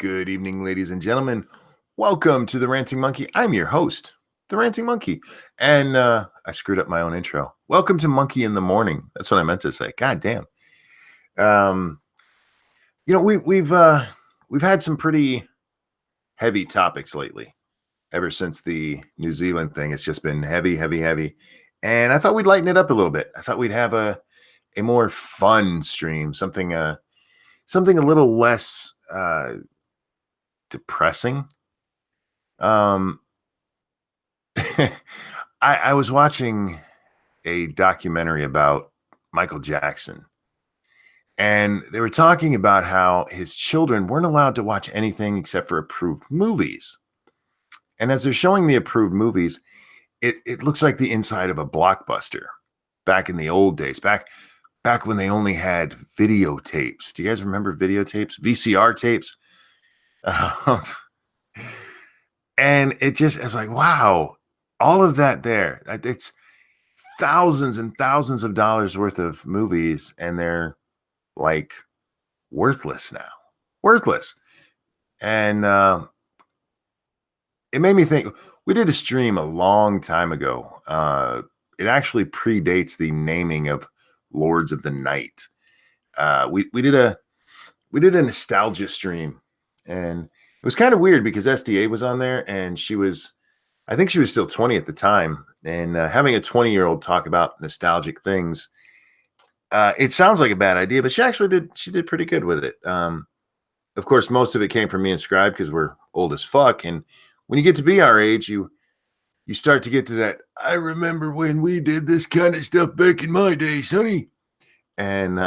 Good evening, ladies and gentlemen. Welcome to the Ranting Monkey. I'm your host, the Ranting Monkey, and I screwed up my own intro. Welcome to Monkey in the Morning. That's what I meant to say. God damn. Um, we've had some pretty heavy topics lately. Ever since the New Zealand thing, it's just been heavy, heavy, heavy. And I thought we'd lighten it up a little bit. I thought we'd have a more fun stream, something a little less depressing. Um, I was watching a documentary about Michael Jackson, and they were talking about how his children weren't allowed to watch anything except for approved movies. And as they're showing the approved movies, it looks like the inside of a blockbuster back in the old days, back when they only had videotapes. Do you guys remember videotapes? VCR tapes? Um, and it's like, wow, all of that there. It's thousands and thousands of dollars worth of movies, and they're like worthless now. Worthless. And it made me think. We did a stream a long time ago. It actually predates the naming of Lords of the Night. We did a nostalgia stream, and it was kind of weird because SDA was on there, and I think she was still 20 at the time, and having a 20-year-old talk about nostalgic things, it sounds like a bad idea, but she did pretty good with it. Of course, most of it came from me and Scribe because we're old as fuck, and when you get to be our age, you start to get to that. I remember when we did this kind of stuff back in my day, sonny. And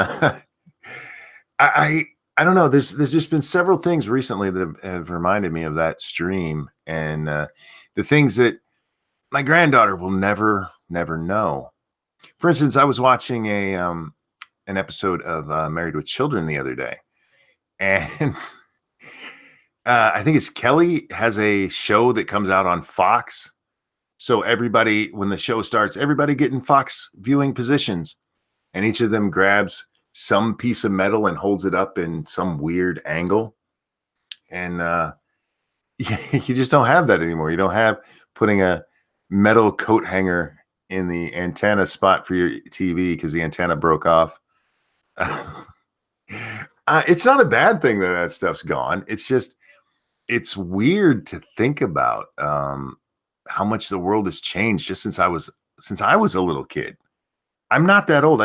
I don't know. There's just been several things recently that have reminded me of that stream, and the things that my granddaughter will never know. For instance, I was watching an episode of Married with Children the other day, and I think it's Kelly has a show that comes out on Fox. So everybody, when the show starts, everybody get in Fox viewing positions, and each of them grabs some piece of metal and holds it up in some weird angle. And you just don't have that anymore. You don't have putting a metal coat hanger in the antenna spot for your TV because the antenna broke off. It's not a bad thing that stuff's gone. It's just, it's weird to think about how much the world has changed just since I was a little kid. I'm not that old.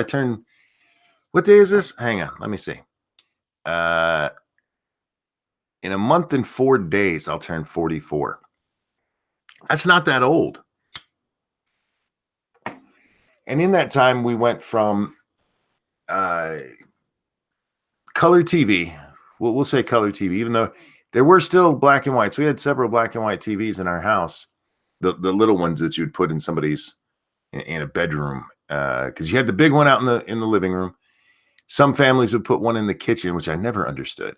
What day is this? Hang on, let me see. In a month and 4 days, I'll turn 44. That's not that old. And in that time, we went from color TV. We'll say color TV, even though there were still black and whites. We had several black and white TVs in our house, the little ones that you'd put in somebody's in a bedroom, because you had the big one out in the living room. Some families would put one in the kitchen, which I never understood.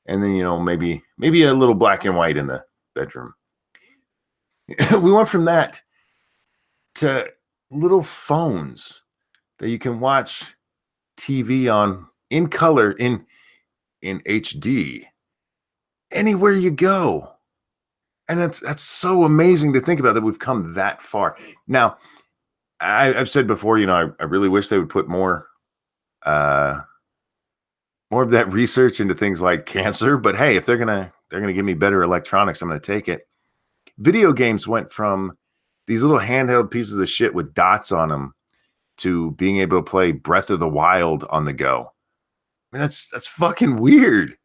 And then, maybe a little black and white in the bedroom. We went from that to little phones that you can watch TV on in color, in HD, anywhere you go. And that's so amazing to think about that we've come that far. Now, I've said before, I really wish they would put more of that research into things like cancer, but hey, if they're gonna give me better electronics, I'm gonna take it. Video games went from these little handheld pieces of shit with dots on them to being able to play Breath of the Wild on the go. I mean, that's fucking weird.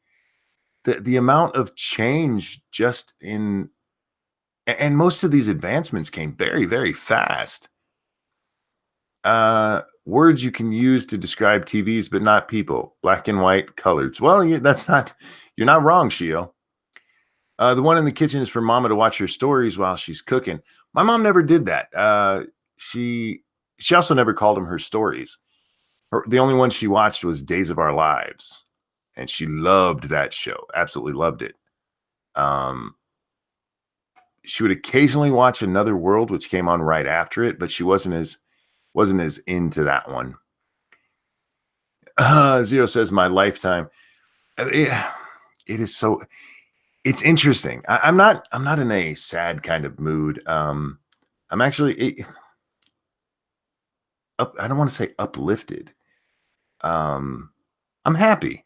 The amount of change just in, and most of these advancements came very, very fast. Words you can use to describe TVs, but not people. Black and white, colored. Well, you're not wrong, Shio. The one in the kitchen is for Mama to watch her stories while she's cooking. My mom never did that. She also never called them her stories. The only one she watched was Days of Our Lives, and she loved that show. Absolutely loved it. She would occasionally watch Another World, which came on right after it, but she wasn't as into that one. Zero says my lifetime. Yeah, it is so it's interesting. I'm not in a sad kind of mood. I'm actually I don't want to say uplifted. Um, I'm happy.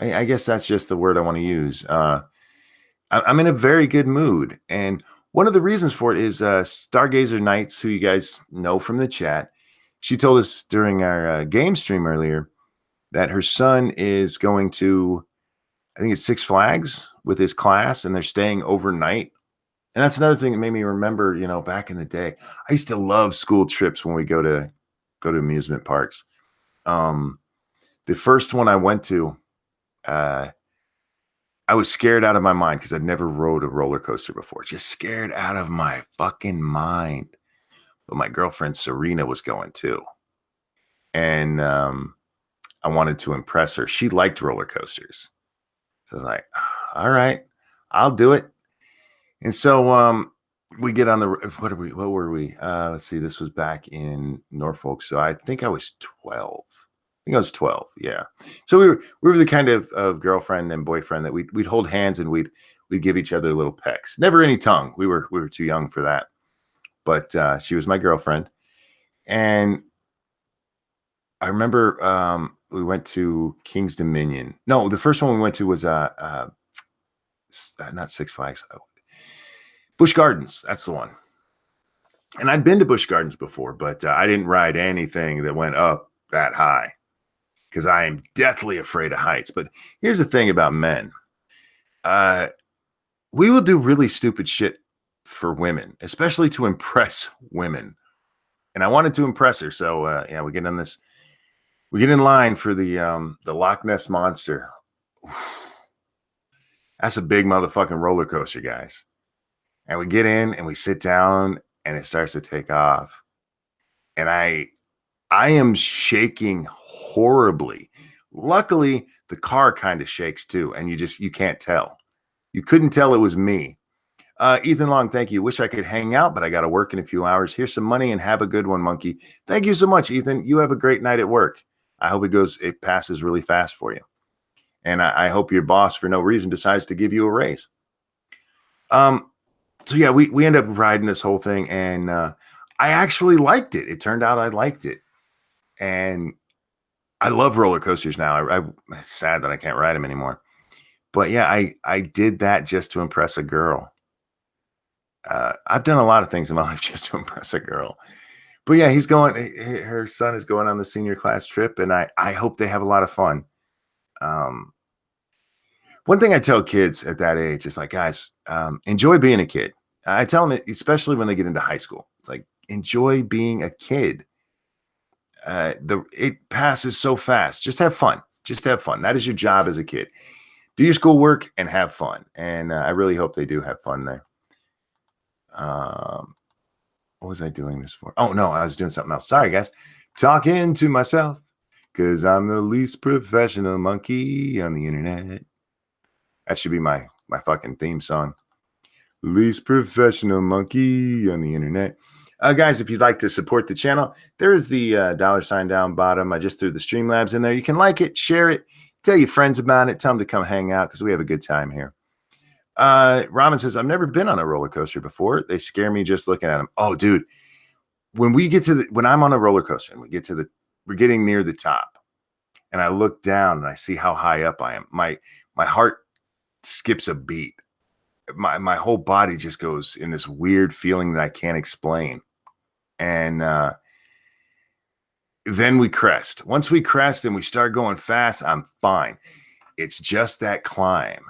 I guess that's just the word I want to use. I'm in a very good mood, and one of the reasons for it is Stargazer Nights, who you guys know from the chat. She told us during our game stream earlier that her son is going to, I think it's Six Flags with his class, and they're staying overnight. And that's another thing that made me remember, back in the day, I used to love school trips when we go to amusement parks. Um, the first one I went to, uh, I was scared out of my mind because I'd never rode a roller coaster before. Just scared out of my fucking mind. But my girlfriend Serena was going too, and I wanted to impress her. She liked roller coasters, so I was like, "All right, I'll do it." And so we get on the what were we? Let's see, this was back in Norfolk. So I think I was 12. I think I was 12. Yeah. So we were the kind of girlfriend and boyfriend that we'd hold hands and we'd give each other little pecks. Never any tongue. We were too young for that. But she was my girlfriend. And I remember we went to King's Dominion. No, the first one we went to was not Six Flags. Busch Gardens. That's the one. And I'd been to Busch Gardens before, but I didn't ride anything that went up that high because I am deathly afraid of heights. But here's the thing about men. Uh, we will do really stupid shit for women, especially to impress women. And I wanted to impress her. So yeah, we get on this. We get in line for the Loch Ness Monster. Oof. That's a big motherfucking roller coaster, guys. And we get in and we sit down and it starts to take off. And I am shaking horribly. Luckily, the car kind of shakes too, and you can't tell. You couldn't tell it was me. Ethan Long, thank you. Wish I could hang out, but I got to work in a few hours. Here's some money and have a good one, monkey. Thank you so much, Ethan. You have a great night at work. I hope it passes really fast for you. And I hope your boss, for no reason, decides to give you a raise. So yeah, we end up riding this whole thing, and I actually liked it. It turned out I liked it, and I love roller coasters now. I'm sad that I can't ride them anymore. But yeah, I did that just to impress a girl. I've done a lot of things in my life just to impress a girl. But yeah, her son is going on the senior class trip, and I hope they have a lot of fun. One thing I tell kids at that age is like, guys, enjoy being a kid. I tell them, especially when they get into high school, it's like, enjoy being a kid. It passes so fast. Just have fun. Just have fun. That is your job as a kid. Do your schoolwork and have fun. And I really hope they do have fun there. What was I doing this for? Oh no, I was doing something else. Sorry, guys. Talking to myself because I'm the least professional monkey on the internet. That should be my fucking theme song. Least professional monkey on the internet. Guys, if you'd like to support the channel, there is the $ down bottom. I just threw the Streamlabs in there. You can like it, share it, tell your friends about it, tell them to come hang out because we have a good time here. Ramen says, I've never been on a roller coaster before. They scare me just looking at them. Oh, dude, when I'm on a roller coaster and we're getting near the top and I look down and I see how high up I am, my heart skips a beat. My whole body just goes in this weird feeling that I can't explain. And then we crest. Once we crest and we start going fast, I'm fine. It's just that climb.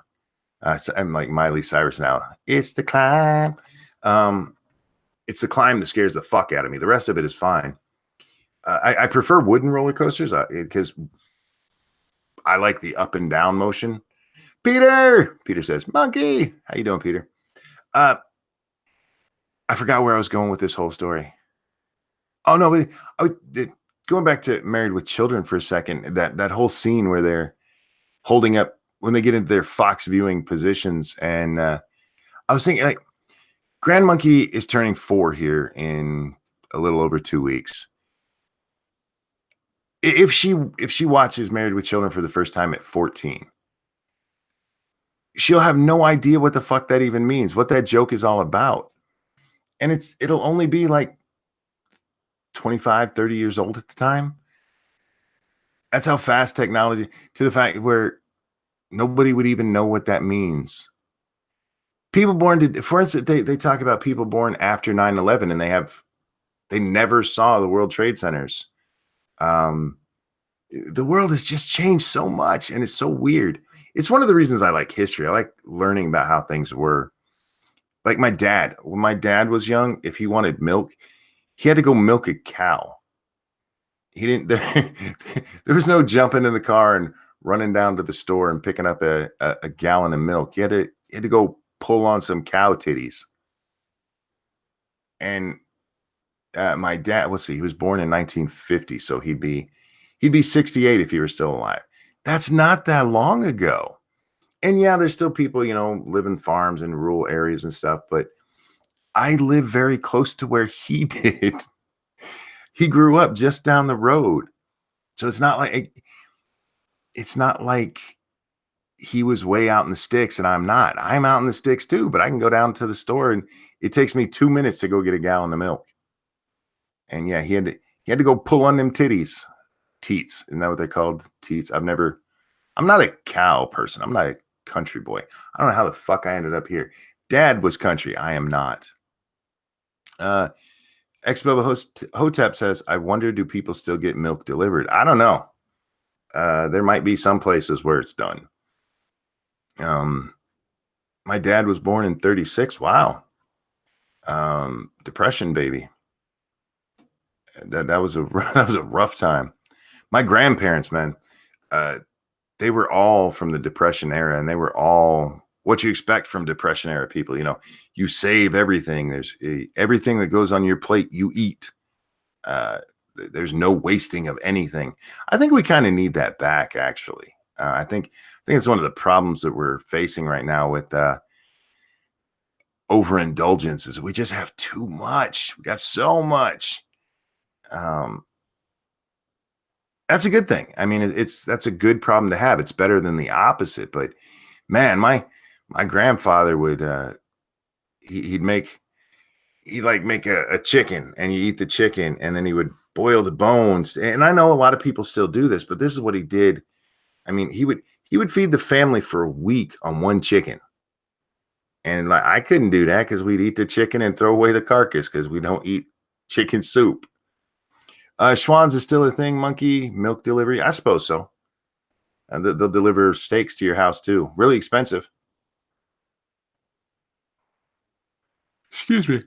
So I'm like Miley Cyrus now. It's the climb. It's the climb that scares the fuck out of me. The rest of it is fine. I prefer wooden roller coasters because I like the up and down motion. Peter says, monkey. How you doing, Peter? I forgot where I was going with this whole story. Oh no, going back to Married with Children for a second. That whole scene where they're holding up when they get into their fox viewing positions, and I was thinking, like, Grand Monkey is turning 4 here in a little over 2 weeks. If she watches Married with Children for the first time at 14, she'll have no idea what the fuck that even means, what that joke is all about. And it'll only be like 25, 30 years old at the time. That's how fast technology, to the fact where nobody would even know what that means. People born to, for instance, they talk about people born after 9/11, and they never saw the World Trade Centers. Um, the world has just changed so much, and it's so weird. It's one of the reasons I like history. I like learning about how things were. Like my dad, when my dad was young, if he wanted milk, he had to go milk a cow. He didn't there was no jumping in the car and running down to the store and picking up a gallon of milk. He had to go pull on some cow titties. And my dad, let's see, he was born in 1950, so he'd be 68 if he were still alive. That's not that long ago. And yeah, there's still people, live in farms and rural areas and stuff, but I live very close to where he did. He grew up just down the road. So it's not like he was way out in the sticks and I'm not. I'm out in the sticks too, but I can go down to the store and it takes me 2 minutes to go get a gallon of milk. And yeah, he had to go pull on them titties. Teats. Isn't that what they're called? Teats. I'm not a cow person. I'm not a country boy. I don't know how the fuck I ended up here. Dad was country. I am not. Uh Hotep says, I wonder, do people still get milk delivered? I don't know. There might be some places where it's done. My dad was born in 36. Wow. Depression baby. That was a that was a rough time. My grandparents, man, uh, they were all from the Depression era, and they were all what you expect from Depression era people. You save everything. There's everything that goes on your plate, you eat. Uh, there's no wasting of anything. I think we kind of need that back, actually. I think it's one of the problems that we're facing right now with overindulgence is we just have too much. We got so much. Um, that's a good thing. I mean, that's a good problem to have. It's better than the opposite. But man, my grandfather would he'd make he'd like make a chicken and you eat the chicken and then he would boil the bones. And I know a lot of people still do this, but this is what he did. I mean, he would feed the family for a week on one chicken. And like I couldn't do that because we'd eat the chicken and throw away the carcass because we don't eat chicken soup. Schwann's is still a thing, monkey milk delivery. I suppose so. And they'll deliver steaks to your house too. Really expensive. Excuse me.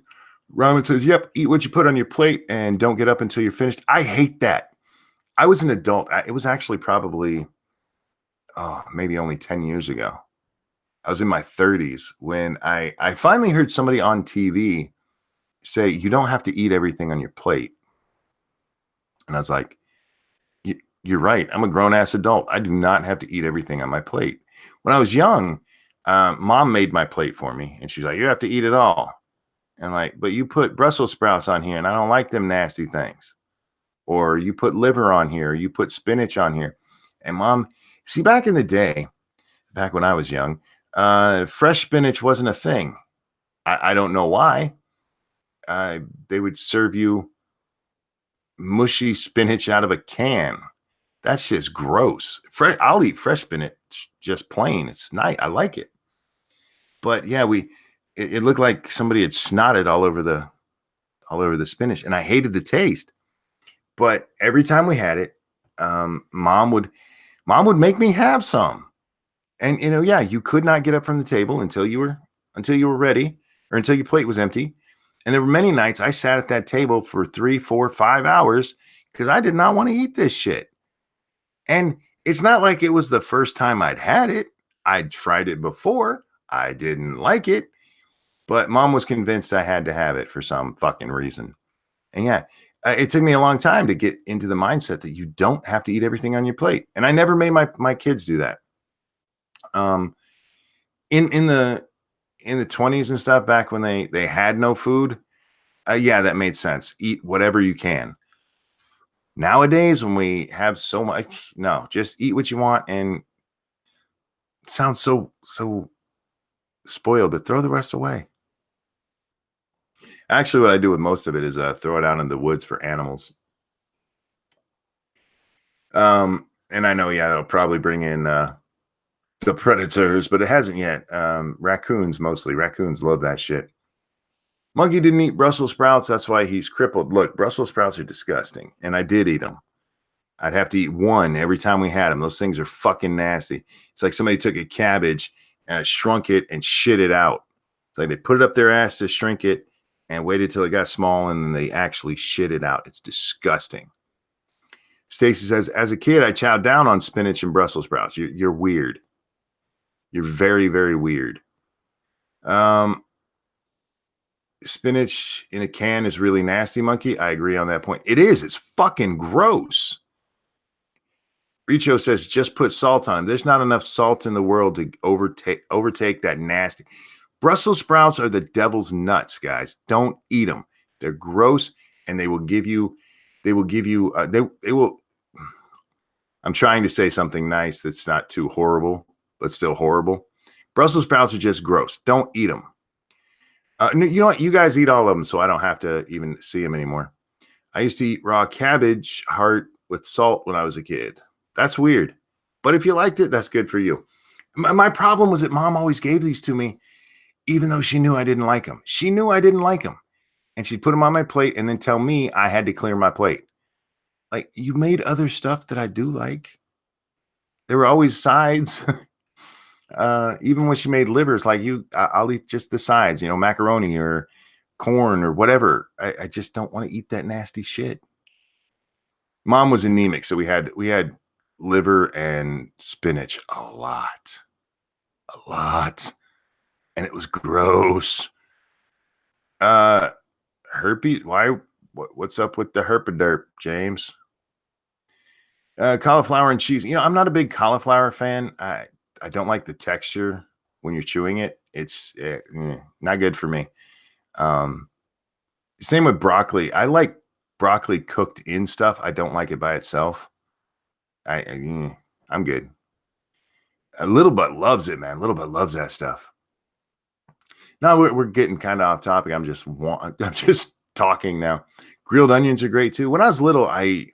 Ramen says, yep, eat what you put on your plate and don't get up until you're finished. I hate that. I was an adult. It was actually probably, maybe only 10 years ago. I was in my 30s when I finally heard somebody on TV say, you don't have to eat everything on your plate. And I was like, you're right. I'm a grown ass adult. I do not have to eat everything on my plate. When I was young, mom made my plate for me. And she's like, you have to eat it all. And like, but you put Brussels sprouts on here and I don't like them nasty things. Or you put liver on here, or you put spinach on here. And mom, see, back in the day, back when I was young, fresh spinach wasn't a thing. I don't know why. They would serve you mushy spinach out of a can. That's just gross. I'll eat fresh spinach just plain. It's nice. I like it. But yeah, it looked like somebody had snotted all over the spinach, and I hated the taste. But every time we had it, mom would make me have some. And yeah, you could not get up from the table until you were ready or until your plate was empty. And there were many nights I sat at that table for 3, 4, 5 hours because I did not want to eat this shit. And it's not like it was the first time I'd had it. I'd tried it before. I didn't like it, but mom was convinced I had to have it for some fucking reason. And yeah, it took me a long time to get into the mindset that you don't have to eat everything on your plate. And I never made my kids do that. Um, in the 20s and stuff, back when they had no food, yeah, that made sense. Eat whatever you can. Nowadays, when we have so much, no, just eat what you want. And it sounds so spoiled, but throw the rest away. Actually, what I do with most of it is throw it out in the woods for animals. And I know, yeah, that'll probably bring in the predators, but it hasn't yet. Raccoons mostly. Raccoons love that shit. Monkey didn't eat Brussels sprouts. That's why he's crippled. Look, Brussels sprouts are disgusting, and I did eat them. I'd have to eat one every time we had them. Those things are fucking nasty. It's like somebody took a cabbage, shrunk it, and shit it out. It's like they put it up their ass to shrink it and waited till it got small, and then they actually shit it out. It's disgusting. Stacy says, as a kid, I chowed down on spinach and Brussels sprouts. You're weird. You're very, very weird. Spinach in a can is really nasty, Monkey. I agree on that point. It is. It's fucking gross. Richo says, just put salt on. There's not enough salt in the world to overtake that nasty. Brussels sprouts are the devil's nuts, guys. Don't eat them. They're gross, and they will give you, they will, I'm trying to say something nice that's not too horrible, but still horrible. Brussels sprouts are just gross. Don't eat them. You know what? You guys eat all of them, so I don't have to even see them anymore. I used to eat raw cabbage heart with salt when I was a kid. That's weird. But if you liked it, that's good for you. My problem was that Mom always gave these to me, even though she knew I didn't like them. She knew I didn't like them. And she'd put them on my plate and then tell me I had to clear my plate. Like, you made other stuff that I do like. There were always sides. Even when she made livers, like I'll eat just the sides, macaroni or corn or whatever. I just don't want to eat that nasty shit. Mom was anemic, so we had liver and spinach a lot, and it was gross. Herpes. Why? What's up with the herpaderp, James? Cauliflower and cheese. I'm not a big cauliflower fan. I don't like the texture when you're chewing it. It's not good for me. Same with broccoli. I like broccoli cooked in stuff. I don't like it by itself. I'm good. Little Butt loves it, man. Little Butt loves that stuff. Now we're getting kind of off topic. I'm just talking now. Grilled onions are great too. When I was little, I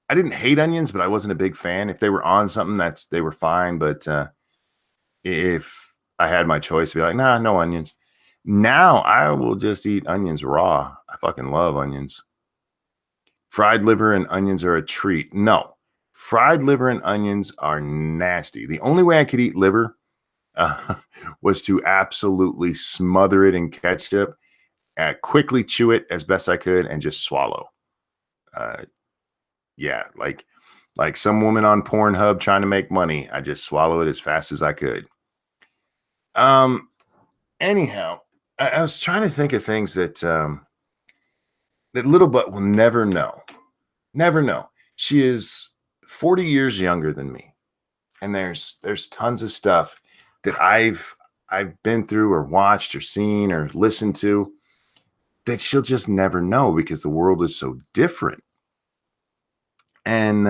didn't hate onions, but I wasn't a big fan. If they were on something, they were fine. But if I had my choice, to be like, nah, no onions. Now I will just eat onions raw. I fucking love onions. Fried liver and onions are a treat. No, fried liver and onions are nasty. The only way I could eat liver was to absolutely smother it in ketchup, quickly chew it as best I could, and just swallow. Yeah, like some woman on Pornhub trying to make money. I just swallow it as fast as I could. Anyhow, I was trying to think of things that that Little Butt will never know. Never know. She is 40 years younger than me. And there's tons of stuff that I've been through or watched or seen or listened to that she'll just never know because the world is so different. And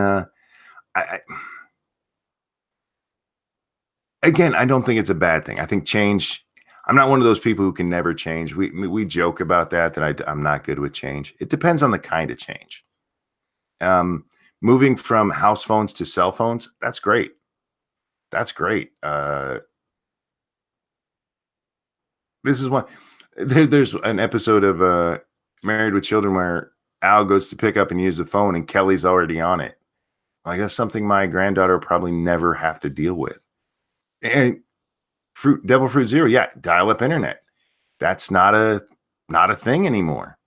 again, I don't think it's a bad thing. I think change. I'm not one of those people who can never change. We joke about that I'm not good with change. It depends on the kind of change. Moving from house phones to cell phones, that's great. That's great. This is one. There's an episode of Married with Children where Al goes to pick up and use the phone, and Kelly's already on it. Like, that's something my granddaughter will probably never have to deal with. And Devil Fruit Zero, yeah, dial-up internet. That's not a thing anymore.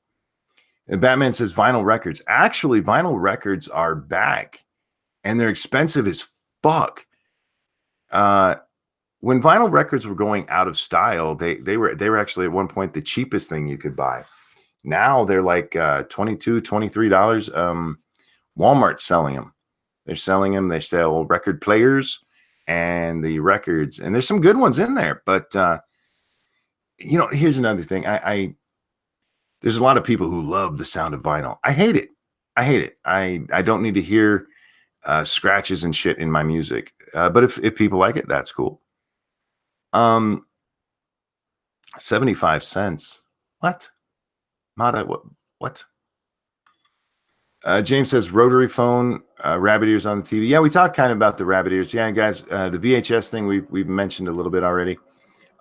And Batman says vinyl records. Actually, vinyl records are back, and they're expensive as fuck. When vinyl records were going out of style, they were actually at one point the cheapest thing you could buy. Now they're like $22, $23. Walmart's selling them. They're selling them. They sell record players and the records, and there's some good ones in there. But here's another thing. There's a lot of people who love the sound of vinyl. I hate it. I don't need to hear scratches and shit in my music. But if people like it, that's cool. 75 cents. What? Mata, what? James says rotary phone, rabbit ears on the TV. Yeah, we talked kind of about the rabbit ears. Yeah, guys, the VHS thing we've mentioned a little bit already.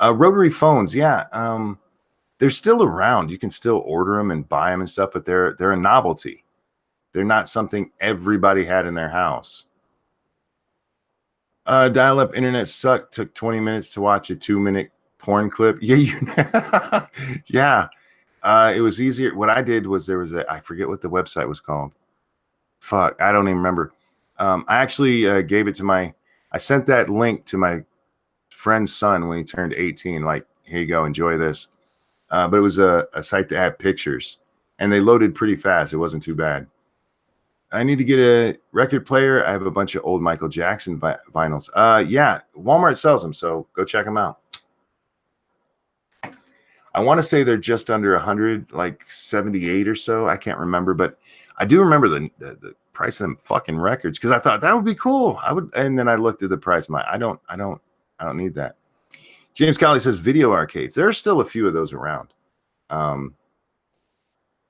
Rotary phones, yeah, they're still around. You can still order them and buy them and stuff, but they're a novelty. They're not something everybody had in their house. Dial-up internet sucked. Took 20 minutes to watch a 2-minute porn clip. Yeah, yeah. It was easier. What I did was I forget what the website was called. Fuck, I don't even remember. I actually gave it to I sent that link to my friend's son when he turned 18. Like, here you go, enjoy this. But it was a site that had pictures, and they loaded pretty fast. It wasn't too bad. I need to get a record player. I have a bunch of old Michael Jackson vinyls. Yeah, Walmart sells them, so go check them out. I want to say they're just under 100, like 78 or so. I can't remember, but I do remember the price of them fucking records because I thought that would be cool. I would, and then I looked at the price. I'm like, I don't need that. James Colley says video arcades. There are still a few of those around.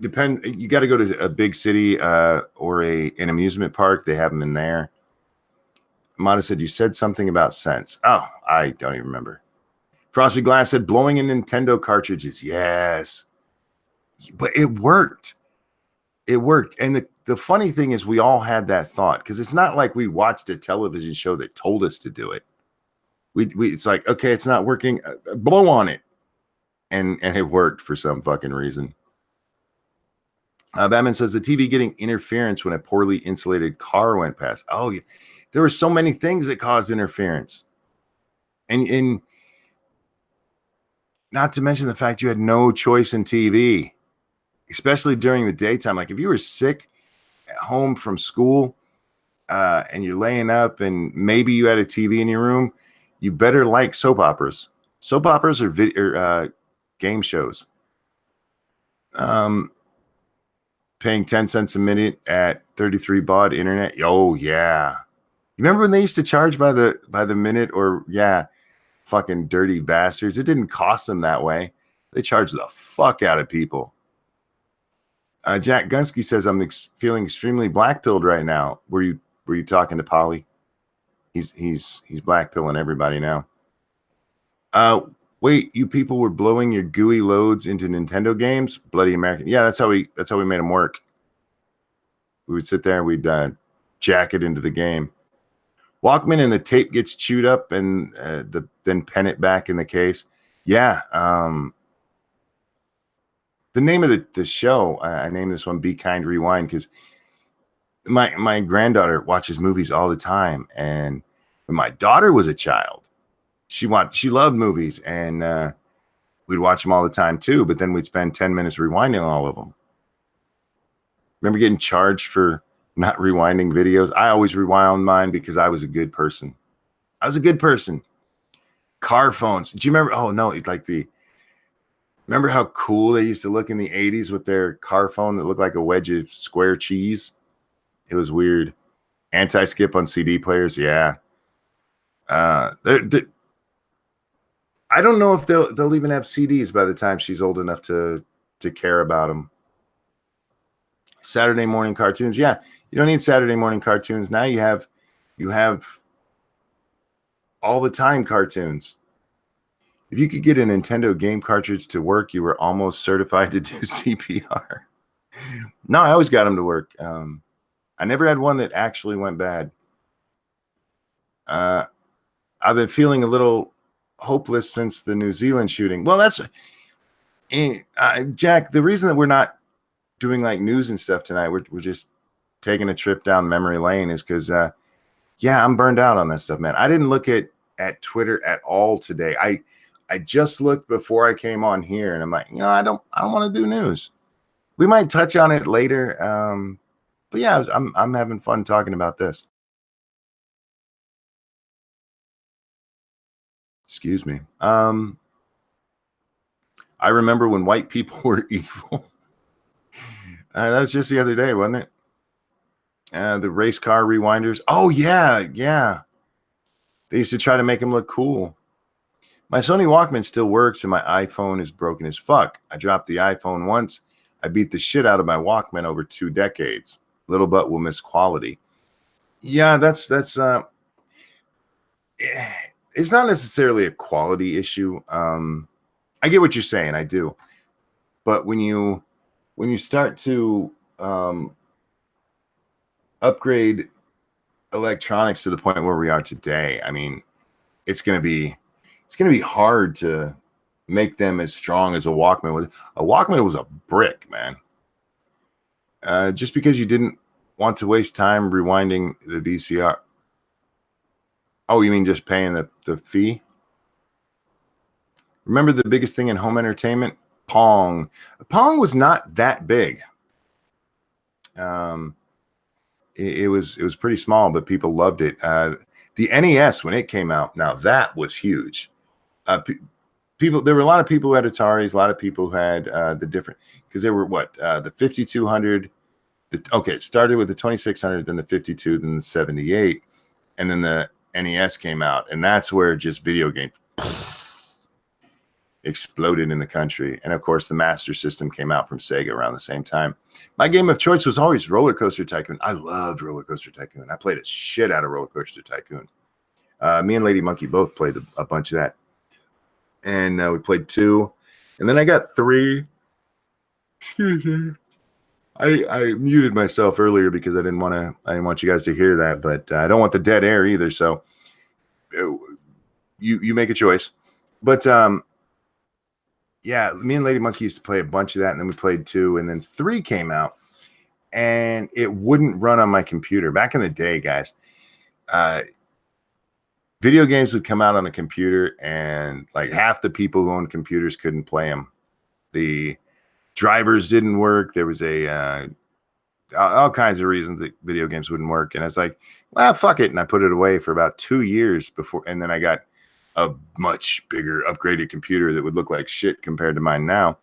You got to go to a big city or an amusement park. They have them in there. Mata said you said something about cents. Oh, I don't even remember. Frosted Glass said blowing in Nintendo cartridges. Yes, but it worked. It worked. And the funny thing is we all had that thought because it's not like we watched a television show that told us to do it. It's like, okay, it's not working. Blow on it. And it worked for some fucking reason. Batman says the TV getting interference when a poorly insulated car went past. Oh, yeah. There were so many things that caused interference. And not to mention the fact you had no choice in TV, especially during the daytime. Like if you were sick at home from school and you're laying up and maybe you had a TV in your room, you better like soap operas. Soap operas or game shows. Paying 10 cents a minute at 33 baud internet. Oh yeah. You remember when they used to charge by the minute? Or yeah, fucking dirty bastards. It didn't cost them that way. They charged the fuck out of people. Jack Gunsky says I'm feeling extremely black-pilled right now. Were you talking to Polly? He's black-pilling everybody now. Wait, you people were blowing your GUI loads into Nintendo games? Bloody American. Yeah, that's how we made them work. We would sit there and we'd jack it into the game. Walkman and the tape gets chewed up and then pen it back in the case. Yeah. The name of the show, I named this one Be Kind Rewind because my granddaughter watches movies all the time. And when my daughter was a child, she loved movies and we'd watch them all the time too. But then we'd spend 10 minutes rewinding all of them. Remember getting charged for not rewinding videos? I always rewound mine because I was a good person. I was a good person. Car phones. Do you remember? Oh no, remember how cool they used to look in the 80s with their car phone that looked like a wedge of square cheese? It was weird. Anti-skip on CD players. Yeah. I don't know if they'll even have CDs by the time she's old enough to care about them. Saturday morning cartoons. Yeah, you don't need Saturday morning cartoons. Now you have all the time cartoons. If you could get a Nintendo game cartridge to work, you were almost certified to do CPR. No, I always got them to work. I never had one that actually went bad. I've been feeling a little hopeless since the New Zealand shooting. Well, that's Jack. The reason that we're not doing like news and stuff tonight, we're just taking a trip down memory lane is because yeah, I'm burned out on that stuff, man. I didn't look at Twitter at all today. I just looked before I came on here and I'm like, I don't want to do news. We might touch on it later. But yeah, I'm having fun talking about this. Excuse me. I remember when white people were evil. That was just the other day, wasn't it? The race car rewinders. Oh yeah. They used to try to make them look cool. My Sony Walkman still works and my iPhone is broken as fuck. I dropped the iPhone once. I beat the shit out of my Walkman over 2 decades. Little but will miss quality. Yeah, that's it's not necessarily a quality issue. I get what you're saying, I do. But when you start to upgrade electronics to the point where we are today, I mean, it's gonna be hard to make them as strong as a Walkman was. A Walkman was a brick, man. Just because you didn't want to waste time rewinding the VCR. Oh, you mean just paying the fee? Remember the biggest thing in home entertainment? Pong. Pong was not that big. It was pretty small, but people loved it. The NES, when it came out, now that was huge. There were a lot of people who had Ataris, a lot of people who had the different, because there were the 5200. It started with the 2600, then the 52, then the 78, and then the NES came out, and that's where just video games exploded in the country. And of course, the Master System came out from Sega around the same time. My game of choice was always Roller Coaster Tycoon. I loved Roller Coaster Tycoon. I played a shit out of Roller Coaster Tycoon. Me and Lady Monkey both played a bunch of that. And we played 2. And then I got 3. Excuse me. I muted myself earlier because I didn't want you guys to hear that, but I don't want the dead air either. So you make a choice. But yeah, me and Lady Monkey used to play a bunch of that, and then we played 2, and then 3 came out, and it wouldn't run on my computer. Back in the day, guys, video games would come out on a computer, and like half the people who owned computers couldn't play them. The drivers didn't work. There was all kinds of reasons that video games wouldn't work. And I was like, well, fuck it. And I put it away for about 2 years before. And then I got a much bigger upgraded computer that would look like shit compared to mine now.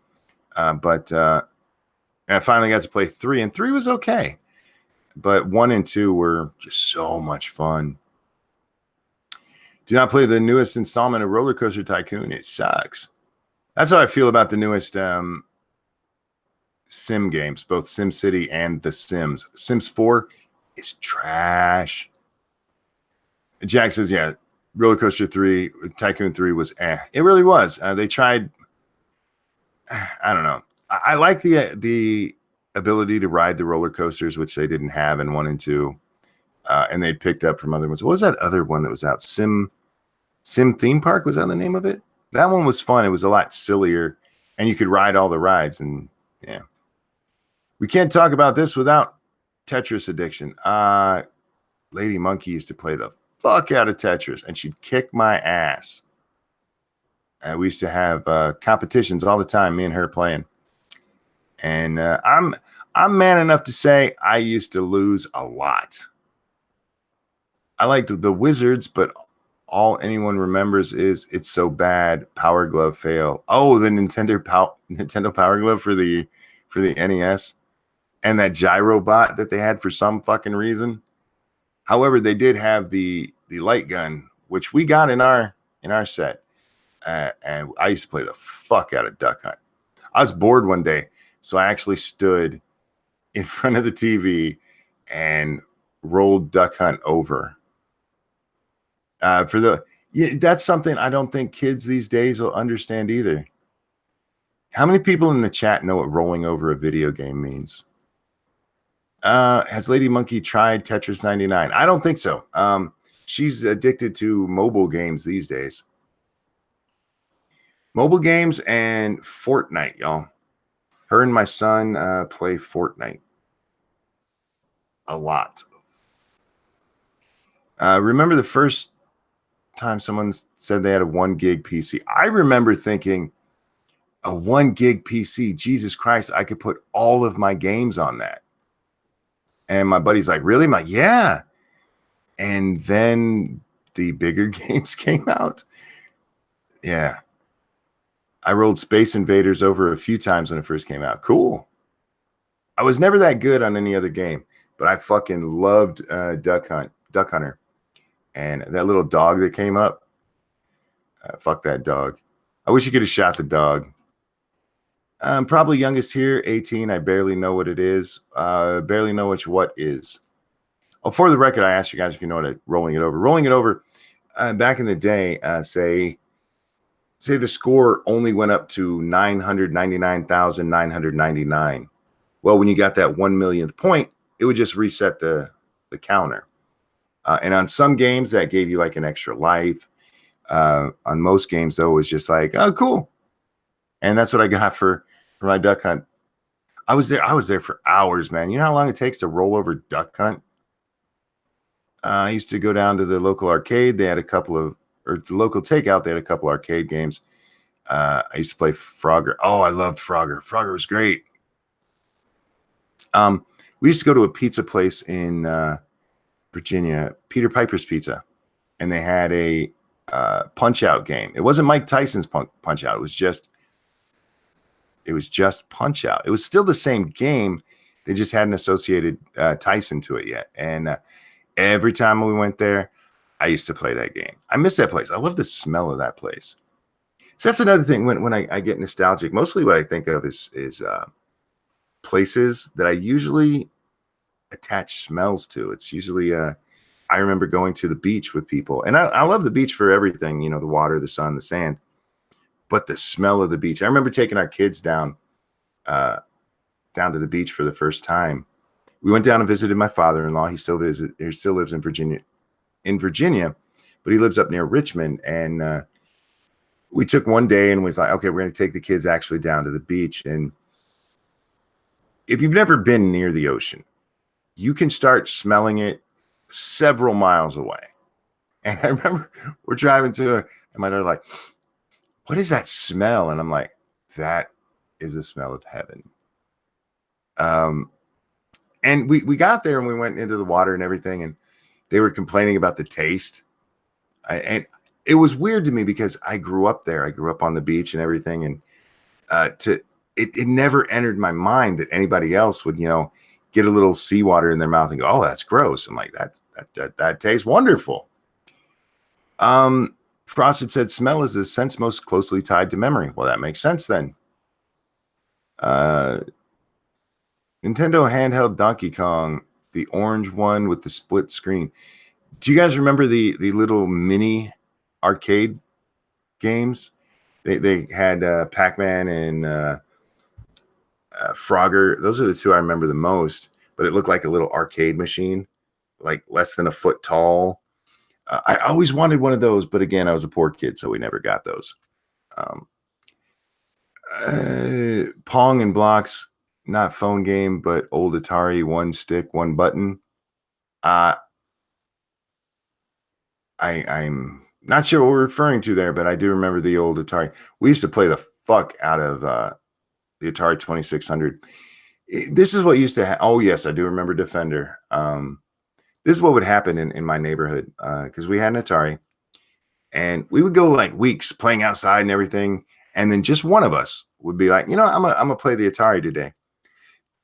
But I finally got to play 3, and 3 was okay. But 1 and 2 were just so much fun. Do not play the newest installment of Roller Coaster Tycoon. It sucks. That's how I feel about the newest Sim games, both SimCity and The Sims. Sims 4 is trash. Jack says, yeah, Roller Coaster 3, Tycoon 3 was It really was. They tried, I don't know. I like the ability to ride the roller coasters, which they didn't have in 1 and 2. And they picked up from other ones. What was that other one that was out? Sim Theme Park? Was that the name of it? That one was fun. It was a lot sillier, and you could ride all the rides. And yeah, we can't talk about this without Tetris addiction. Lady Monkey used to play the fuck out of Tetris, and she'd kick my ass. And we used to have competitions all the time, me and her playing. And I'm man enough to say I used to lose a lot. I liked the Wizards, but all anyone remembers is It's So Bad, Power Glove fail. Oh, the Nintendo Power Glove for the NES, and that gyro bot that they had for some fucking reason. However, they did have the light gun, which we got in our set, and I used to play the fuck out of Duck Hunt. I was bored one day, so I actually stood in front of the TV and rolled Duck Hunt over. That's something I don't think kids these days will understand either. How many people in the chat know what rolling over a video game means? Has Lady Monkey tried Tetris 99? I don't think so. She's addicted to mobile games these days. Mobile games and Fortnite, y'all. Her and my son play Fortnite a lot. Remember the first time someone said they had a 1 gig PC? I remember thinking, a 1 gig PC, Jesus Christ, I could put all of my games on that. And my buddy's like, really? I'm like, yeah. And then the bigger games came out. Yeah. I rolled Space Invaders over a few times when it first came out. Cool. I was never that good on any other game, but I fucking loved Duck Hunter. And that little dog that came up, Fuck that dog. I wish you could have shot the dog. Probably youngest here, 18. I barely know what it is. Barely know which what is. Oh, for the record, I asked you guys if you know what rolling it over. Rolling it over, back in the day, say the score only went up to 999,999. Well, when you got that 1 millionth point, it would just reset the counter. And on some games, that gave you like an extra life. On most games, though, it was just like, oh, cool. And that's what I got for my duck hunt. I was there for hours, man. You know how long it takes to roll over duck hunt? I used to go down to the local arcade. They had a couple of, or the local takeout. They had a couple arcade games. I used to play Frogger. Oh, I loved Frogger. Frogger was great. We used to go to a pizza place in Virginia, Peter Piper's Pizza, and they had a Punch Out game. It wasn't Mike Tyson's Punch Out. It was just Punch Out. It was still the same game. They just hadn't associated Tyson to it yet. And every time we went there, I used to play that game. I miss that place. I love the smell of that place. So that's another thing. When I get nostalgic, mostly what I think of is places that I usually attach smells to. It's usually I remember going to the beach with people, and I love the beach for everything, you know, the water, the sun, the sand, but the smell of the beach. I remember taking our kids down to the beach for the first time. We went down and visited my father-in-law. He still lives in Virginia, but he lives up near Richmond. And we took one day and was like, okay, we're going to take the kids actually down to the beach. And if you've never been near the ocean, you can start smelling it several miles away. And I remember we're driving to it, and my daughter's like, what is that smell? And I'm like, that is the smell of heaven. And we got there and we went into the water and everything, and they were complaining about the taste. And it was weird to me because I grew up there. I grew up on the beach and everything. And it never entered my mind that anybody else would, you know, get a little seawater in their mouth and go, oh, that's gross. I'm like, that tastes wonderful. Frosted said, smell is the sense most closely tied to memory. Well, that makes sense then. Nintendo handheld Donkey Kong, the orange one with the split screen. Do you guys remember the little mini arcade games? They had Pac-Man and Frogger. Those are the two I remember the most, but it looked like a little arcade machine, like less than a foot tall. I always wanted one of those, but again, I was a poor kid, so we never got those. Pong and Blocks, not phone game, but old Atari, one stick, one button. I'm not sure what we're referring to there, but I do remember the old Atari. We used to play the fuck out of the Atari 2600. This is what used to happen. Oh, yes, I do remember Defender. This is what would happen in my neighborhood because we had an Atari, and we would go like weeks playing outside and everything. And then just one of us would be like, you know, I'm gonna play the Atari today.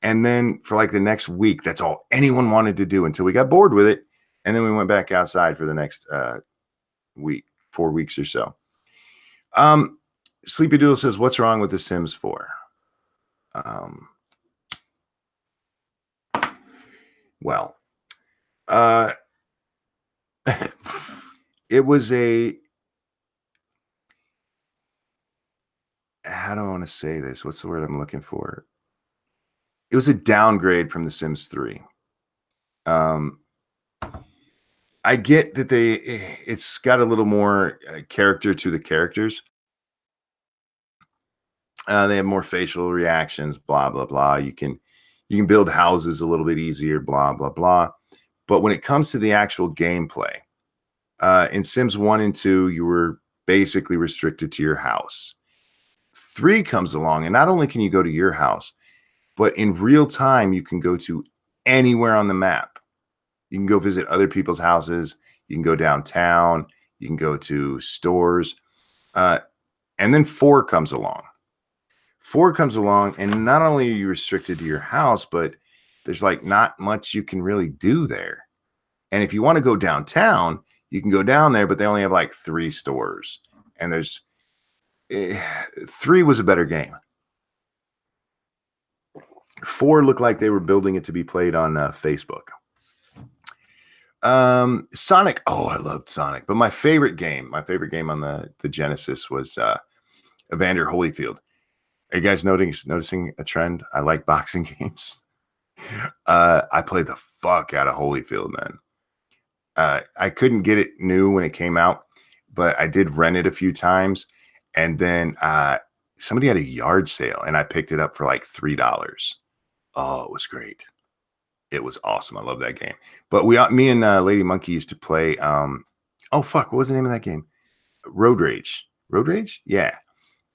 And then for like the next week, that's all anyone wanted to do until we got bored with it. And then we went back outside for the next week, 4 weeks or so. Sleepy Doodle says, what's wrong with The Sims 4? Well, it was how do I want to say this? What's the word I'm looking for? It was a downgrade from The Sims 3. I get that it's got a little more character to the characters. They have more facial reactions, blah, blah, blah. You can build houses a little bit easier, blah, blah, blah. But when it comes to the actual gameplay, in Sims 1 and 2, you were basically restricted to your house. 3 comes along, and not only can you go to your house, but in real time, you can go to anywhere on the map. You can go visit other people's houses. You can go downtown. You can go to stores. And then 4 comes along. 4 comes along, and not only are you restricted to your house, but there's like not much you can really do there. And if you want to go downtown, you can go down there, but they only have like 3 stores. and there's 3 was a better game. 4 looked like they were building it to be played on Facebook. Sonic. Oh, I loved Sonic, but my favorite game on the Genesis was Evander Holyfield. Are you guys noticing a trend? I like boxing games. I played the fuck out of Holyfield, man. I couldn't get it new when it came out, but I did rent it a few times, and then somebody had a yard sale, and I picked it up for like $3. Oh, it was great. It was awesome. I love that game. But me and Lady Monkey used to play. Oh fuck, what was the name of that game? Road Rage. Road Rage? Yeah,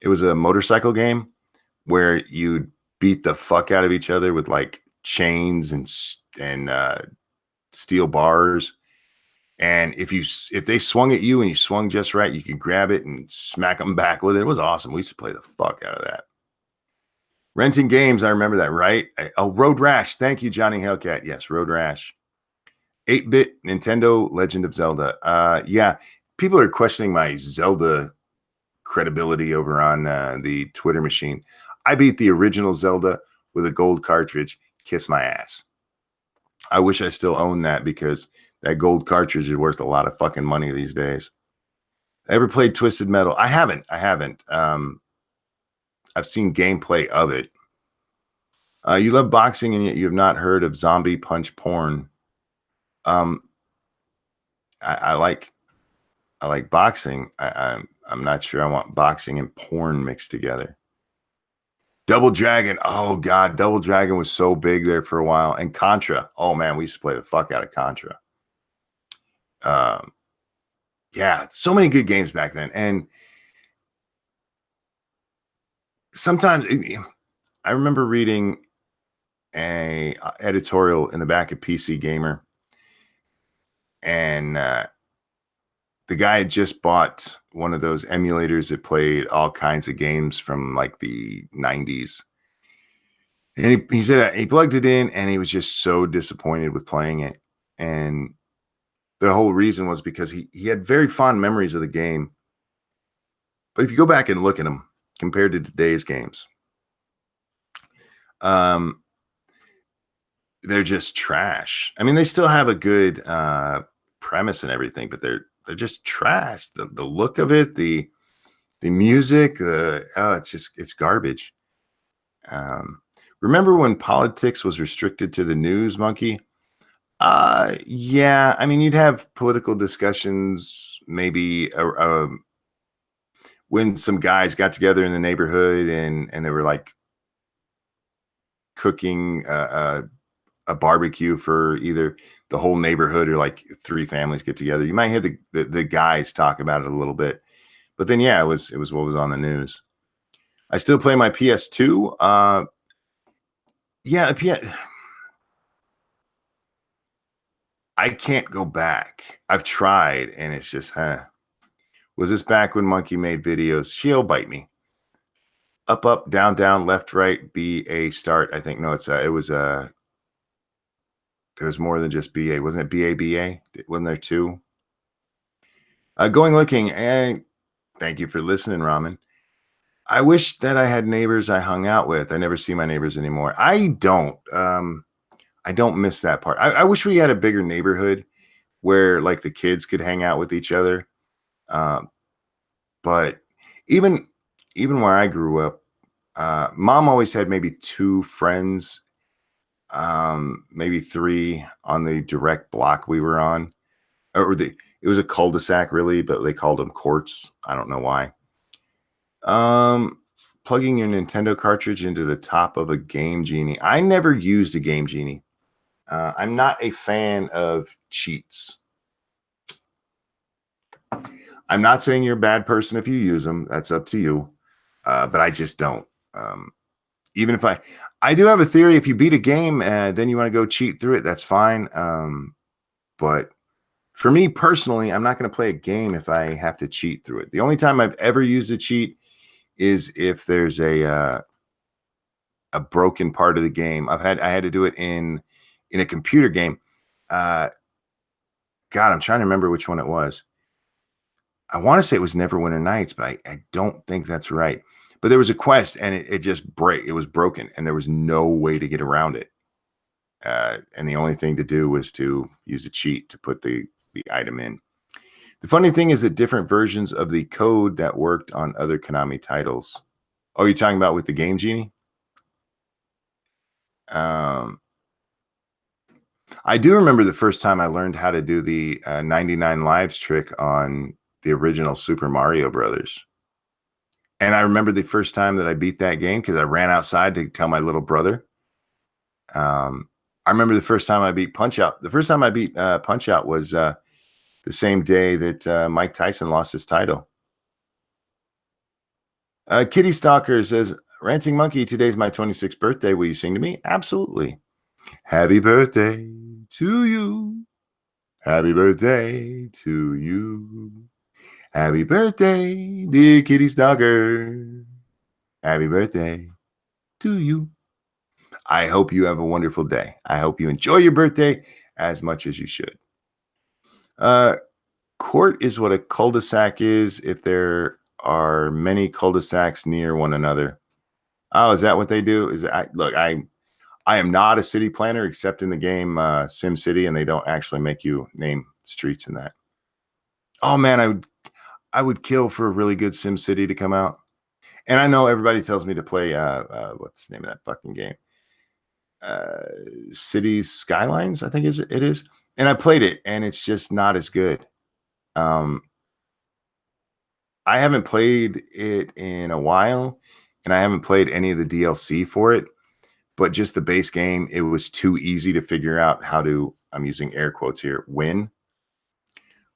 it was a motorcycle game where you'd beat the fuck out of each other with like chains and steel bars. And if they swung at you and you swung just right, you could grab it and smack them back with it. It was awesome. We used to play the fuck out of that. Renting games, I remember that, right? Road Rash. Thank you, Johnny Hellcat. Yes, Road Rash. 8-bit Nintendo Legend of Zelda. Yeah, people are questioning my Zelda credibility over on the Twitter machine. I beat the original Zelda with a gold cartridge. Kiss my ass. I wish I still owned that because that gold cartridge is worth a lot of fucking money these days. Ever played Twisted Metal? I haven't. I've seen gameplay of it. You love boxing and yet you have not heard of zombie punch porn. I like boxing. I'm not sure I want boxing and porn mixed together. Double Dragon. Oh God, Double Dragon was so big there for a while. And Contra. Oh man, we used to play the fuck out of Contra. Yeah, so many good games back then. And sometimes I remember reading a editorial in the back of PC Gamer, and the guy had just bought one of those emulators that played all kinds of games from like the 90s. And he said he plugged it in and he was just so disappointed with playing it. And the whole reason was because he had very fond memories of the game. But if you go back and look at them compared to today's games, they're just trash. I mean, they still have a good premise and everything, but they're just trash. The look of it, the music, it's garbage. Remember when politics was restricted to the news, Monkey? Yeah. I mean, you'd have political discussions, maybe when some guys got together in the neighborhood and they were like cooking a barbecue for either the whole neighborhood or like 3 families get together. You might hear the guys talk about it a little bit, but then yeah, it was what was on the news. I still play my PS2. Yeah, I can't go back. I've tried and it's just, Was this back when Monkey made videos? She'll bite me. Up, up, down, down, left, right, B, A, start. I think, no, it was there was more than just BA. Wasn't it BA? Wasn't there 2? Going looking, and thank you for listening, Ramen. I wish that I had neighbors I hung out with. I never see my neighbors anymore. I don't miss that part. I wish we had a bigger neighborhood where like the kids could hang out with each other. But even where I grew up, mom always had maybe 2 friends, maybe 3 on the direct block we were on, it was a cul-de-sac really, but they called them courts. I don't know why. Plugging your Nintendo cartridge into the top of a Game Genie. I never used a Game Genie. I'm not a fan of cheats. I'm not saying you're a bad person if you use them. That's up to you. But I just don't. Even if I do have a theory, if you beat a game and then you want to go cheat through it, that's fine. But for me personally, I'm not going to play a game if I have to cheat through it. The only time I've ever used a cheat is if there's a broken part of the game. I had to do it in a computer game. God, I'm trying to remember which one it was. I want to say it was Neverwinter Nights, but I don't think that's right. But there was a quest and it just it was broken and there was no way to get around it. And the only thing to do was to use a cheat to put the item in. The funny thing is that different versions of the code that worked on other Konami titles. Oh, you're talking about with the Game Genie? I do remember the first time I learned how to do the 99 lives trick on the original Super Mario Brothers. And I remember the first time that I beat that game because I ran outside to tell my little brother. I remember the first time I beat Punch Out. The first time I beat Punch Out was the same day that Mike Tyson lost his title. Kitty Stalker says, Ranting Monkey, today's my 26th birthday. Will you sing to me? Absolutely. Happy birthday to you. Happy birthday to you. Happy birthday, dear Kitty Stalker. Happy birthday to you. I hope you have a wonderful day. I hope you enjoy your birthday as much as you should. Court is what a cul-de-sac is if there are many cul-de-sacs near one another. Oh, is that what they do? I am not a city planner except in the game Sim City, and they don't actually make you name streets in that. Oh man, I would kill for a really good Sim City to come out. And I know everybody tells me to play what's the name of that fucking game? Cities Skylines, I think it is. And I played it, and it's just not as good. I haven't played it in a while, and I haven't played any of the DLC for it. But just the base game, it was too easy to figure out how to. I'm using air quotes here. Win.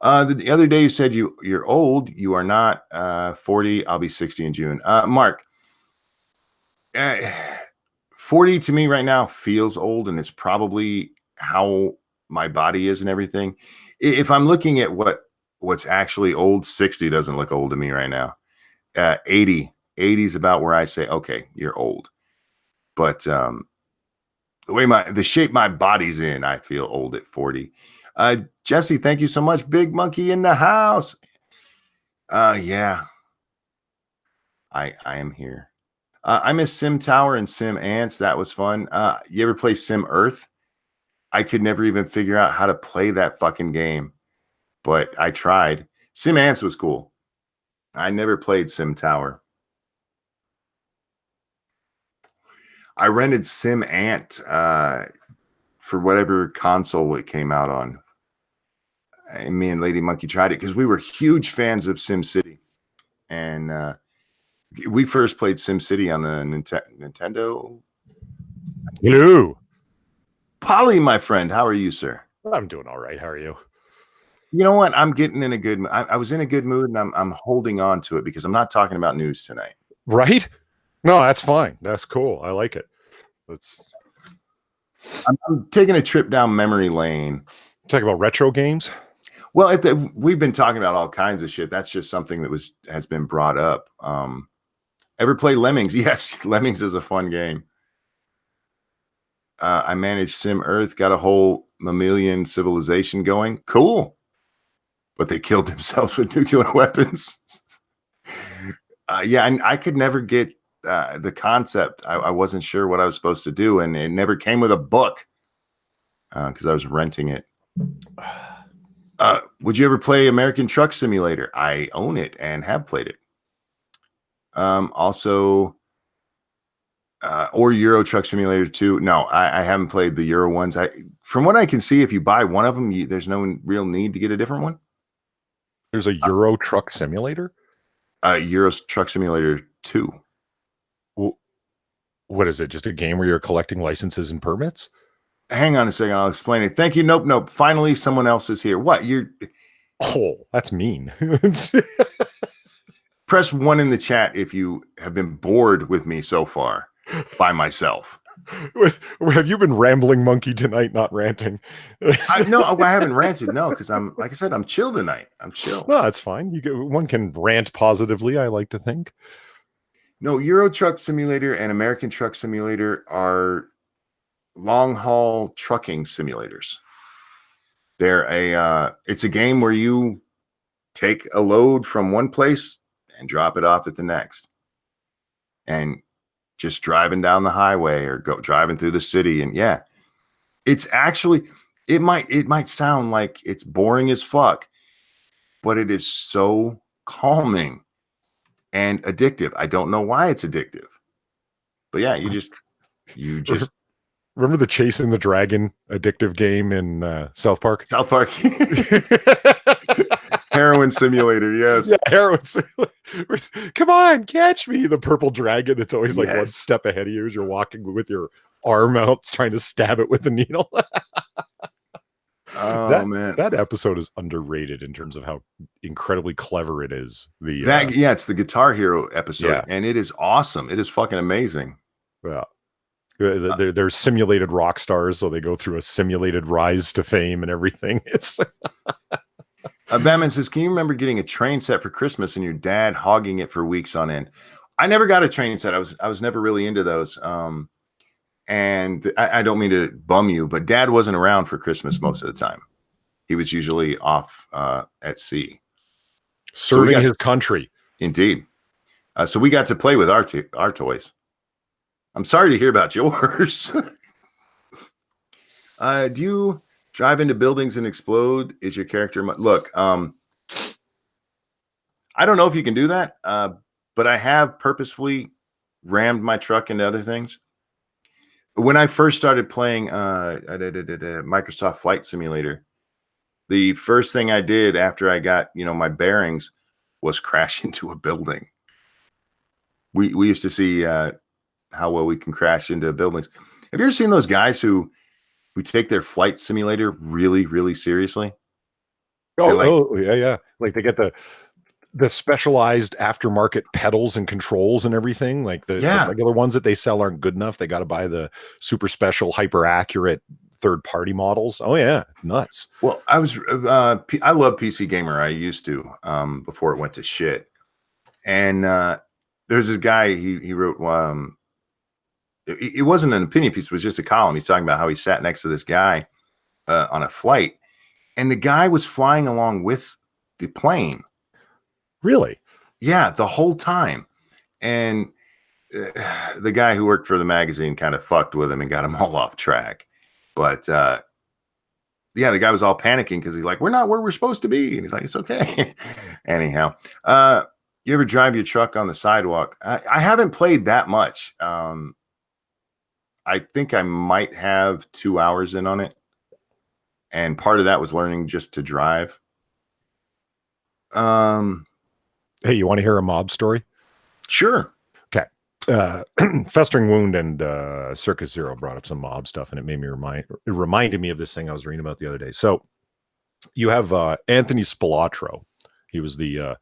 The other day you said you're old. You are not 40. I'll be 60 in June. Mark, 40 to me right now feels old, and it's probably how my body is and everything. If I'm looking at what's actually old, 60 doesn't look old to me right now. 80 is about where I say, okay, you're old. But the way the shape my body's in, I feel old at 40. Jesse, thank you so much. Big Monkey in the house. Yeah, I am here. I miss Sim Tower and Sim Ants. That was fun. You ever play Sim Earth? I could never even figure out how to play that fucking game, but I tried. Sim Ants was cool. I never played Sim Tower. I rented Sim Ant for whatever console it came out on. And me and Lady Monkey tried it because we were huge fans of Sim City. And we first played Sim City on the Nintendo. Hello. Polly, my friend, how are you, sir? I'm doing all right. How are you? You know what? I'm getting in a good. I was in a good mood, and I'm holding on to it because I'm not talking about news tonight. Right? No, that's fine. That's cool. I like it. I'm taking a trip down memory lane. Talk about retro games. Well, we've been talking about all kinds of shit. That's just something that has been brought up. Ever play Lemmings? Yes, Lemmings is a fun game. I managed Sim Earth, got a whole mammalian civilization going. Cool. But they killed themselves with nuclear weapons. Yeah, and I could never get the concept. I wasn't sure what I was supposed to do, and it never came with a book because I was renting it. Would you ever play American Truck Simulator? I own it and have played it. Also, or Euro Truck Simulator 2. No, I haven't played the Euro ones. From what I can see, if you buy one of them, there's no real need to get a different one. There's a Euro Truck Simulator? Euro Truck Simulator 2. What is it? Just a game where you're collecting licenses and permits? Hang on a second. I'll explain it. Thank you. Nope. Finally, someone else is here. What? Oh, that's mean. Press 1 in the chat if you have been bored with me so far by myself. Have you been rambling monkey tonight, not ranting? No, I haven't ranted. No, because like I said, I'm chill tonight. I'm chill. No, that's fine. One can rant positively, I like to think. No, Euro Truck Simulator and American Truck Simulator are long haul trucking simulators. It's a game where you take a load from one place and drop it off at the next. And just driving down the highway or driving through the city. And yeah, it's actually, it might sound like it's boring as fuck, but it is so calming and addictive. I don't know why it's addictive, but yeah, you just remember the Chasing the Dragon addictive game in South Park? South Park. Heroin simulator, yes. Yeah, heroin simulator. Come on, catch me. The purple dragon that's always like one step ahead of you as you're walking with your arm out trying to stab it with a needle. Man. That episode is underrated in terms of how incredibly clever it is. It's the Guitar Hero episode, and it is awesome. It is fucking amazing. Yeah. They're simulated rock stars, so they go through a simulated rise to fame and everything. It's Batman says, can you remember getting a train set for Christmas and your dad hogging it for weeks on end? I never got a train set. I was never really into those. And I don't mean to bum you, but Dad wasn't around for Christmas most of the time. He was usually off at sea. Serving his country. Indeed. So we got to play with our toys. I'm sorry to hear about yours. Do you drive into buildings and explode? Is your character... Look, I don't know if you can do that, but I have purposefully rammed my truck into other things. When I first started playing Microsoft Flight Simulator, the first thing I did after I got, my bearings was crash into a building. We used to see how well we can crash into buildings. Have you ever seen those guys who take their flight simulator really, really seriously? Yeah. Like they get the specialized aftermarket pedals and controls and everything. Like the regular ones that they sell aren't good enough. They got to buy the super special, hyper accurate third-party models. Oh yeah, nuts. Well, I love PC Gamer. I used to before it went to shit. And there's this guy, he wrote it wasn't an opinion piece, it was just a column. He's talking about how he sat next to this guy on a flight, and the guy was flying along with the plane. Really? Yeah, the whole time. And the guy who worked for the magazine kind of fucked with him and got him all off track. But the guy was all panicking because he's like, we're not where we're supposed to be. And he's like, it's okay. Anyhow, you ever drive your truck on the sidewalk? I haven't played that much. I think I might have 2 hours in on it. And part of that was learning just to drive. Hey, you want to hear a mob story? Sure. Okay. Festering Wound and Circus Zero brought up some mob stuff, and it reminded me of this thing I was reading about the other day. So you have Anthony Spilatro. He was the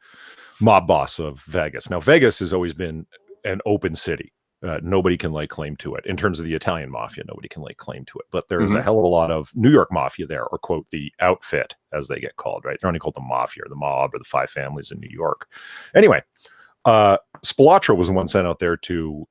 mob boss of Vegas. Now, Vegas has always been an open city. Nobody can lay claim to it. In terms of the Italian mafia, nobody can lay claim to it. But there's a hell of a lot of New York mafia there, or quote, the outfit, as they get called, right? They're only called the mafia or the mob or the five families in New York. Anyway, Spilatro was the one sent out there to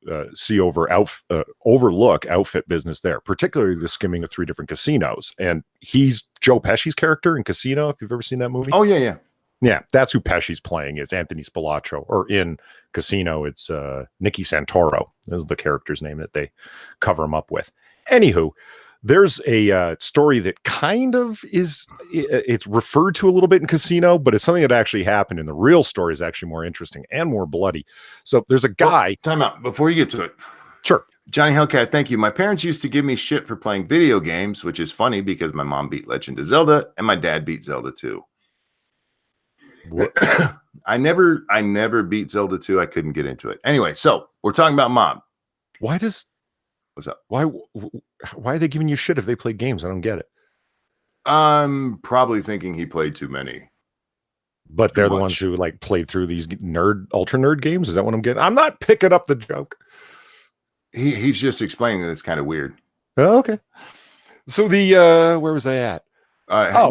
overlook outfit business there, particularly the skimming of 3 different casinos. And he's Joe Pesci's character in Casino, if you've ever seen that movie. Oh, yeah. Yeah, that's who Pesci's playing, is Anthony Spilatro. Or in Casino, it's Nicky Santoro. Is the character's name that they cover him up with. Anywho, there's a story that kind of it's referred to a little bit in Casino, but it's something that actually happened, and the real story is actually more interesting and more bloody. So there's a guy... Time out. Before you get to it. Sure. Johnny Hellcat, thank you. My parents used to give me shit for playing video games, which is funny because my mom beat Legend of Zelda, and my dad beat Zelda 2. I never beat Zelda 2. I couldn't get into it. Anyway, so we're talking about mob. What's up? Why are they giving you shit if they play games? I don't get it. I'm probably thinking he played too many. But they're the ones who like played through these ultra nerd games. Is that what I'm getting? I'm not picking up the joke. He's just explaining that it's kind of weird. Oh, okay. So the where was I at?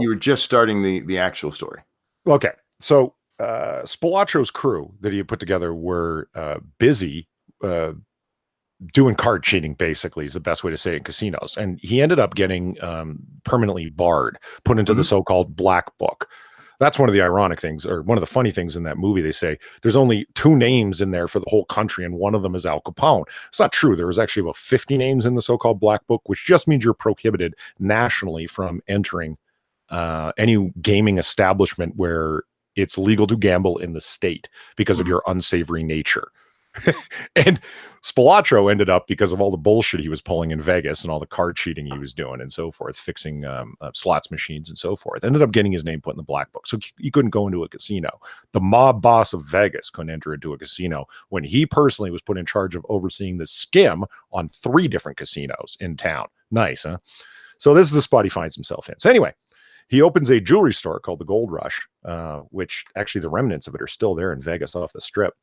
You were just starting the actual story. Okay. So Spilatro's crew that he had put together were busy doing card cheating, basically, is the best way to say it, in casinos. And he ended up getting permanently barred, put into the so-called black book. That's one of the ironic things, or one of the funny things in that movie. They say there's only 2 names in there for the whole country, and one of them is Al Capone. It's not true. There was actually about 50 names in the so-called Black Book, which just means you're prohibited nationally from entering any gaming establishment where it's legal to gamble in the state because of your unsavory nature. And Spilatro ended up, because of all the bullshit he was pulling in Vegas and all the card cheating he was doing and so forth, fixing slots machines and so forth, ended up getting his name put in the Black Book. So he couldn't go into a casino. The mob boss of Vegas couldn't enter into a casino when he personally was put in charge of overseeing the skim on 3 different casinos in town. Nice, huh? So this is the spot he finds himself in. So anyway, he opens a jewelry store called the Gold Rush, which actually the remnants of it are still there in Vegas off the Strip.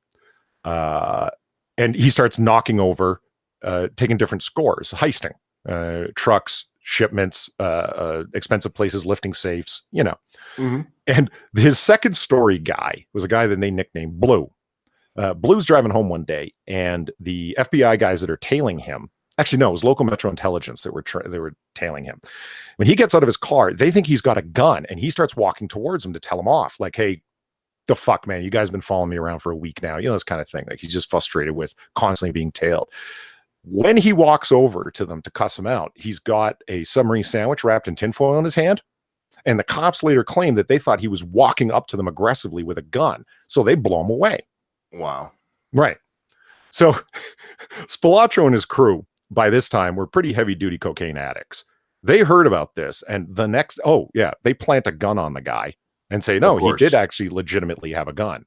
And he starts knocking over, taking different scores, heisting trucks, shipments, expensive places, lifting safes, you know. Mm-hmm. And his second story guy was a guy that they nicknamed Blue. Blue's driving home one day, and the FBI guys that are tailing him, actually, no, it was local Metro Intelligence that were tailing him. When he gets out of his car, they think he's got a gun, and he starts walking towards them to tell them off. Like, hey, the fuck, man, you guys have been following me around for a week now. You know, this kind of thing. Like, he's just frustrated with constantly being tailed. When he walks over to them to cuss him out, he's got a submarine sandwich wrapped in tinfoil in his hand. And the cops later claimed that they thought he was walking up to them aggressively with a gun. So they blow him away. Wow. Right. So Spilatro and his crew, by this time, were pretty heavy-duty cocaine addicts. They heard about this, and they plant a gun on the guy and say, no, he did actually legitimately have a gun.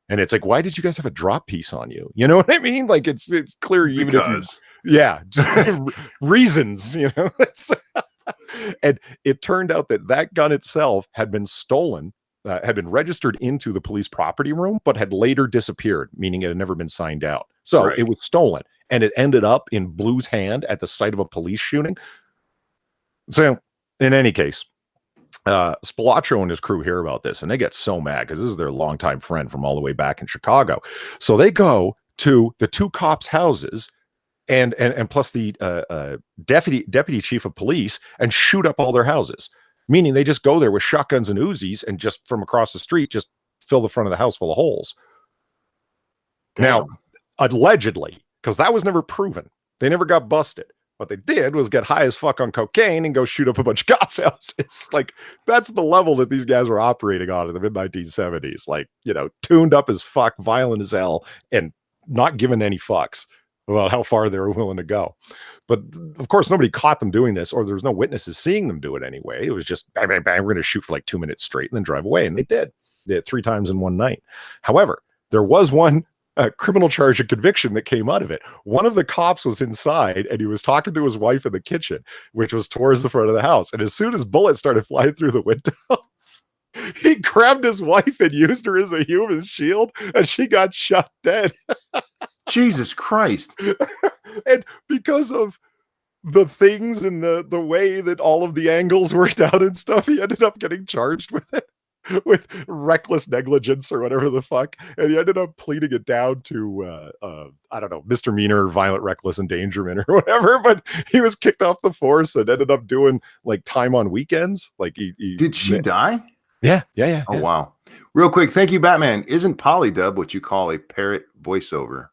And it's like, why did you guys have a drop piece on you? You know what I mean? Like, it's clear even if reasons, you know. And it turned out that gun itself had been stolen, had been registered into the police property room, but had later disappeared, meaning it had never been signed out. So It was stolen, and it ended up in Blue's hand at the site of a police shooting. So in any case, Spilatro and his crew hear about this, and they get so mad because this is their longtime friend from all the way back in Chicago. So they go to the 2 cops' houses and plus the deputy chief of police and shoot up all their houses, meaning they just go there with shotguns and Uzis and just from across the street just fill the front of the house full of holes. Damn. Now, allegedly, because that was never proven, they never got busted. What they did was get high as fuck on cocaine and go shoot up a bunch of cops' houses. Like, that's the level that these guys were operating on in the mid-1970s. Like, you know, tuned up as fuck, violent as hell, and not giving any fucks about how far they were willing to go. But, of course, nobody caught them doing this, or there was no witnesses seeing them do it anyway. It was just, bang, bang, bang, we're going to shoot for like 2 minutes straight and then drive away. And they did. They did it 3 times in one night. However, there was one criminal charge of conviction that came out of it. One of the cops was inside, and he was talking to his wife in the kitchen, which was towards the front of the house. And as soon as bullets started flying through the window, he grabbed his wife and used her as a human shield, and she got shot dead. Jesus Christ. And because of the things and the way that all of the angles worked out and stuff, he ended up getting charged with it, with reckless negligence or whatever the fuck. And he ended up pleading it down to, I don't know, misdemeanor, violent, reckless endangerment or whatever. But he was kicked off the force and ended up doing like time on weekends. Like did she die? Yeah. Oh, wow. Real quick. Thank you, Batman. Isn't polydub what you call a parrot voiceover?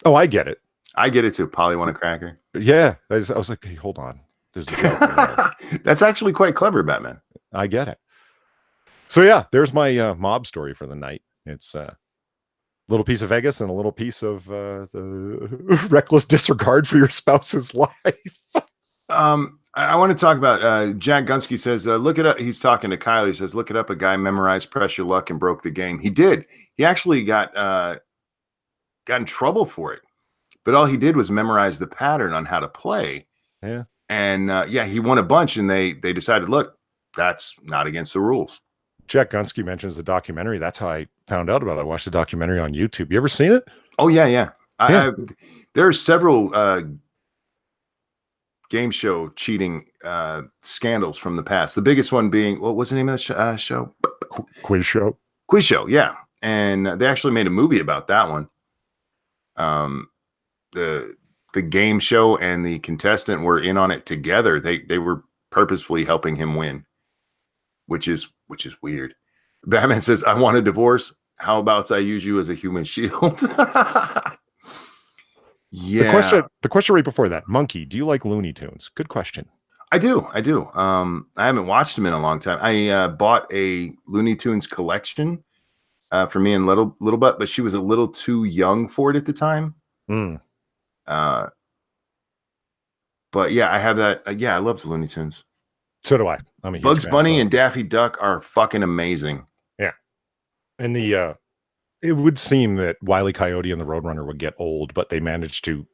Oh, I get it. I get it too. Polly want a cracker? Yeah. I was like, hey, hold on. There's a That's actually quite clever, Batman. I get it. So yeah, there's my mob story for the night. It's a little piece of Vegas and a little piece of the reckless disregard for your spouse's life. I want to talk about Jack Gunsky says, look it up. He's talking to Kyle. He says, look it up. A guy memorized pressure luck and broke the game. He did. He actually got in trouble for it. But all he did was memorize the pattern on how to play. Yeah. And he won a bunch, and they decided, look, that's not against the rules. Jack Gunsky mentions the documentary. That's how I found out about it. I watched the documentary on YouTube. You ever seen it? Oh, yeah. There are several game show cheating scandals from the past. The biggest one being, what was the name of the show? Quiz Show. Quiz Show, yeah. And they actually made a movie about that one. The game show and the contestant were in on it together. They were purposefully helping him win. which is weird. Batman says, "I want a divorce. How about I use you as a human shield?" Yeah, The question right before that, Monkey, do you like Looney Tunes? Good question. I do. I haven't watched them in a long time. I bought a Looney Tunes collection for me and little butt, but she was a little too young for it at the time. Mm. But yeah, I have that. Yeah, I love the Looney Tunes. So do I. I'm a huge Bugs fan. Bunny and Daffy Duck are fucking amazing. Yeah. And it would seem that Wile E. Coyote and the Roadrunner would get old, but they managed to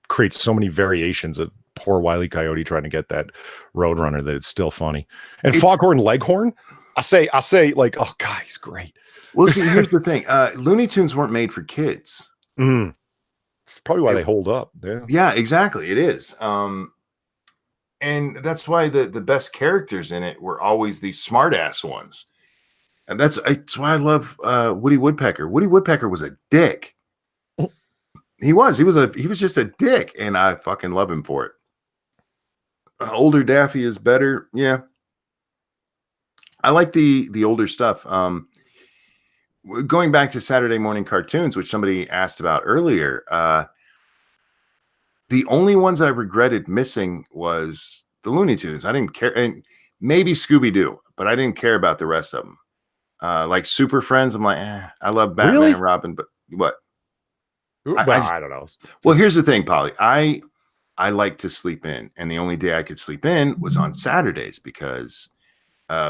create so many variations of poor Wile E. Coyote trying to get that Roadrunner that it's still funny. And Foghorn Leghorn, I say, like, oh, God, he's great. Well, see, here's the thing. Looney Tunes weren't made for kids. It's probably why they hold up. Yeah, exactly. It is. And that's why the best characters in it were always these smart-ass ones. And that's why I love Woody Woodpecker. Woody Woodpecker was a dick. He was just a dick, and I fucking love him for it. Older Daffy is better. Yeah. I like the older stuff. Going back to Saturday morning cartoons, which somebody asked about earlier, the only ones I regretted missing was the Looney Tunes. I didn't care, and maybe Scooby-Doo, but I didn't care about the rest of them. Like Super Friends, I'm like, I love Batman and Robin, but what? I don't know. Well, here's the thing, Polly. I like to sleep in, and the only day I could sleep in was on Saturdays because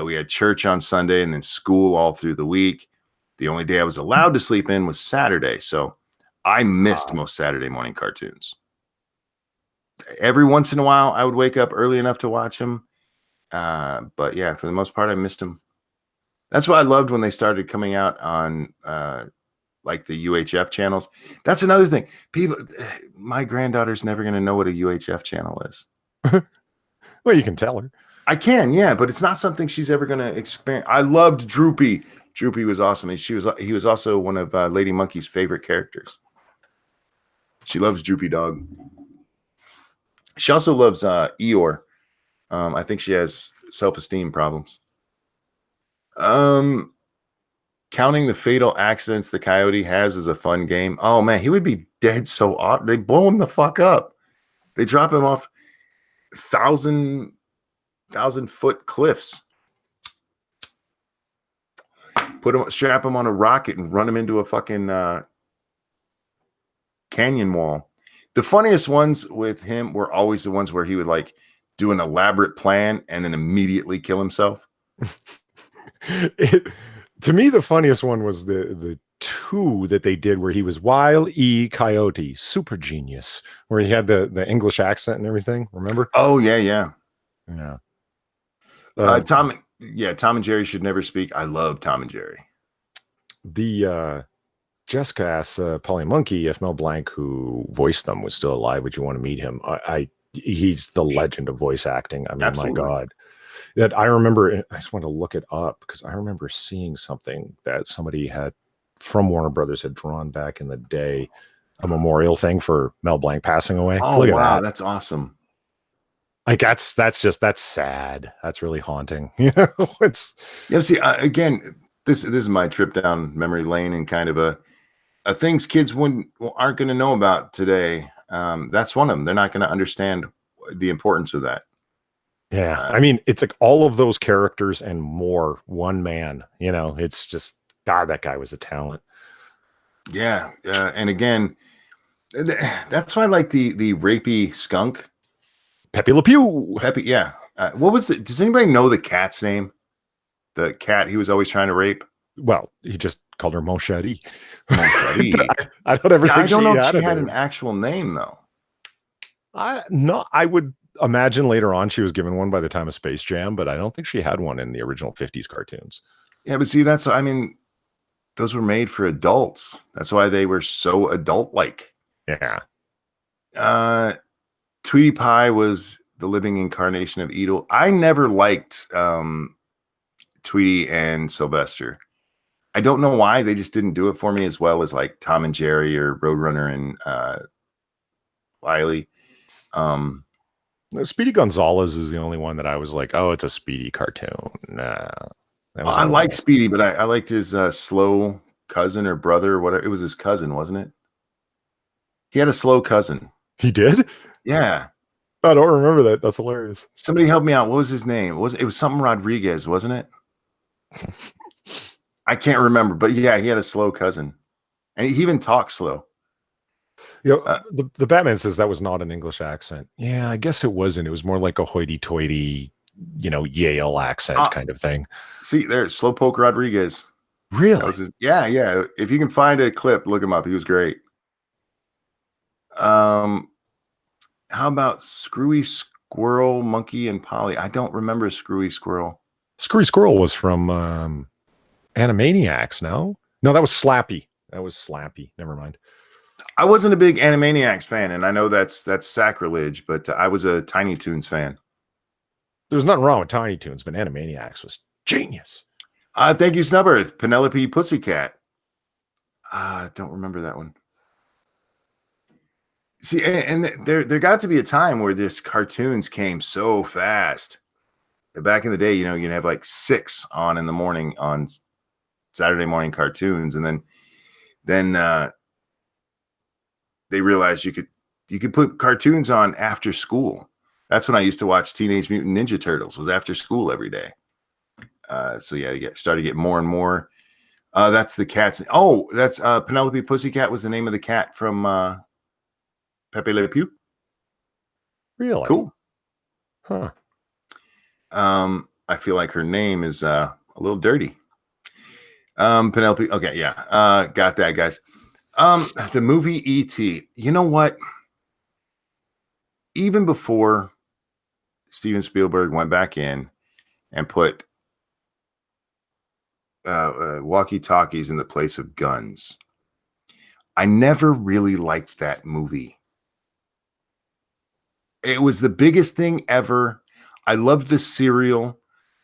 we had church on Sunday and then school all through the week. The only day I was allowed to sleep in was Saturday, so I missed most Saturday morning cartoons. Every once in a while, I would wake up early enough to watch them, but yeah, for the most part, I missed them. That's why I loved when they started coming out on like the UHF channels. That's another thing. People, my granddaughter's never going to know what a UHF channel is. Well, you can tell her. I can, yeah, but it's not something she's ever going to experience. I loved Droopy. Droopy was awesome. And he was also one of Lady Monkey's favorite characters. She loves Droopy Dog. She also loves Eeyore. I think she has self-esteem problems. Counting the fatal accidents the Coyote has is a fun game. Oh man, he would be dead so often. They blow him the fuck up. They drop him off 1,000-foot cliffs. Strap him on a rocket and run him into a fucking canyon wall. The funniest ones with him were always the ones where he would like do an elaborate plan and then immediately kill himself. To me, the funniest one was the two that they did where he was Wile E. Coyote, super genius, where he had the English accent and everything. Remember? Oh yeah. Tom and Jerry should never speak. I love Tom and Jerry. The Jessica asks Polly Monkey if Mel Blanc, who voiced them, was still alive. Would you want to meet him? He's the legend of voice acting. I mean, absolutely. My God. That I remember, I just want to look it up because I remember seeing something that somebody had from Warner Brothers had drawn back in the day, a memorial thing for Mel Blanc passing away. Oh, look at wow, that's awesome. Like that's sad. That's really haunting. You know, see, again, this is my trip down memory lane and kind of a things kids aren't going to know about today. That's one of them. They're not going to understand the importance of that. Yeah, I mean, it's like all of those characters and more, one man. You know, it's just God. That guy was a talent. Yeah, and again, that's why I like the rapey skunk, Pepe Le Pew. Pepe, yeah. What was it? Does anybody know the cat's name? The cat he was always trying to rape. Well, he just called her Mon Chéri. I don't ever. I don't know if she had an actual name though. I would imagine later on she was given one by the time of Space Jam, but I don't think she had one in the original 50s cartoons. Yeah, but see, those were made for adults. That's why they were so adult-like. Yeah. Tweety Pie was the living incarnation of evil. I never liked Tweety and Sylvester. I don't know why. They just didn't do it for me as well as like Tom and Jerry or Roadrunner and Wile E. Speedy Gonzalez is the only one that I was like, oh, it's a Speedy cartoon. Nah, that was I a like little. Speedy, but I liked his slow cousin or brother or whatever. It was his cousin, wasn't it? He had a slow cousin. He did? Yeah. I don't remember that. That's hilarious. Somebody help me out. What was his name? It was something Rodriguez, wasn't it? I can't remember, but yeah, he had a slow cousin, and he even talked slow. You know, Uh, the Batman says that was not an English accent. Yeah, I guess it wasn't. It was more like a hoity-toity, Yale accent kind of thing. See, there's Slowpoke Rodriguez. That Really? was his. Yeah, yeah. If you can find a clip, look him up. He was great. How about Screwy Squirrel, Monkey, and Polly? I don't remember Screwy Squirrel. Screwy Squirrel was from Animaniacs, no? No, that was Slappy. That was Slappy. Never mind. I wasn't a big Animaniacs fan, and I know that's sacrilege, but I was a Tiny Toons fan. There's nothing wrong with Tiny Toons, but Animaniacs was genius. Thank you, Snubbirth. Penelope Pussycat. Don't remember that one. See, and there got to be a time where this cartoons came so fast. Back in the day, you'd have like 6 on in the morning on Saturday morning cartoons, and then they realized you could put cartoons on after school. That's when I used to watch Teenage Mutant Ninja Turtles. Was after school every day. So yeah, started to get more and more. That's the cats. Oh, that's Penelope Pussycat was the name of the cat from Pepe Le Pew. Really? Cool. Huh. I feel like her name is a little dirty. Penelope. Okay, yeah. Got that, guys. The movie E.T. You know what? Even before Steven Spielberg went back in and put walkie-talkies in the place of guns, I never really liked that movie. It was the biggest thing ever. I loved the cereal,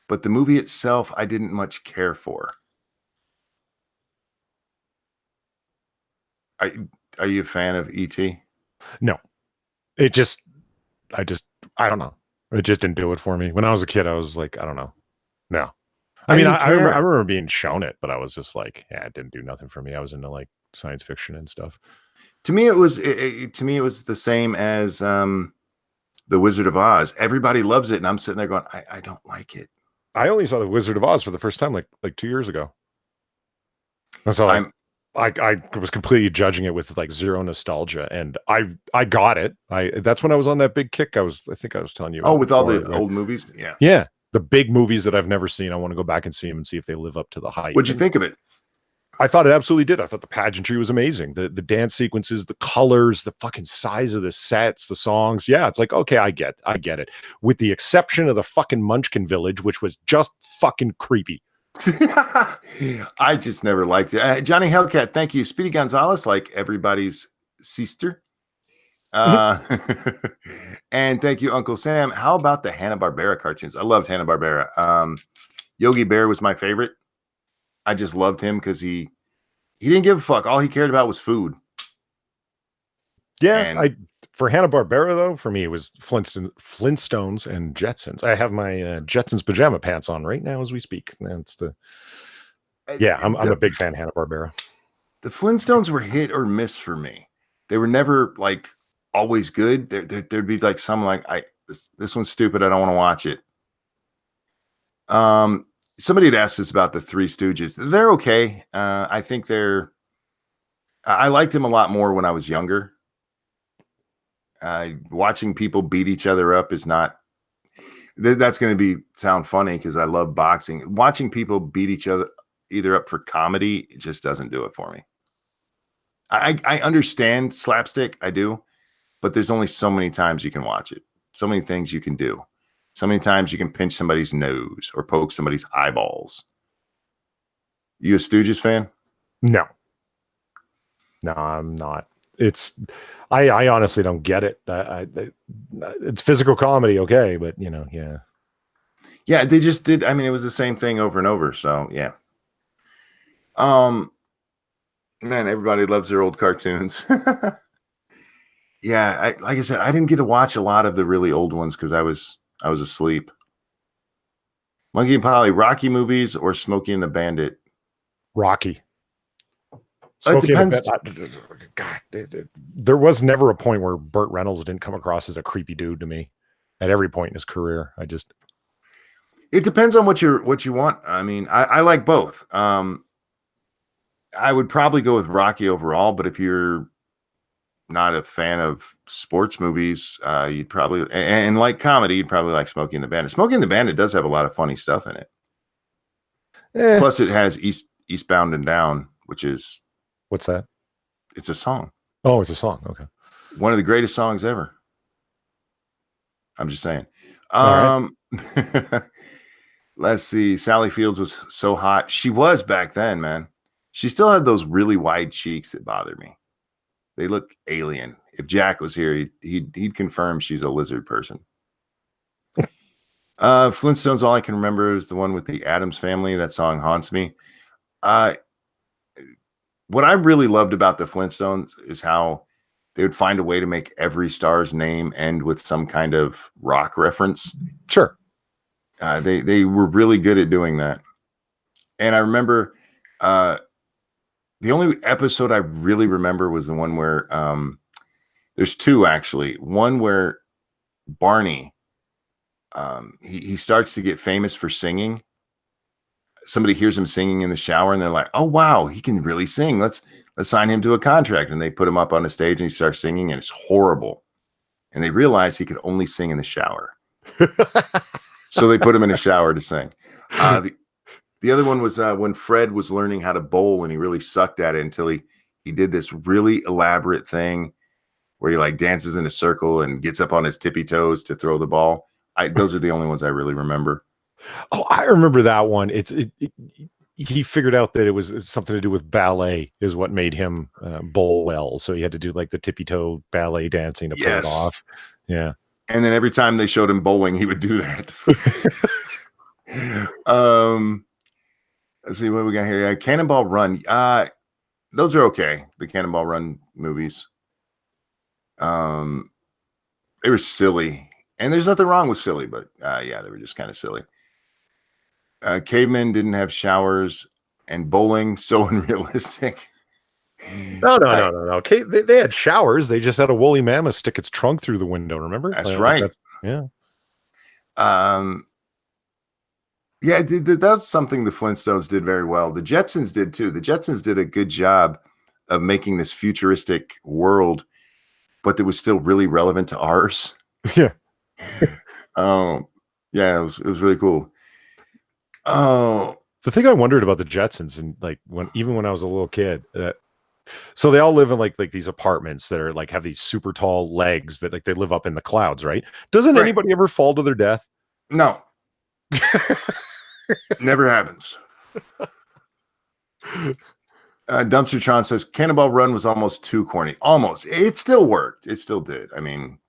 but the movie itself, I didn't much care for. Are you a fan of E.T.? No. I don't know. It just didn't do it for me. When I was a kid, I was like, I don't know. No. I mean, didn't I remember, care. being shown it, but I was just like, yeah, it didn't do nothing for me. I was into like science fiction and stuff. To me, it was the same as The Wizard of Oz. Everybody loves it, and I'm sitting there going, I don't like it. I only saw The Wizard of Oz for the first time like 2 years ago. And so I was completely judging it with like zero nostalgia, and I got it. That's when I was on that big kick. I think I was telling you. with all the before, old movies, yeah. Yeah, the big movies that I've never seen. I want to go back and see them and see if they live up to the hype. What'd you think of it? I thought it absolutely did. I thought the pageantry was amazing. The dance sequences, the colors, the fucking size of the sets, the songs. Yeah, it's like, okay, I get it. With the exception of the fucking Munchkin Village, which was just fucking creepy. I just never liked it. Johnny Hellcat, thank you. Speedy Gonzalez, like everybody's sister. And thank you, Uncle Sam. How about the Hanna-Barbera cartoons? I loved Hanna-Barbera. Yogi Bear was my favorite. I just loved him because he didn't give a fuck. All he cared about was food. Yeah, for Hanna-Barbera though, for me it was Flintstones and Jetsons. I have my Jetsons pajama pants on right now as we speak. That's I'm a big fan of Hanna-Barbera. The Flintstones were hit or miss for me. They were never like always good. There'd be like some like this one's stupid. I don't want to watch it. Somebody had asked us about the Three Stooges. They're okay. I think I liked them a lot more when I was younger. Watching people beat each other up is not. That's going to sound funny because I love boxing. Watching people beat each other either up for comedy, it just doesn't do it for me. I understand slapstick, I do, but there's only so many times you can watch it. So many things you can do. So many times you can pinch somebody's nose or poke somebody's eyeballs. You a Stooges fan? No, I'm not. I honestly don't get it. It's physical comedy, okay, but yeah. Yeah, they just did. I mean, it was the same thing over and over. So yeah. Man, everybody loves their old cartoons. Yeah, like I said, I didn't get to watch a lot of the really old ones because I was asleep. Monkey and Polly, Rocky movies, or Smokey and the Bandit. Rocky. It Smokey and the depends. Bandit. God, there was never a point where Burt Reynolds didn't come across as a creepy dude to me. At every point in his career, It depends on what you want. I mean, I like both. I would probably go with Rocky overall, but if you're not a fan of sports movies, you'd probably and like comedy, you'd probably like Smokey and the Bandit. Smokey and the Bandit does have a lot of funny stuff in it. eh. Plus, it has Eastbound and Down, which is What's that? it's a song, Oh, it's a song. Okay. one of the greatest songs ever. I'm just saying. All right. Let's see. Sally Fields was so hot. She was back then, man. She still had those really wide cheeks that bothered me. They look alien. If Jack was here, he'd confirm she's a lizard person. Flintstones, all I can remember is the one with the Addams Family. That song haunts me. Uh, what I really loved about the Flintstones is how they would find a way to make every star's name end with some kind of rock reference. Sure. They were really good at doing that. And I remember the only episode I really remember was the one where there's two actually. One where Barney he starts to get famous for singing. Somebody hears him singing in the shower and they're like, "Oh wow, he can really sing. Let's sign him to a contract." And they put him up on the stage and he starts singing and it's horrible. And they realize he could only sing in the shower. So they put him in a shower to sing. The other one was when Fred was learning how to bowl and he really sucked at it until he did this really elaborate thing where he like dances in a circle and gets up on his tippy toes to throw the ball. Those are the only ones I really remember. Oh, I remember that one. He figured out that it was something to do with ballet is what made him bowl well. So he had to do like the tippy toe ballet dancing to pull it off. Yeah. And then every time they showed him bowling, he would do that. Let's see what we got here. Cannonball Run. Those are okay. The Cannonball Run movies. They were silly. And there's nothing wrong with silly, but yeah, they were just kind of silly. Cavemen didn't have showers and bowling, so unrealistic. No. Okay, they had showers. They just had a woolly mammoth stick its trunk through the window. Remember? That's right. Yeah. Yeah, that's something the Flintstones did very well. The Jetsons did too. The Jetsons did a good job of making this futuristic world, but that was still really relevant to ours. Yeah. Yeah, it was really cool. Oh, the thing I wondered about the Jetsons, and like even when I was a little kid, so they all live in like these apartments that are like have these super tall legs that like they live up in the clouds, right? Doesn't anybody ever fall to their death? No. Never happens. Dumpstertron says Cannonball Run was almost too corny. Almost. It still worked. It still did. I mean,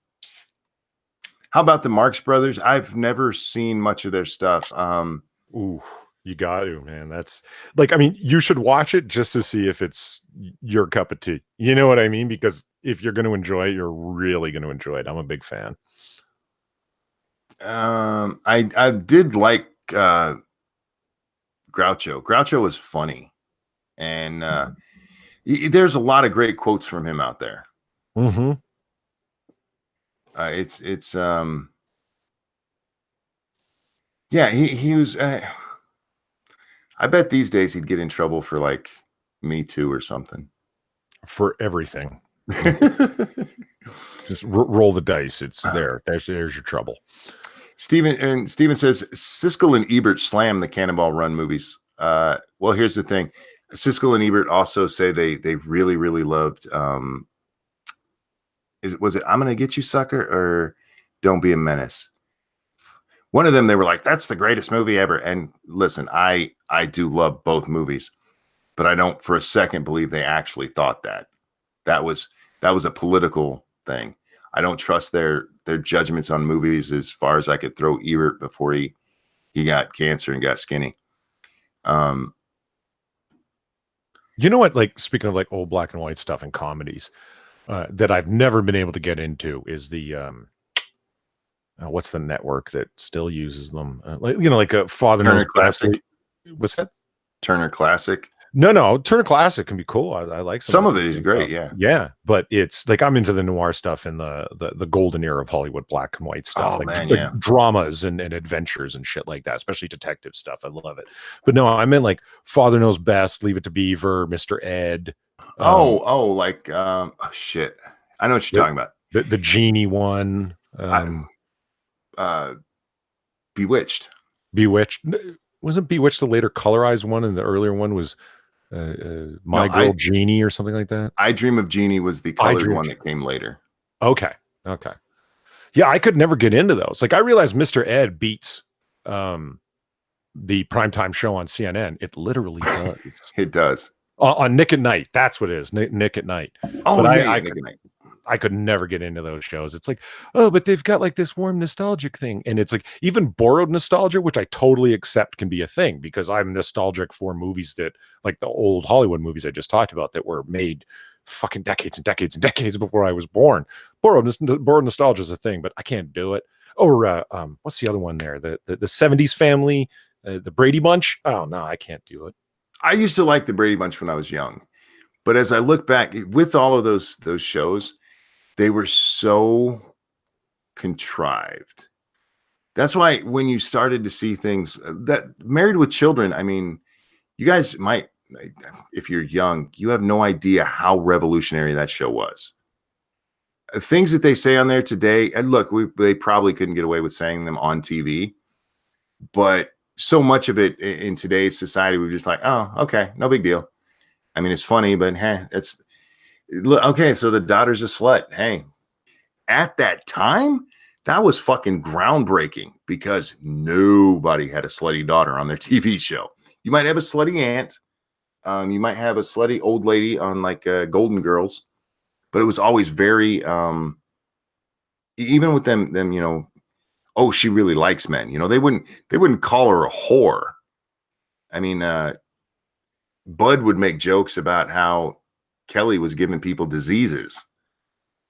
how about the Marx Brothers? I've never seen much of their stuff. Ooh, you got to, man. That's like, I mean, you should watch it just to see if it's your cup of tea. You know what I mean? Because if you're going to enjoy it, you're really going to enjoy it. I'm a big fan. I did like Groucho. Groucho was funny, and there's a lot of great quotes from him out there. Mm-hmm. It's yeah, he was. I bet these days he'd get in trouble for like Me Too or something. For everything. Just roll the dice. It's there. There's your trouble. Steven says Siskel and Ebert slam the Cannonball Run movies. Well, here's the thing. Siskel and Ebert also say they really, really loved was it I'm Gonna Get You Sucker or Don't Be a Menace? One of them, they were like, that's the greatest movie ever. And listen, I do love both movies, but I don't for a second believe they actually thought that. That was a political thing. I don't trust their judgments on movies as far as I could throw Ebert before he got cancer and got skinny. You know what? Like speaking of like old black and white stuff and comedies, that I've never been able to get into is the what's the network that still uses them? Like a Father Turner Knows Best. Classic. What's that? Turner Classic. No, Turner Classic can be cool. I like some Some of of the it is things great, up. yeah. Yeah, but it's like I'm into the noir stuff and the golden era of Hollywood black and white stuff, Oh like, man, like yeah. dramas and adventures and shit like that, especially detective stuff. I love it. But no, I meant like Father Knows Best, Leave It to Beaver, Mr. Ed, Like oh, shit. I know what you're the, talking about. the genie one, I, uh Bewitched. Bewitched. Wasn't Bewitched the later colorized one, and the earlier one was No, My Girl Genie or something like that? I Dream of Jeannie was the I colored Dream of one Genie. that came later. Okay. Yeah, I could never get into those. Like I realized Mr. Ed beats the primetime show on CNN. It literally does. It does. On Nick at Night. That's what it is. Nick at Night. Oh But yeah, I could never get into those shows. It's like, oh, but they've got like this warm nostalgic thing. And it's like even borrowed nostalgia, which I totally accept can be a thing because I'm nostalgic for movies that like the old Hollywood movies I just talked about that were made fucking decades and decades and decades before I was born. Borrowed nostalgia is a thing, but I can't do it. Or what's the other one there? The 70s Family, the Brady Bunch. Oh no, I can't do it. I used to like the Brady Bunch when I was young. But as I look back with all of those shows, they were so contrived. That's why when you started to see things that Married with Children, I mean, you guys might, if you're young, you have no idea how revolutionary that show was. Things that they say on there today, and look, they probably couldn't get away with saying them on TV, but so much of it in today's society, we're just like, oh, okay, no big deal. I mean, it's funny, but hey, it's okay. So the daughter's a slut. Hey, at that time, that was fucking groundbreaking because nobody had a slutty daughter on their TV show. You might have a slutty aunt. You might have a slutty old lady on like Golden Girls, but it was always very, even with them, oh, she really likes men. They wouldn't call her a whore. I mean, Bud would make jokes about how Kelly was giving people diseases.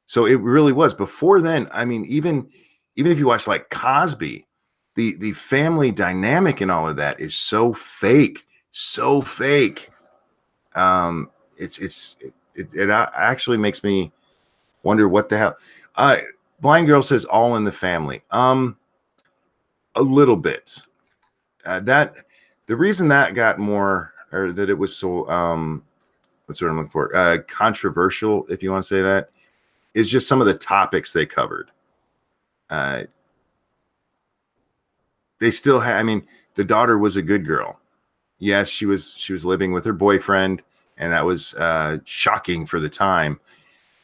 So it really was. Before then, I mean, even if you watch like Cosby, the family dynamic and all of that is so fake, so fake. It actually makes me wonder what the hell. Blind Girl says All in the Family. A little bit. That the reason that got more, or that it was so what's what I'm looking for, controversial, if you want to say that, is just some of the topics they covered. They still had, I mean, the daughter was a good girl. Yes, she was living with her boyfriend, and that was shocking for the time.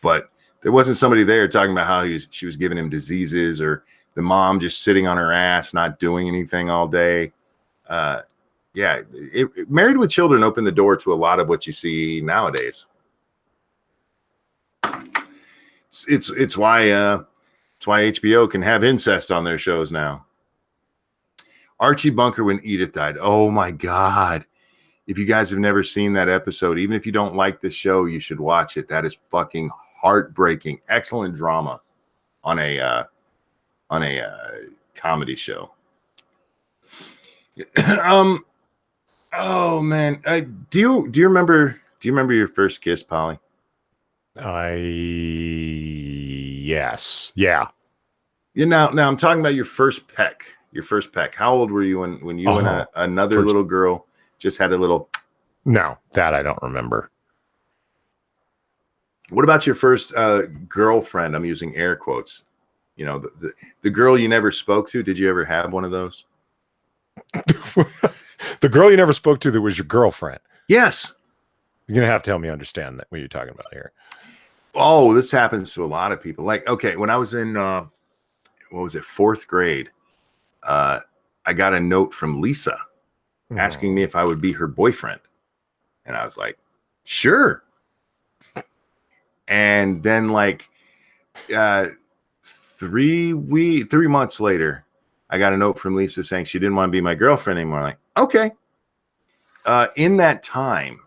But there wasn't somebody there talking about how she was giving him diseases, or the mom just sitting on her ass, not doing anything all day. Yeah, Married with Children opened the door to a lot of what you see nowadays. It's why HBO can have incest on their shows now. Archie Bunker when Edith died. Oh my God. If you guys have never seen that episode, even if you don't like the show, you should watch it. That is fucking heartbreaking. Excellent drama on a comedy show. Oh man. Do you remember your first kiss, Polly? Yes. Yeah. Now I'm talking about your first peck. Your first peck. How old were you when you and another little girl just had a little? No, that I don't remember. What about your first girlfriend? I'm using air quotes. The girl you never spoke to. Did you ever have one of those? The girl you never spoke to that was your girlfriend. Yes. You're going to have to help me understand that what you're talking about here. Oh, this happens to a lot of people. Like, okay, when I was in, what was it, 4th grade, I got a note from Lisa asking me if I would be her boyfriend. And I was like, sure. And then like 3 months later, I got a note from Lisa saying she didn't want to be my girlfriend anymore. I'm like, okay. In that time,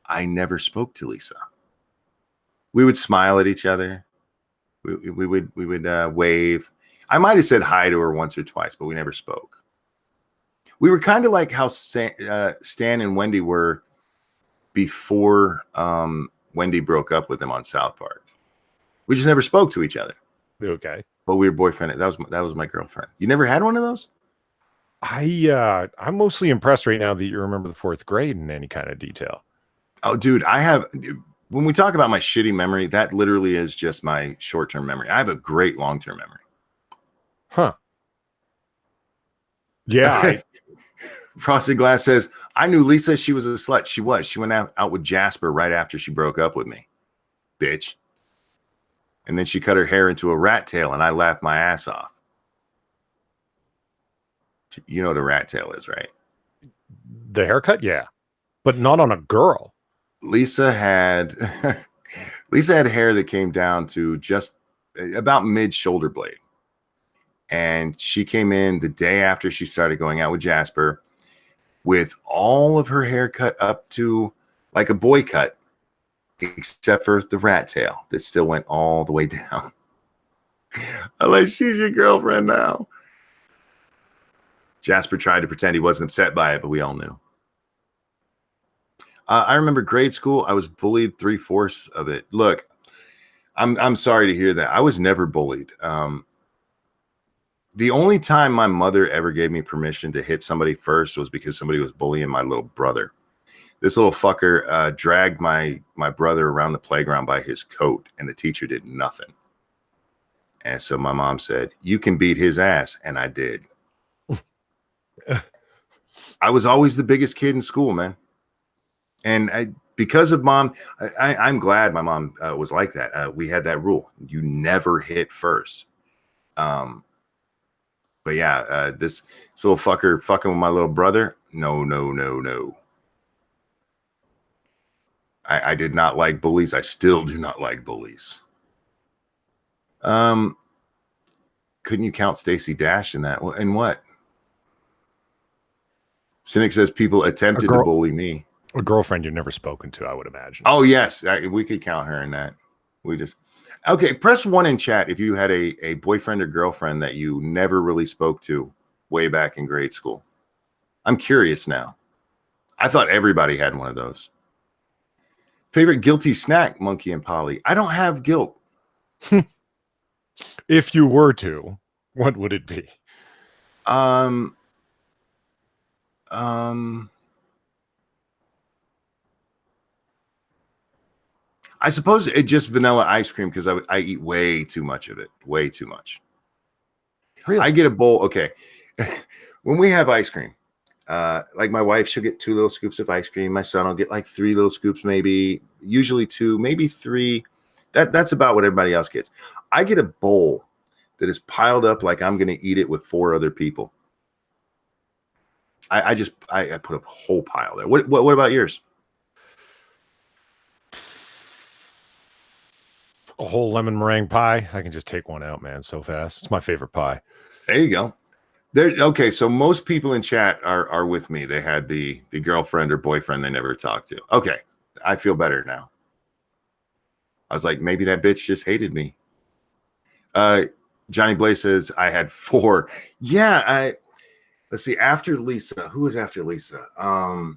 I never spoke to Lisa. We would smile at each other. We would wave. I might have said hi to her once or twice, but we never spoke. We were kind of like how Stan and Wendy were before Wendy broke up with him on South Park. We just never spoke to each other. Okay. But we were boyfriend. That was my girlfriend. You never had one of those? I'm mostly impressed right now that you remember the 4th grade in any kind of detail. Oh, dude, I have. When we talk about my shitty memory, that literally is just my short-term memory. I have a great long-term memory. Huh. Yeah. Frosted Glass says, I knew Lisa. She was a slut. She was. She went out with Jasper right after she broke up with me. Bitch. And then she cut her hair into a rat tail, and I laughed my ass off. You know what a rat tail is, right? The haircut, yeah. But not on a girl. Lisa had hair that came down to just about mid shoulder blade. And she came in the day after she started going out with Jasper with all of her hair cut up to like a boy cut, except for the rat tail that still went all the way down. I'm like, she's your girlfriend now. Jasper tried to pretend he wasn't upset by it, but we all knew. I remember grade school. I was bullied 3/4 of it. Look, I'm sorry to hear that. I was never bullied. The only time my mother ever gave me permission to hit somebody first was because somebody was bullying my little brother. This little fucker dragged my brother around the playground by his coat, and the teacher did nothing. And so my mom said, "You can beat his ass," and I did. I was always the biggest kid in school, man. And because of mom, I'm glad my mom was like that. We had that rule: you never hit first. But yeah, this little fucker fucking with my little brother. No. I did not like bullies. I still do not like bullies. Couldn't you count Stacey Dash in that? In what? Cynic says people attempted to bully me. A girlfriend you've never spoken to, I would imagine. Oh, yes. We could count her in that. Okay, press 1 in chat if you had a boyfriend or girlfriend that you never really spoke to way back in grade school. I'm curious now. I thought everybody had one of those. Favorite guilty snack, Monkey and Polly? I don't have guilt. If you were to, what would it be? I suppose it's just vanilla ice cream because I eat way too much of it. Way too much. Really? I get a bowl. Okay. When we have ice cream, like my wife, she'll get 2 little scoops of ice cream. My son will get like 3 little scoops, maybe, usually 2, maybe 3. That's about what everybody else gets. I get a bowl that is piled up like I'm going to eat it with 4 other people. I put a whole pile there. What about yours? A whole lemon meringue pie. I can just take one out, man, so fast. It's my favorite pie. There you go. Okay, so most people in chat are with me. They had the girlfriend or boyfriend they never talked to. Okay, I feel better now. I was like, maybe that bitch just hated me. Johnny Blaze says I had 4. Yeah, let's see. After Lisa, who was after Lisa? I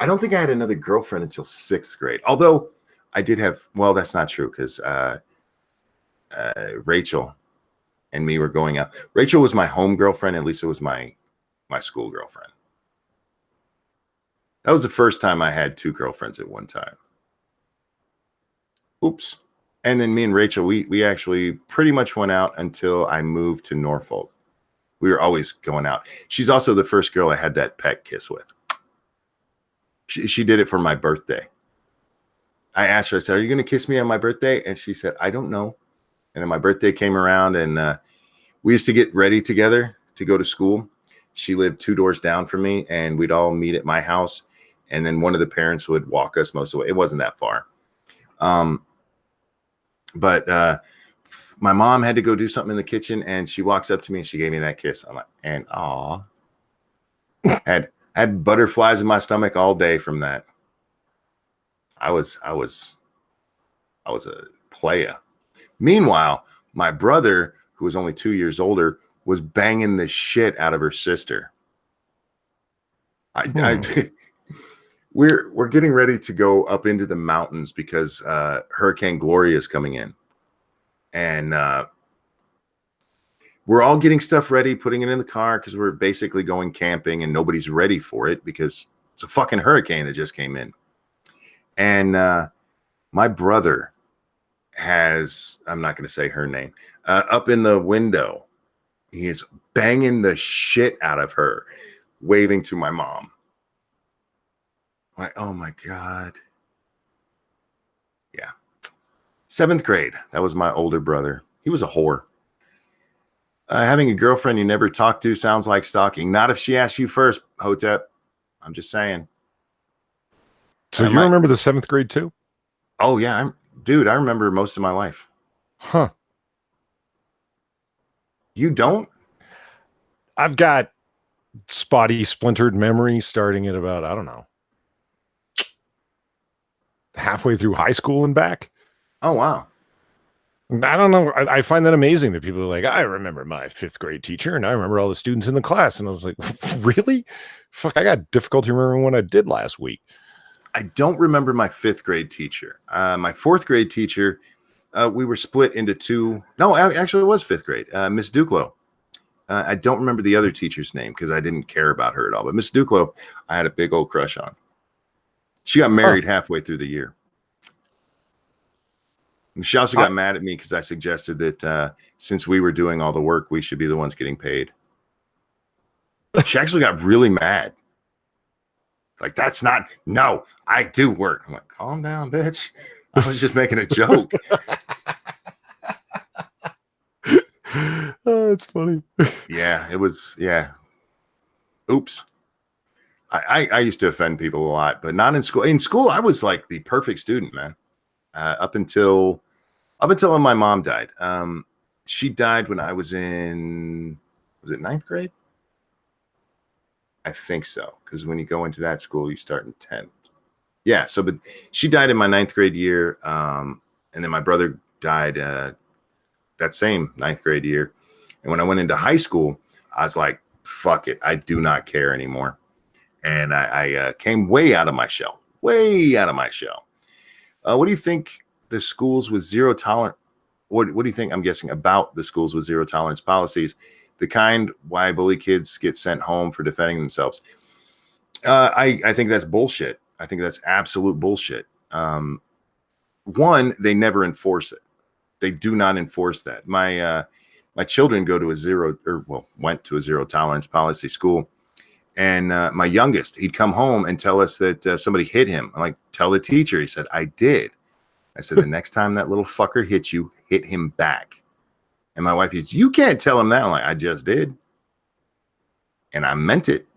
don't think I had another girlfriend until 6th grade. Although I did have. Well, that's not true because Rachel and me were going out. Rachel was my home girlfriend, and Lisa was my school girlfriend. That was the first time I had 2 girlfriends at one time. Oops. And then me and Rachel, we actually pretty much went out until I moved to Norfolk. We were always going out. She's also the first girl I had that peck kiss with. She did it for my birthday. I asked her, I said, "Are you going to kiss me on my birthday?" And she said, "I don't know." And then my birthday came around, and we used to get ready together to go to school. She lived 2 doors down from me, and we'd all meet at my house. And then one of the parents would walk us most of the way. It wasn't that far. But my mom had to go do something in the kitchen, and she walks up to me and she gave me that kiss. I'm like, and aw. Had butterflies in my stomach all day from that. I was I was a playa. Meanwhile, my brother, who was only 2 years older, was banging the shit out of her sister. We're getting ready to go up into the mountains because Hurricane Gloria is coming in, and we're all getting stuff ready, putting it in the car because we're basically going camping, and nobody's ready for it because it's a fucking hurricane that just came in. And my brother has, I'm not going to say her name, up in the window. He is banging the shit out of her, waving to my mom. Like, oh my God. Yeah. 7th grade. That was my older brother. He was a whore. Having a girlfriend you never talk to sounds like stalking. Not if she asks you first, Hotep. I'm just saying. So you remember the 7th grade too? Oh yeah, dude. I remember most of my life. Huh? You don't? I've got spotty, splintered memory starting at about, I don't know, halfway through high school and back. Oh wow. I don't know. I find that amazing that people are like, I remember my 5th grade teacher and I remember all the students in the class. And I was like, really? Fuck, I got difficulty remembering what I did last week. I don't remember my 5th grade teacher. My 4th grade teacher, we were split into two. No, actually, it was 5th grade. Miss Duclos. I don't remember the other teacher's name because I didn't care about her at all. But Miss Duclos, I had a big old crush on. She got married halfway through the year. And she also got mad at me because I suggested that since we were doing all the work, we should be the ones getting paid. She actually got really mad. Like, that's not, no, I do work. I'm like, calm down, bitch. I was just making a joke. Oh, it's funny. Yeah, it was, yeah. Oops. I used to offend people a lot, but not in school. In school, I was like the perfect student, man. Up until when my mom died. She died when I was in, was it 9th grade? I think so. Because when you go into that school, you start in 10th. Yeah. So, but she died in my 9th grade year. And then my brother died that same 9th grade year. And when I went into high school, I was like, fuck it. I do not care anymore. And I came way out of my shell. Way out of my shell. What do you think the schools with zero tolerance? What do you think? I'm guessing about the schools with zero tolerance policies, the kind why bully kids get sent home for defending themselves. I think that's bullshit. I think that's absolute bullshit. One, they never enforce it. They do not enforce that. My children go to went to a zero tolerance policy school. And my youngest, he'd come home and tell us that somebody hit him. I'm like, tell the teacher. He said, I did. I said, the next time that little fucker hits you, hit him back. And my wife goes, you can't tell him that. I'm like, I just did. And I meant it.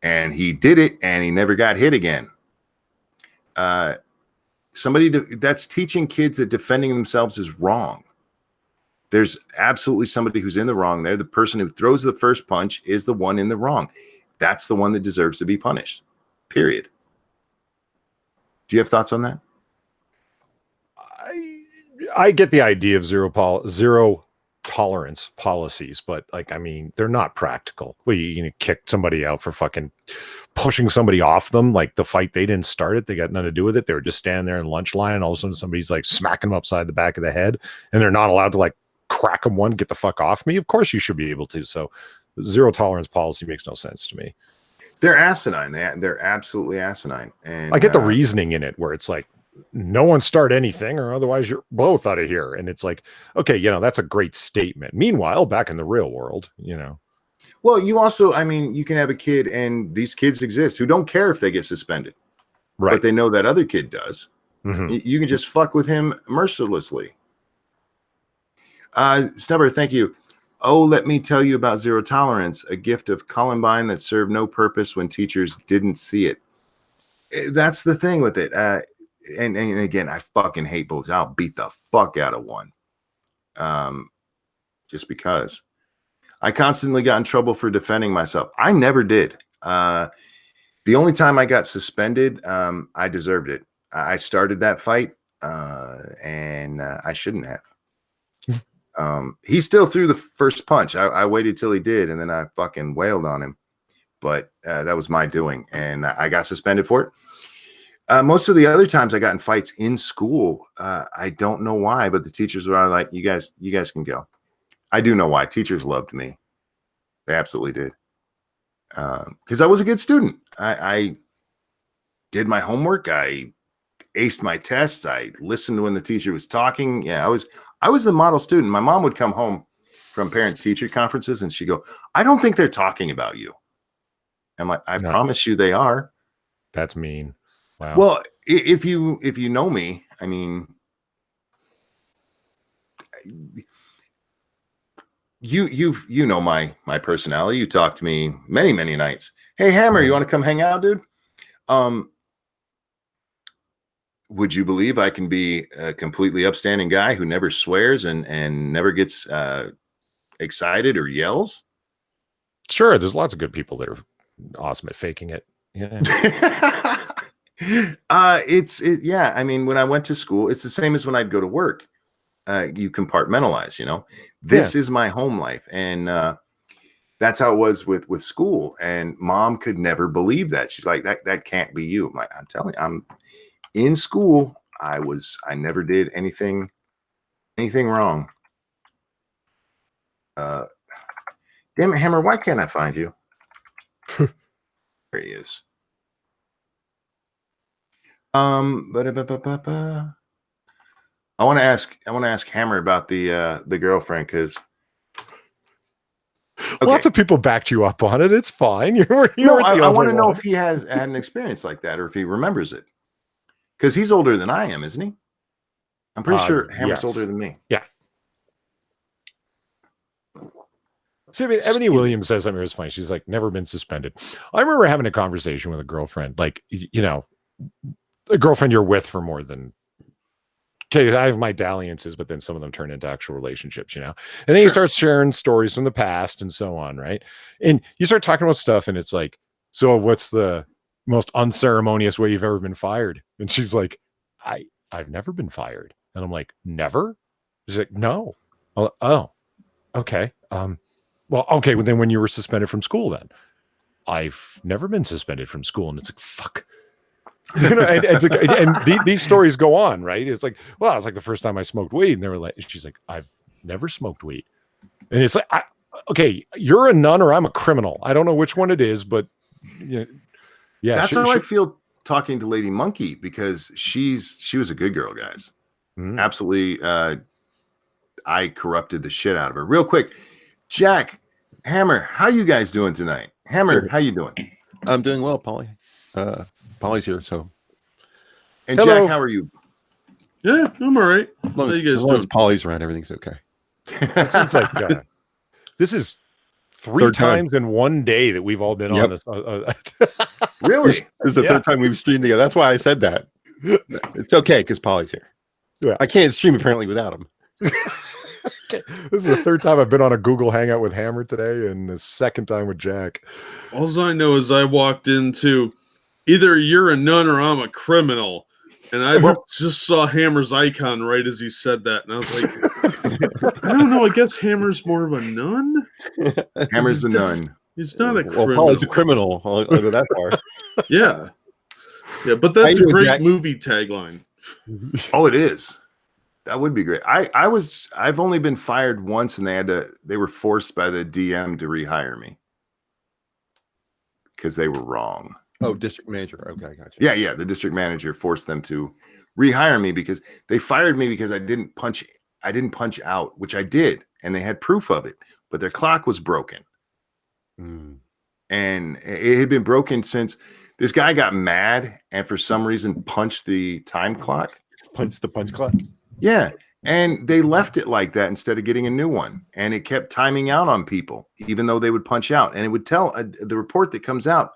And he did it, and he never got hit again. Somebody that's teaching kids that defending themselves is wrong. There's absolutely somebody who's in the wrong there. The person who throws the first punch is the one in the wrong. That's the one that deserves to be punished. Period. Do you have thoughts on that? I get the idea of zero tolerance policies, but like, I mean, they're not practical. Well, you kick somebody out for fucking pushing somebody off them. Like the fight, they didn't start it. They got nothing to do with it. They were just standing there in lunch line, and all of a sudden somebody's like smacking them upside the back of the head, and they're not allowed to like crack them one, get the fuck off me. Of course you should be able to. So zero tolerance policy makes no sense to me. They're asinine. They're absolutely asinine. And I get the reasoning in it where it's like, no one start anything or otherwise you're both out of here. And it's like, okay, that's a great statement. Meanwhile, back in the real world, Well, you also, I mean, you can have a kid, and these kids exist who don't care if they get suspended. Right. But they know that other kid does. Mm-hmm. You can just fuck with him mercilessly. Snubber, thank you. Oh, let me tell you about zero tolerance, a gift of Columbine that served no purpose when teachers didn't see it. That's the thing with it. And again, I fucking hate bullets. I'll beat the fuck out of one. Just because. I constantly got in trouble for defending myself. I never did. The only time I got suspended, I deserved it. I started that fight. and I shouldn't have. He still threw the first punch. I waited till he did, and then I fucking wailed on him. But that was my doing, and I got suspended for it. Most of the other times I got in fights in school, I don't know why, but the teachers were like, you guys can go. I do know why. Teachers loved me. They absolutely did. Because I was a good student. I did my homework. I aced my tests. I listened when the teacher was talking. Yeah, I was the model student. My mom would come home from parent teacher conferences and she'd go, I don't think they're talking about you. I'm like, I promise you they are. That's mean. Wow. Well, if you know me, I mean, you know my personality. You talk to me many nights. Hey, Hammer, you want to come hang out, dude? Would you believe I can be a completely upstanding guy who never swears and never gets excited or yells? Sure, there's lots of good people that are awesome at faking it. Yeah. Yeah. I mean, when I went to school, it's the same as when I'd go to work. You compartmentalize, this is my home life. And that's how it was with school. And mom could never believe that. She's like, that can't be you. I'm like, I'm telling you, I'm in school. I never did anything wrong. Damn it, Hammer, why can't I find you? There he is. I want to ask Hammer about the girlfriend, because lots of people backed you up on it. It's fine. I want to know if he had an experience like that, or if he remembers it, because he's older than I am, isn't he? I'm pretty sure Hammer's older than me. Yeah. See, I mean, Ebony Williams says something. It was funny. She's like, never been suspended. I remember having a conversation with a girlfriend, like, a girlfriend you're with for more than, okay, I have my dalliances, but then some of them turn into actual relationships, and then you start sharing stories from the past and so on, right? And you start talking about stuff, and it's like, so what's the most unceremonious way you've ever been fired? And she's like, I've never been fired. And I'm like, never? She's like, no. Oh, okay. Well, okay. Well, then when you were suspended from school, then I've never been suspended from school. And it's like, fuck. These stories go on, right? It's like, well, it's like the first time I smoked weed, and they were like, she's like, I've never smoked weed. And it's like, okay, you're a nun or I'm a criminal. I don't know which one it is, but yeah. That's how I feel talking to Lady Monkey, because she was a good girl, guys. Mm-hmm. Absolutely. I corrupted the shit out of her. Real quick, Jack, Hammer, how you guys doing tonight? Hammer, how you doing? I'm doing well, Polly. Polly's here, so. And hello. Jack, how are you? Yeah, I'm all right. How you guys doing? As Polly's around, everything's okay. It seems like this is three times in one day that we've all been on this. Really? This is the third time we've streamed together. That's why I said that. It's okay because Polly's here. Yeah, I can't stream apparently without him. Okay. This is the third time I've been on a Google Hangout with Hammer today, and the second time with Jack. All I know is I walked into either you're a nun or I'm a criminal, and I just saw Hammer's icon right as he said that, and I was like, I don't know. I guess Hammer's more of a nun. Hammer's the nun. He's not a criminal. Well, Polly's a criminal. I'll go that far. Yeah, but that's a great movie tagline. Oh, it is. That would be great. I've only been fired once, and they were forced by the DM to rehire me because they were wrong. Oh, district manager. Okay, gotcha. Yeah. The district manager forced them to rehire me because they fired me because I didn't punch out, which I did, and they had proof of it, but their clock was broken. And it had been broken since this guy got mad and for some reason punched the time clock. Punched the punch clock? Yeah. And they left it like that instead of getting a new one. And it kept timing out on people, even though they would punch out. And it would tell the report that comes out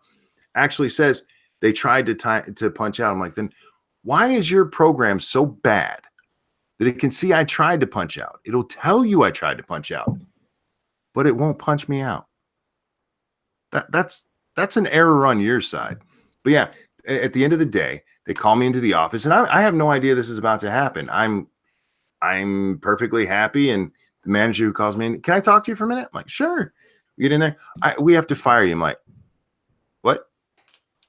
actually says they tried to punch out. I'm like, then why is your program so bad that it can see I tried to punch out? It'll tell you I tried to punch out, but it won't punch me out. That's an error on your side. But yeah, at the end of the day, they call me into the office, and I have no idea this is about to happen. I'm perfectly happy, and the manager who calls me in, can I talk to you for a minute? I'm like, sure. We get in there. We have to fire you. I'm like, what?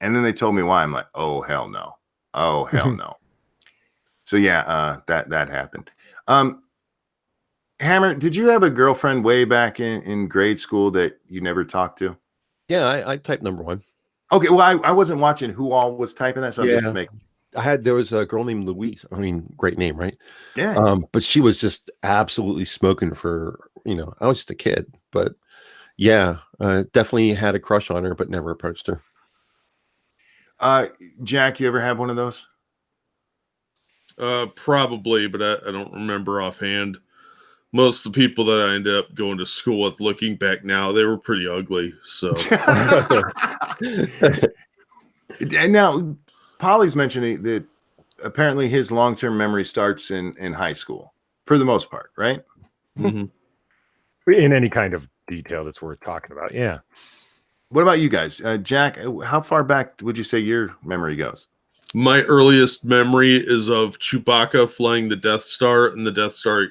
And then they told me why. I'm like, oh hell no. Oh hell no. So yeah, that happened. Hammer, did you have a girlfriend way back in grade school that you never talked to? Yeah, I typed number one. Okay, well, I wasn't watching who all was typing that, so I'm just making. There was a girl named Louise. I mean, great name, right? Yeah. But she was just absolutely smoking for, I was just a kid, but yeah, definitely had a crush on her, but never approached her. Jack, you ever have one of those? Probably, but I don't remember offhand. Most of the people that I ended up going to school with, looking back now, they were pretty ugly. So, and now Polly's mentioning that apparently his long-term memory starts in high school for the most part, right? Mm-hmm. In any kind of detail that's worth talking about. Yeah. What about you guys? Jack, how far back would you say your memory goes? My earliest memory is of Chewbacca flying the Death Star and the Death Star,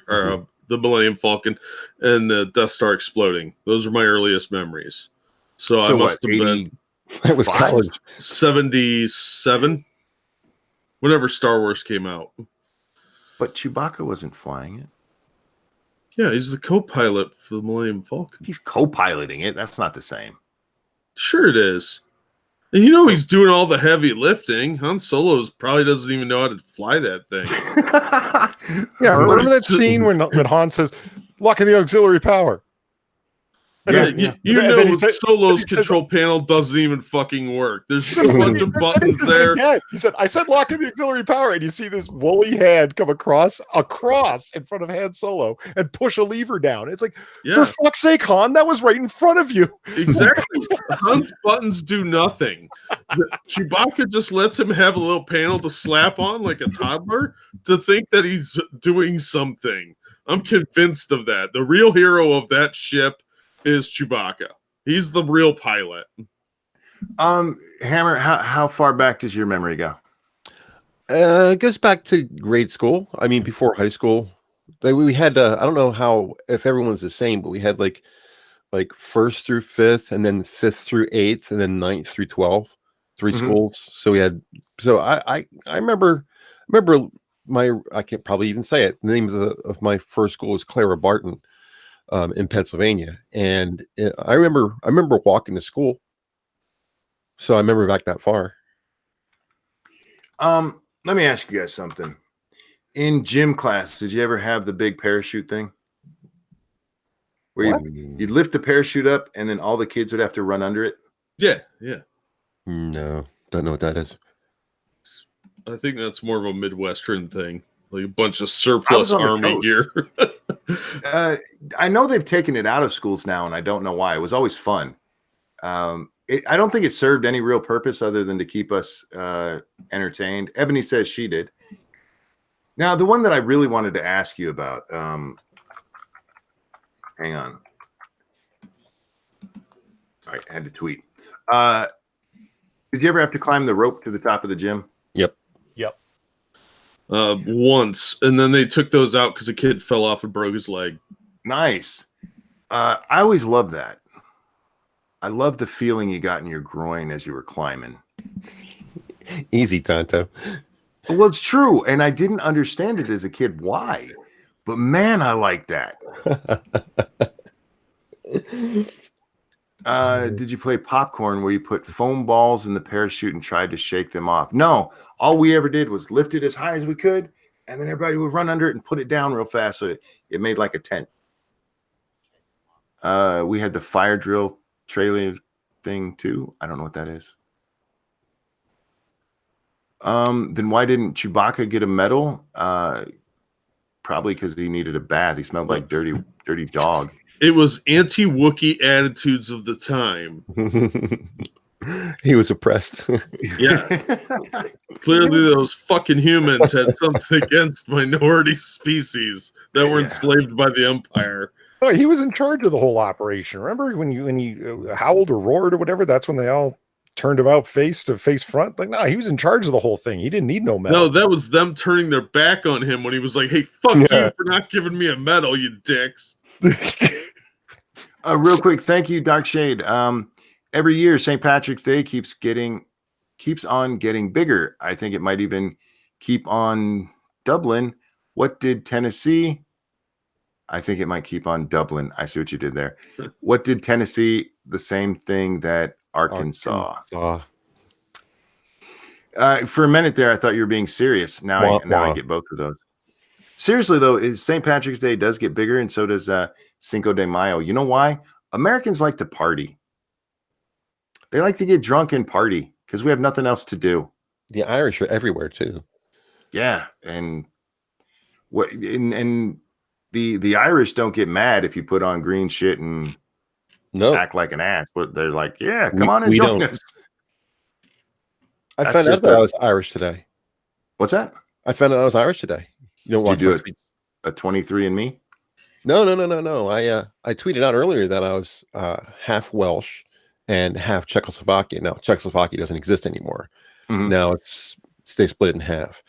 the Millennium Falcon, and the Death Star exploding. Those are my earliest memories. So I must have been that was college. 77, whenever Star Wars came out. But Chewbacca wasn't flying it. Yeah, he's the co-pilot for the Millennium Falcon. He's co-piloting it. That's not the same. Sure it is. And he's doing all the heavy lifting. Han Solo probably doesn't even know how to fly that thing. Yeah, remember that scene when Han says, "Lock in the auxiliary power." Yeah. Solo's control panel doesn't even fucking work. There's a bunch of buttons there. He said, "I said lock in the auxiliary power," and you see this woolly hand come across in front of Han Solo and push a lever down. It's like, for fuck's sake, Han, that was right in front of you. Exactly. Han's buttons do nothing. Chewbacca just lets him have a little panel to slap on like a toddler to think that he's doing something. I'm convinced of that. The real hero of that ship is Chewbacca. He's the real pilot. Hammer, how far back does your memory go? It goes back to grade school. I mean, before high school. We had I don't know if everyone's the same, but we had like first through fifth, and then fifth through eighth, and then ninth through 12, 3 schools. So I remember I can't probably even say it. The name of my first school was Clara Barton. In Pennsylvania, and I remember walking to school, so I remember back that far. Let me ask you guys something. In gym class, did you ever have the big parachute thing, where you'd lift the parachute up, and then all the kids would have to run under it? Yeah. No, don't know what that is. I think that's more of a Midwestern thing. Like a bunch of surplus army gear. I know they've taken it out of schools now, and I don't know why. It was always fun. I don't think it served any real purpose other than to keep us entertained. Ebony says she did. Now, the one that I really wanted to ask you about, hang on. All right, I had to tweet. Did you ever have to climb the rope to the top of the gym? Yep. Once, and then they took those out because a kid fell off and broke his leg. Nice. I always loved that. I love the feeling you got in your groin as you were climbing. Easy, Tonto. Well, it's true, and I didn't understand it as a kid why, but man, I like that. Did you play popcorn where you put foam balls in the parachute and tried to shake them off? No, all we ever did was lift it as high as we could, and then everybody would run under it and put it down real fast so it made like a tent. We had the fire drill trailer thing too. I don't know what that is. Then why didn't Chewbacca get a medal? Probably because he needed a bath. He smelled like dirty dog. It was anti-Wookiee attitudes of the time. He was oppressed. Yeah. Clearly those fucking humans had something against minority species that were enslaved by the Empire. Oh, he was in charge of the whole operation. Remember when you howled or roared or whatever? That's when they all turned about face to face front. Like, no, he was in charge of the whole thing. He didn't need no medal. No, that was them turning their back on him when he was like, "Hey, fuck you for not giving me a medal, you dicks." Real quick, thank you, Dark Shade. Every year, St. Patrick's Day keeps on getting bigger. I think it might even keep on Dublin. What did Tennessee? I think it might keep on Dublin. I see what you did there. What did Tennessee? The same thing that Arkansas. For a minute there, I thought you were being serious. Now I get both of those. Seriously, though, St. Patrick's Day does get bigger, and so does Cinco de Mayo. You know why? Americans like to party. They like to get drunk and party because we have nothing else to do. The Irish are everywhere, too. Yeah, and the Irish don't get mad if you put on green shit and act like an ass. But they're like, yeah, come on and join us. I found out that I was Irish today. What's that? I found out I was Irish today. You don't watch Did you do a 23andMe? No. I tweeted out earlier that I was half Welsh and half Czechoslovakian. Now Czechoslovakia doesn't exist anymore. Mm-hmm. Now they split it in half.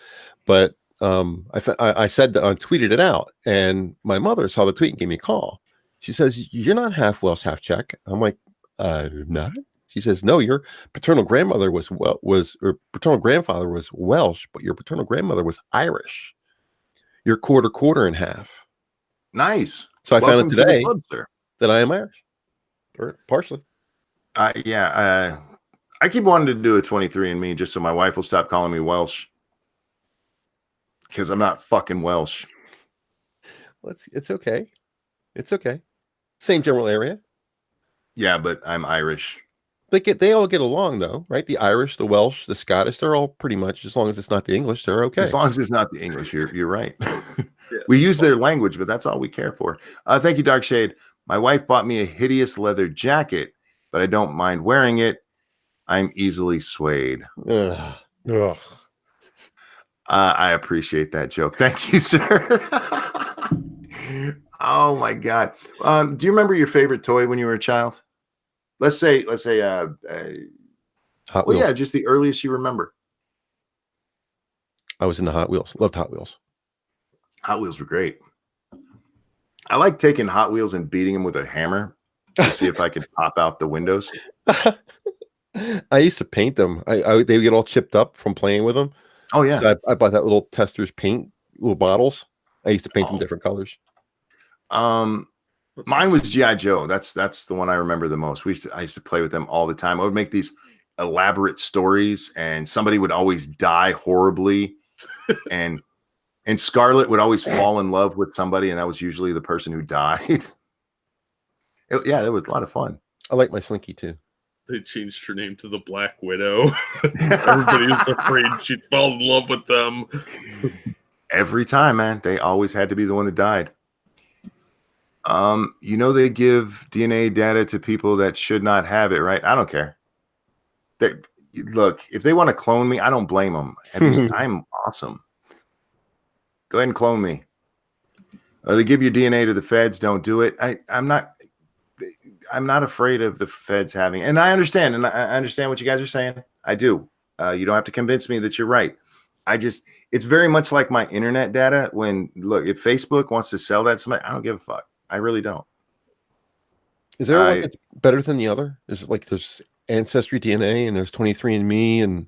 But I said that I tweeted it out, and my mother saw the tweet and gave me a call. She says, "You're not half Welsh, half Czech." I'm like, "I'm not." She says, "No, your paternal grandmother or paternal grandfather was Welsh, but your paternal grandmother was Irish. You're quarter and half." Nice. So I found out today that I am Irish, or partially. I keep wanting to do a 23andMe just so my wife will stop calling me Welsh, because I'm not fucking Welsh. Well, it's okay. It's okay. Same general area. Yeah, but I'm Irish. They all get along though, right? The Irish, the Welsh, the Scottish, they're all pretty much, as long as it's not the English, they're okay. As long as it's not the English, you're right. We use their language, but that's all we care for. Thank you, Dark Shade. My wife bought me a hideous leather jacket, but I don't mind wearing it. I'm easily swayed. Ugh. I appreciate that joke. Thank you, sir. Oh my God. Do you remember your favorite toy when you were a child? Let's say, Hot Wheels. Yeah, just the earliest you remember. I was into Hot Wheels. Loved Hot Wheels. Hot Wheels were great. I like taking Hot Wheels and beating them with a hammer to see if I could pop out the windows. I used to paint them. They would get all chipped up from playing with them. Oh yeah. So I bought that little Testors paint, little bottles. I used to paint them different colors. Mine was G.I. Joe. That's the one I remember the most. I used to play with them all the time. I would make these elaborate stories, and somebody would always die horribly, and Scarlett would always fall in love with somebody, and that was usually the person who died. That was a lot of fun. I like my Slinky too. They changed her name to the Black Widow. Everybody was afraid she'd fall in love with them. Every time, man. They always had to be the one that died. They give DNA data to people that should not have it, right? I don't care. Look, if they want to clone me, I don't blame them. I'm awesome. Go ahead and clone me. They give your DNA to the feds. Don't do it. I'm not afraid of the feds having, and I understand what you guys are saying. I do. You don't have to convince me that you're right. It's very much like my internet data. If Facebook wants to sell that to somebody, I don't give a fuck. I really don't. Is there one that's better than the other? Is it like there's Ancestry DNA and there's 23andMe and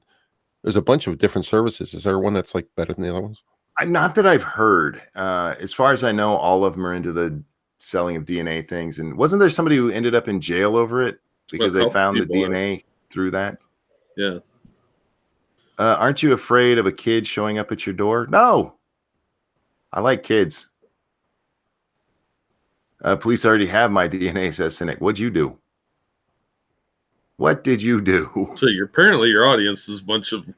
there's a bunch of different services? Is there one that's like better than the other ones? Not that I've heard. As far as I know, all of them are into the selling of DNA things. And wasn't there somebody who ended up in jail over it because they found the DNA through that? Yeah. Aren't you afraid of a kid showing up at your door? No. I like kids. Police already have my DNA, says Cynic. What'd you do? What did you do? So apparently your audience is a bunch of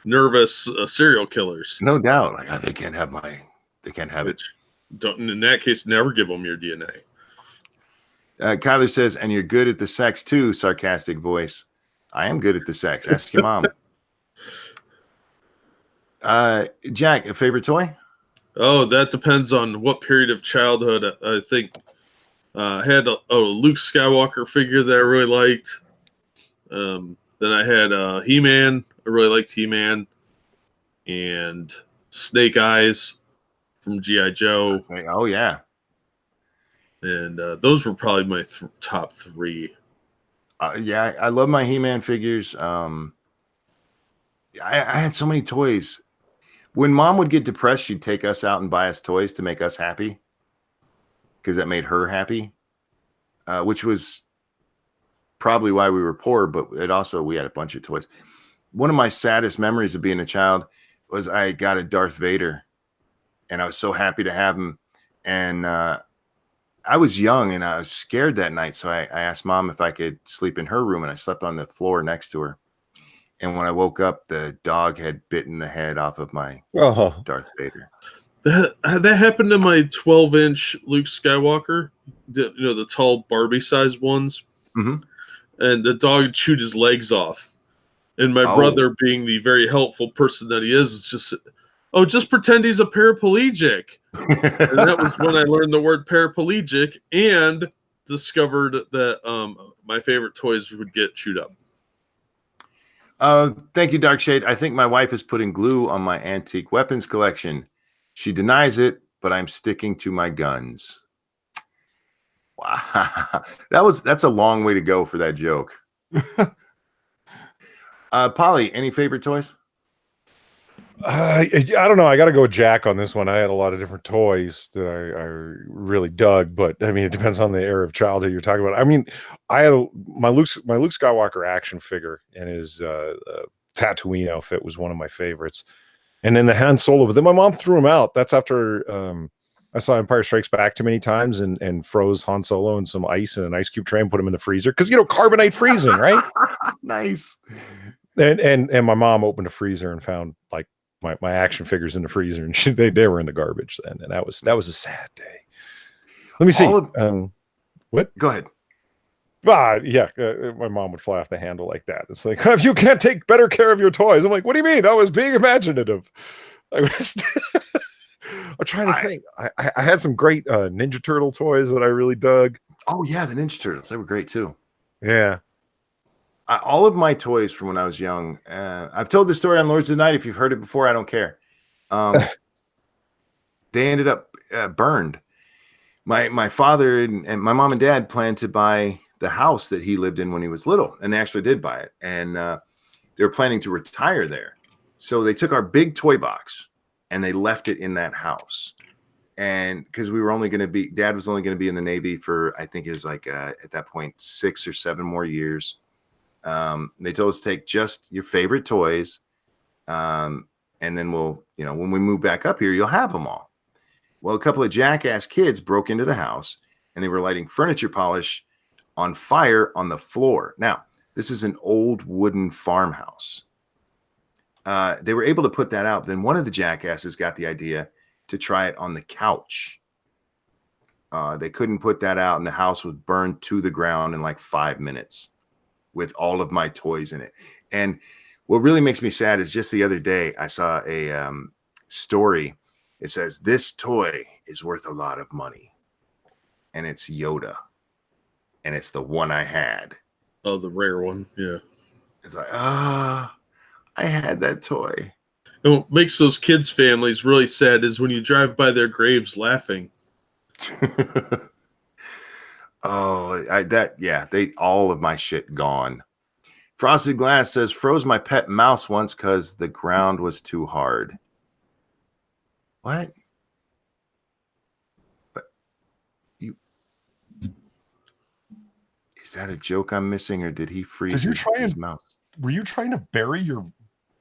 nervous serial killers. No doubt. Like, they can't have it. In that case, never give them your DNA. Kyler says, and you're good at the sex too, sarcastic voice. I am good at the sex. Ask your mom. Jack, a favorite toy? Oh, that depends on what period of childhood. I think I had a Luke Skywalker figure that I really liked. Then I had He-Man. I really liked He-Man. And Snake Eyes from G.I. Joe. Oh, yeah. And those were probably my top three. Yeah, I love my He-Man figures. I had so many toys. When Mom would get depressed, she'd take us out and buy us toys to make us happy, because that made her happy, which was probably why we were poor, but we had a bunch of toys. One of my saddest memories of being a child was I got a Darth Vader, and I was so happy to have him. And I was young and I was scared that night. So I asked Mom if I could sleep in her room, and I slept on the floor next to her. And when I woke up, the dog had bitten the head off of my Darth Vader. That happened to my 12-inch Luke Skywalker, the tall Barbie-sized ones. Mm-hmm. And the dog chewed his legs off. And my brother, being the very helpful person that he is just pretend he's a paraplegic. And that was when I learned the word paraplegic and discovered that my favorite toys would get chewed up. Thank you, Darkshade. I think my wife is putting glue on my antique weapons collection. She denies it, but I'm sticking to my guns. Wow. That's a long way to go for that joke. Polly, any favorite toys? I don't know. I got to go with Jack on this one. I had a lot of different toys that I really dug, but I mean, it depends on the era of childhood you're talking about. I mean, I had my Luke Skywalker action figure, and his Tatooine outfit was one of my favorites. And then the Han Solo, but then my mom threw him out. That's after I saw Empire Strikes Back too many times and froze Han Solo in some ice and an ice cube tray and put him in the freezer because carbonite freezing, right? Nice. And my mom opened a freezer and found like my action figures in the freezer, and they were in the garbage then, and that was a sad day. Let me see. What? Go ahead. My mom would fly off the handle like that. It's like, if you can't take better care of your toys. I'm like, what do you mean? I was being imaginative. I was. I'm trying to think. I had some great Ninja Turtle toys that I really dug. Oh yeah, the Ninja Turtles. They were great too. Yeah. All of my toys from when I was young, I've told this story on Lords of the Night. If you've heard it before, I don't care. They ended up burned. My father and my mom and dad planned to buy the house that he lived in when he was little, and they actually did buy it. And they were planning to retire there. So they took our big toy box and they left it in that house. And because Dad was only going to be in the Navy for, I think it was like at that point, 6 or 7 more years. They told us to take just your favorite toys. And then we'll, when we move back up here, you'll have them all. Well, a couple of jackass kids broke into the house and they were lighting furniture polish on fire on the floor. Now, this is an old wooden farmhouse. They were able to put that out. Then one of the jackasses got the idea to try it on the couch. They couldn't put that out, and the house was burned to the ground in like 5 minutes with all of my toys in it. And what really makes me sad is just the other day I saw a story. It says, this toy is worth a lot of money. And it's Yoda. And it's the one I had. Oh, the rare one. Yeah. It's like, I had that toy. And what makes those kids' families really sad is when you drive by their graves laughing. All of my shit gone. Frosted Glass says, froze my pet mouse once because the ground was too hard. What? Is that a joke I'm missing, or did he freeze his mouse? Were you trying to bury your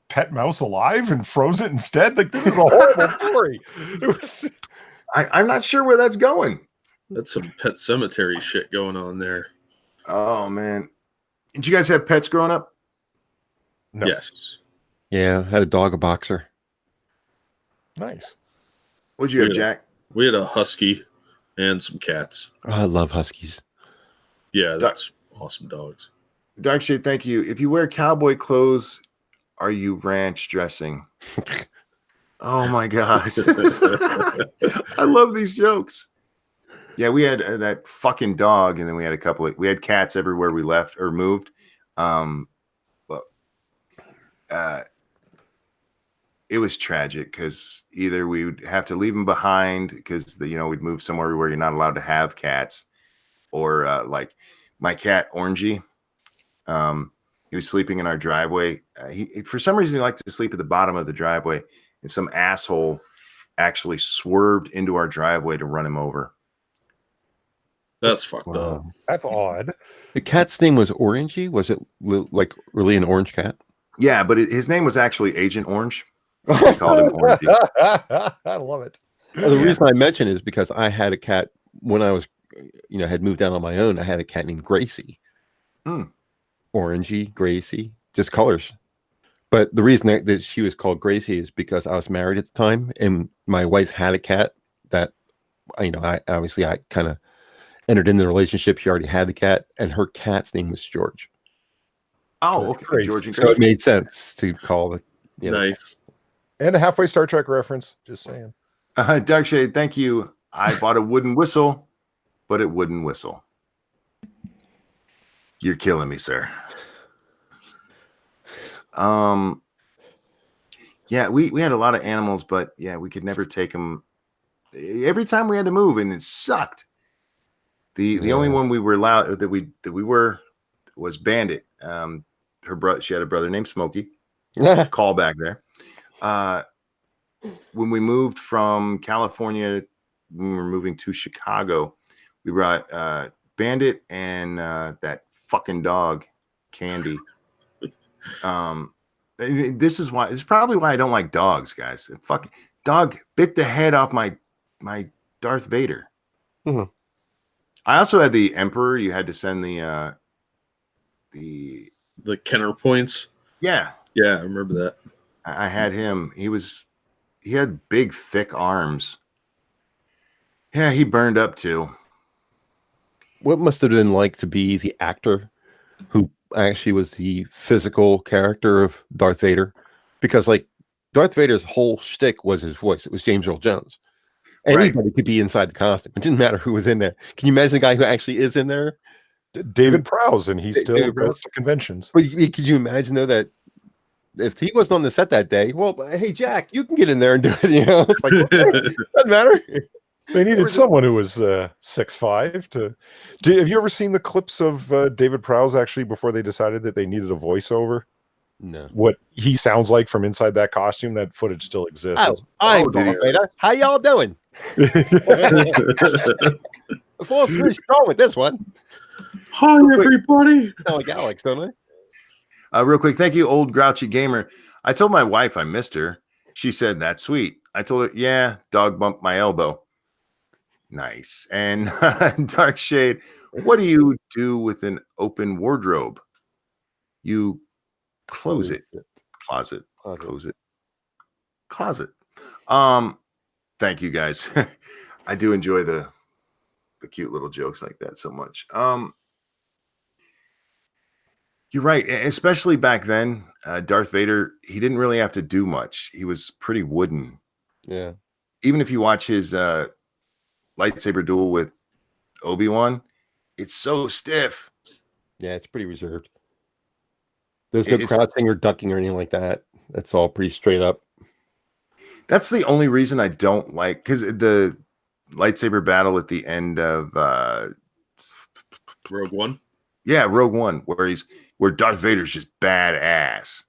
pet mouse alive and froze it instead? Like, this is a horrible story. I'm not sure where that's going. That's some Pet Cemetery shit going on there. Oh man, did you guys have pets growing up? No. Yes. Yeah, I had a dog, a boxer. Nice. What'd you have, Jack? We had a husky and some cats. Oh, I love huskies. Yeah, that's awesome dogs. Darkshade, thank you. If you wear cowboy clothes, are you ranch dressing? Oh my gosh. I love these jokes. Yeah, we had that fucking dog, and then we had we had cats everywhere we left or moved. it was tragic because either we would have to leave him behind because we'd move somewhere where you're not allowed to have cats, or like my cat Orangey, he was sleeping in our driveway. He for some reason he liked to sleep at the bottom of the driveway, and some asshole actually swerved into our driveway to run him over. That's fucked up. That's odd. The cat's name was Orangey. Was it like really an orange cat? Yeah, but his name was actually Agent Orange. We called him Orangey. I love it. Well, the reason I mention is because I had a cat when I was, had moved down on my own. I had a cat named Gracie. Orangey, Gracie, just colors. But the reason that she was called Gracie is because I was married at the time, and my wife had a cat that, I kind of entered into the relationship. She already had the cat, and her cat's name was George. Oh, okay. Crazy. George and So Gracie. it made sense to call it. Nice. And a halfway Star Trek reference. Just saying. Darkshade, thank you. I bought a wooden whistle, but it wouldn't whistle. You're killing me, sir. Yeah, we had a lot of animals, but yeah, we could never take them. Every time we had to move, and it sucked. The only one we were allowed that we were was Bandit. She had a brother named Smokey. Call back there. When we moved from California, when we were moving to Chicago, we brought Bandit and that fucking dog, Candy. This is probably why I don't like dogs, guys. Fucking dog bit the head off my Darth Vader. Mm-hmm. I also had the Emperor. You had to send the Kenner points. Yeah, I remember that. I had him. He had big, thick arms. Yeah, he burned up too. What must have been like to be the actor who actually was the physical character of Darth Vader? Because like Darth Vader's whole shtick was his voice. It was James Earl Jones. Anybody could be inside the costume. It didn't matter who was in there. Can you imagine the guy who actually is in there? David Prowse, and he still goes to conventions. But could you imagine though that if he wasn't on the set that day, well, hey Jack, you can get in there and do it. It's like, okay, doesn't matter. They needed someone who was 6'5" have you ever seen the clips of David Prowse actually before they decided that they needed a voiceover? No. What he sounds like from inside that costume, that footage still exists. I'm Darth Vader. How y'all doing? Before pretty strong with this one. Hi, everybody. Sound like Alex, don't I? Real quick, thank you, old grouchy gamer. I told my wife I missed her. She said, "That's sweet." I told her, "Yeah, dog bumped my elbow." Nice. And Dark Shade, what do you do with an open wardrobe? You close it. Closet. Close it. Closet. Thank you guys. I do enjoy the cute little jokes like that so much. You're right, especially back then. Darth Vader, he didn't really have to do much. He was pretty wooden. Yeah. Even if you watch his lightsaber duel with Obi-Wan, it's so stiff. Yeah, it's pretty reserved. There's no crouching or ducking or anything like that. That's all pretty straight up. That's the only reason I don't like, because the lightsaber battle at the end of Rogue One. Yeah, Rogue One, where Darth Vader's just badass.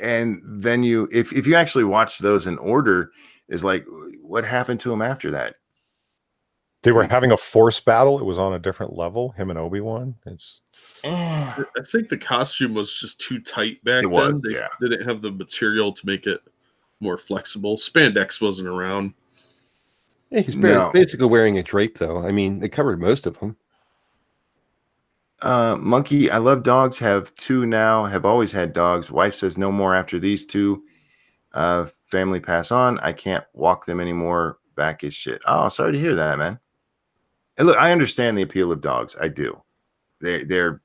And then if you actually watch those in order, is like, what happened to him after that? They were having a force battle. It was on a different level, him and Obi-Wan. I think the costume was just too tight back then. They didn't have the material to make it more flexible. Spandex wasn't around. Yeah, he's basically wearing a drape, though. I mean, they covered most of them. Monkey, I love dogs. Have two now. Have always had dogs. Wife says no more after these two. Family pass on. I can't walk them anymore. Back is shit. Oh, sorry to hear that, man. And look, I understand the appeal of dogs. I do. They're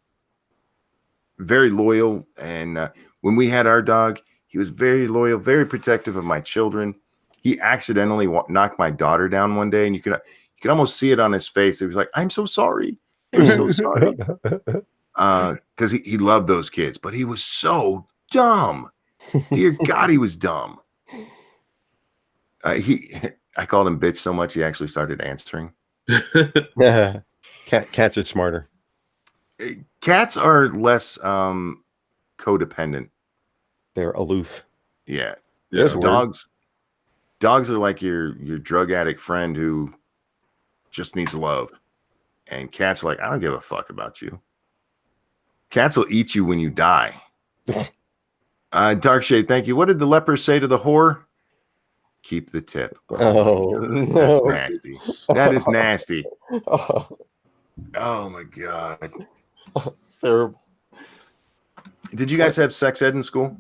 very loyal. And when we had our dog, he was very loyal, very protective of my children. He accidentally knocked my daughter down one day, and you could almost see it on his face. He was like, "I'm so sorry. I'm so sorry." Because he loved those kids, but he was so dumb. Dear God, he was dumb. I called him bitch so much he actually started answering. Cats are smarter. Cats are less codependent. They're aloof. Yeah. There's a word. Dogs are like your drug addict friend who just needs love. And cats are like, I don't give a fuck about you. Cats will eat you when you die. Darkshade, thank you. What did the leper say to the whore? Keep the tip. Oh, that's no. nasty. That is nasty. Oh, Oh my God. it's terrible. Did you guys have sex ed in school?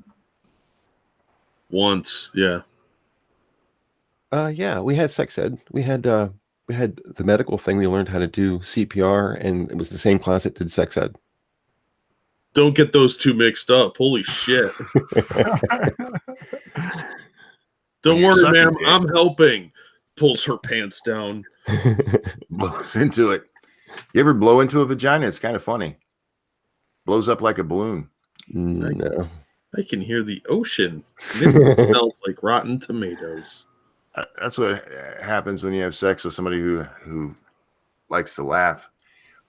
Once, yeah. Yeah, we had sex ed. We had the medical thing. We learned how to do CPR, and it was the same class that did sex ed. Don't get those two mixed up. Holy shit. Don't worry, ma'am. I'm helping. Pulls her pants down. Blows into it. You ever blow into a vagina? It's kind of funny. Blows up like a balloon. No. I can hear the ocean. It smells like rotten tomatoes. That's what happens when you have sex with somebody who likes to laugh.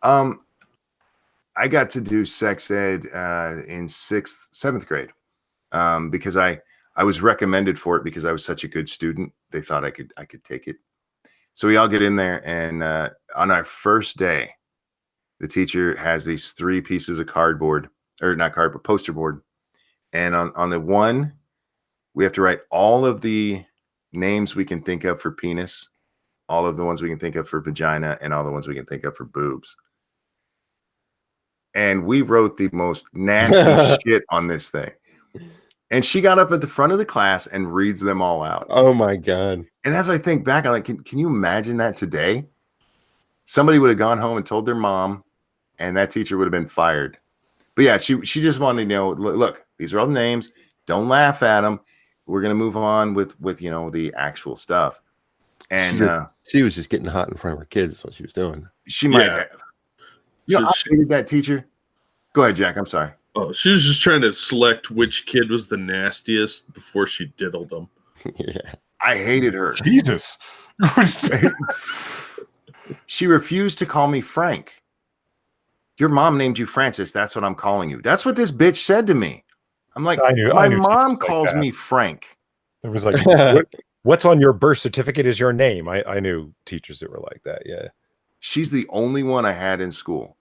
I got to do sex ed in 7th grade because I was recommended for it because I was such a good student. They thought I could take it. So we all get in there, and on our first day, the teacher has these 3 pieces of cardboard, or not cardboard, poster board. And on the one, we have to write all of the names we can think of for penis, all of the ones we can think of for vagina, and all the ones we can think of for boobs. And we wrote the most nasty shit on this thing. And she got up at the front of the class and reads them all out. Oh my God. And as I think back, I'm like, can you imagine that today? Somebody would have gone home and told their mom, and that teacher would have been fired. But yeah, she just wanted to know, look, these are all the names. Don't laugh at them. We're going to move on with the actual stuff. And she was just getting hot in front of her kids. That's what she was doing. She might have. You know, I hated that teacher. Go ahead, Jack. I'm sorry. Oh, she was just trying to select which kid was the nastiest before she diddled them. Yeah. I hated her. Jesus. She refused to call me Frank. Your mom named you Francis. That's what I'm calling you. That's what this bitch said to me. I'm like, I knew mom calls me Frank. It was like, what's on your birth certificate is your name. I knew teachers that were like that. Yeah. She's the only one I had in school.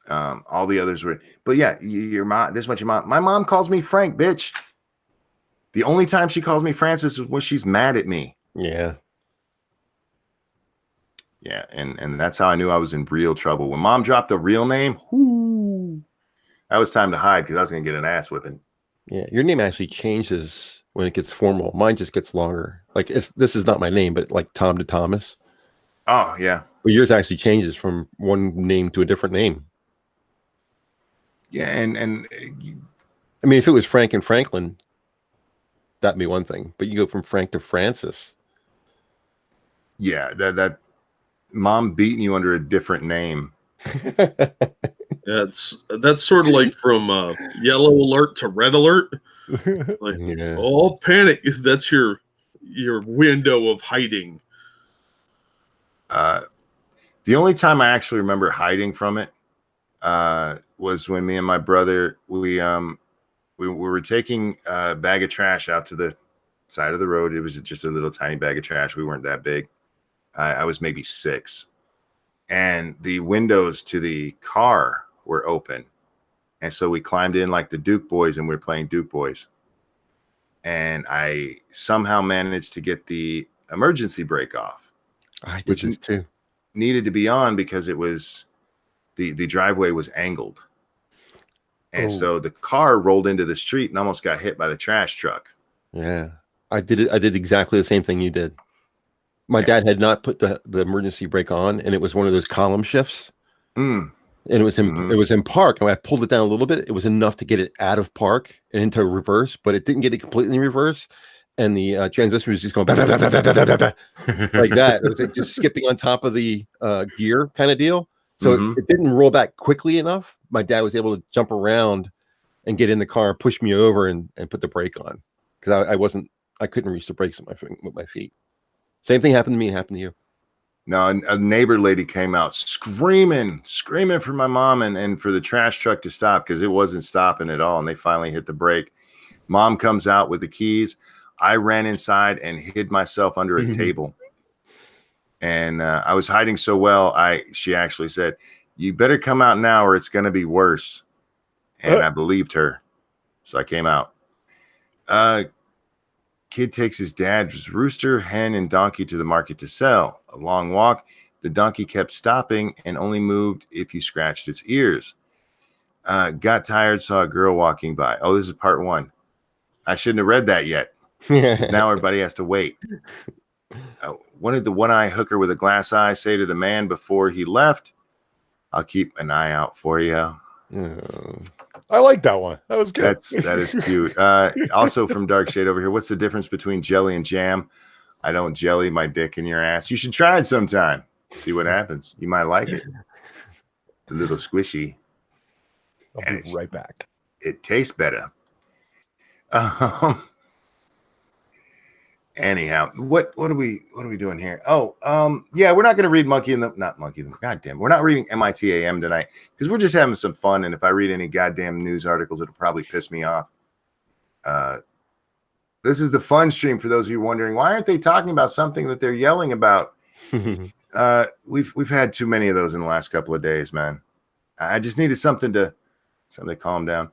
All the others were, but yeah, your mom, this is what your mom, my mom calls me Frank, bitch. The only time she calls me Francis is when she's mad at me. Yeah. Yeah. And that's how I knew I was in real trouble. When mom dropped the real name, whoo, that was time to hide because I was going to get an ass whipping. Yeah. Your name actually changes when it gets formal. Mine just gets longer. Like this is not my name, but like Tom to Thomas. Oh yeah. But yours actually changes from one name to a different name. Yeah, and I mean, if it was Frank and Franklin, that'd be one thing. But you go from Frank to Francis. Yeah, that mom beating you under a different name. That's sort of like from yellow alert to red alert. Like, yeah. oh, panic! That's your window of hiding. The only time I actually remember hiding from it was when me and my brother we were taking a bag of trash out to the side of the road. It was just a little tiny bag of trash. We weren't that big. I was maybe 6, and the windows to the car were open, and so we climbed in like the Duke Boys, and we were playing Duke Boys. And I somehow managed to get the emergency brake off. I did this too. Needed to be on because it was the driveway was angled. And so the car rolled into the street and almost got hit by the trash truck. Yeah. I did exactly the same thing you did. My dad had not put the emergency brake on, and it was one of those column shifts. And it was in park, and when I pulled it down a little bit, it was enough to get it out of park and into reverse, but it didn't get it completely in reverse. And the transmission was just going bah, bah, bah, bah, bah, bah, bah, bah, like that. It was like just skipping on top of the gear kind of deal. So it didn't roll back quickly enough. My dad was able to jump around and get in the car, push me over, and put the brake on because I couldn't reach the brakes with my feet. Same thing happened to me. It happened to you. No, a neighbor lady came out screaming for my mom and for the trash truck to stop because it wasn't stopping at all. And they finally hit the brake. Mom comes out with the keys. I ran inside and hid myself under a table. And I was hiding so well, she actually said, "You better come out now or it's going to be worse." And I believed her. So I came out. Kid takes his dad's rooster, hen, and donkey to the market to sell. A long walk. The donkey kept stopping and only moved if you scratched its ears. Got tired, saw a girl walking by. Oh, this is part 1. I shouldn't have read that yet. Now everybody has to wait. What did the one-eye hooker with a glass eye say to the man before he left? "I'll keep an eye out for you." I like that one. That was good. That is cute. Also from Dark Shade over here. What's the difference between jelly and jam? I don't jelly my dick in your ass. You should try it sometime. See what happens. You might like it. A little squishy. I'll be right back. It tastes better. Anyhow, what are we doing here? Yeah, we're not going to read we're not reading MITAM tonight because we're just having some fun. And if I read any goddamn news articles, it'll probably piss me off. This is the fun stream for those of you wondering why aren't they talking about something that they're yelling about. We've had too many of those in the last couple of days, man. I just needed something to calm down.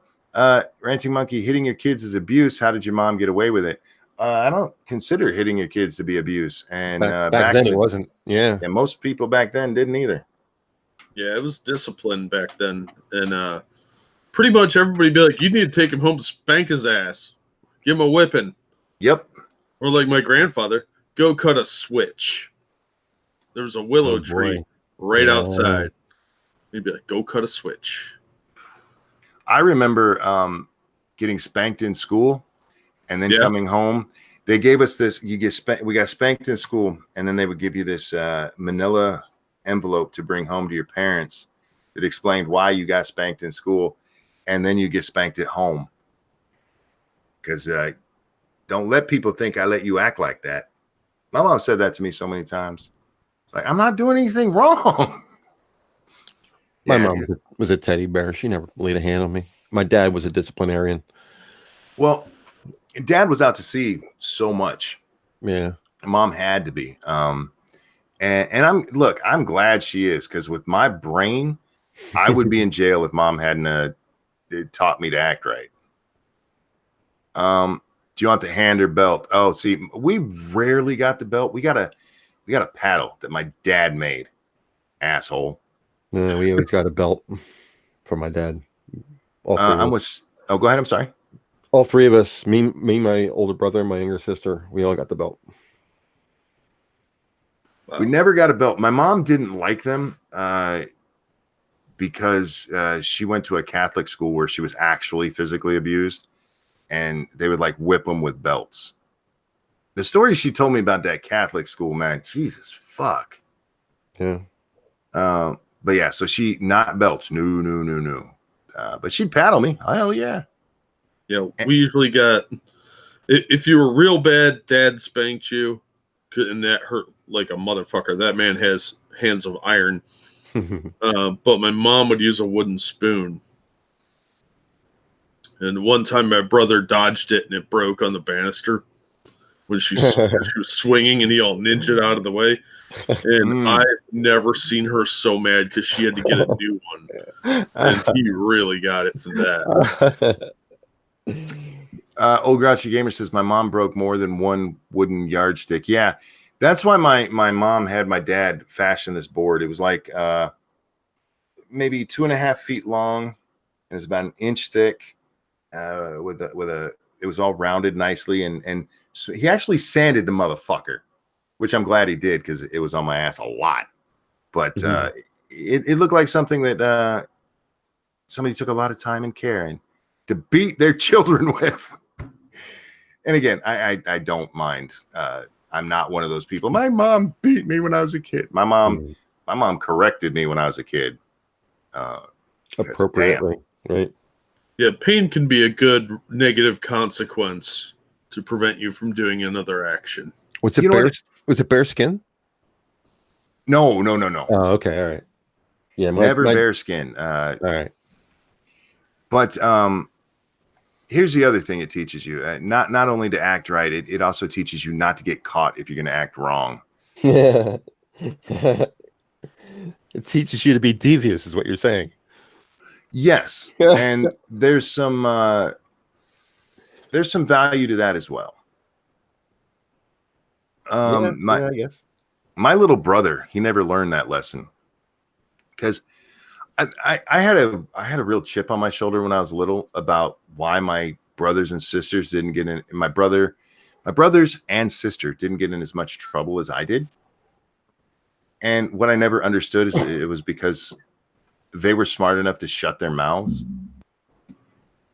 Ranting Monkey, hitting your kids is abuse. How did your mom get away with it? I don't consider hitting your kids to be abuse. And back then it wasn't. Yeah. And most people back then didn't either. Yeah, it was discipline back then. And pretty much everybody be like, you need to take him home to spank his ass. Give him a whipping. Yep. Or like my grandfather, go cut a switch. There was a willow tree right outside. He'd be like, go cut a switch. I remember getting spanked in school. And then coming home, they gave us this. We got spanked in school, and then they would give you this manila envelope to bring home to your parents that explained why you got spanked in school, and then you get spanked at home. Because don't let people think I let you act like that. My mom said that to me so many times. It's like, I'm not doing anything wrong. My mom was a teddy bear. She never laid a hand on me. My dad was a disciplinarian. Well, Dad was out to sea so much. Yeah. Mom had to be. And I'm glad she is, because with my brain, I would be in jail if Mom hadn't taught me to act right. Do you want the hand or belt? Oh, see, we rarely got the belt. We got a paddle that my dad made. Asshole. Yeah, we always got a belt for my dad. Go ahead. I'm sorry. All three of us, me, my older brother, and my younger sister, we all got the belt. Wow. We never got a belt. My mom didn't like them because she went to a Catholic school where she was actually physically abused, and they would like whip them with belts. The story she told me about that Catholic school, man, Jesus fuck. Yeah. But yeah, so she not belts, no. But she'd paddle me. Hell yeah. Yeah, we usually got, if you were real bad, Dad spanked you, and that hurt like a motherfucker. That man has hands of iron. But my mom would use a wooden spoon. And one time my brother dodged it and it broke on the banister when she was swinging, and he all ninja'd out of the way. And I've never seen her so mad because she had to get a new one. And he really got it for that. Old Grouchy Gamer says my mom broke more than one wooden yardstick. Yeah, that's why my mom had my dad fashion this board. It was like maybe 2.5 feet long, and it's about 1 inch thick. It was all rounded nicely, and so he actually sanded the motherfucker, which I'm glad he did because it was on my ass a lot. But it looked like something that somebody took a lot of time and care and to beat their children with. And again, I don't mind. I'm not one of those people. My mom beat me when I was a kid. My mom corrected me when I was a kid. Appropriately, right? Yeah, pain can be a good negative consequence to prevent you from doing another action. Was it You know what? was it bear skin? No. Oh, okay, all right. Yeah, Never bear skin. All right. But here's the other thing it teaches you: not only to act right, it also teaches you not to get caught if you're going to act wrong. Yeah. It teaches you to be devious, is what you're saying. Yes, and there's some value to that as well. I guess. My little brother, he never learned that lesson because I had a real chip on my shoulder when I was little about why my brothers and sisters didn't get in. My brothers and sister didn't get in as much trouble as I did. And what I never understood is it was because they were smart enough to shut their mouths.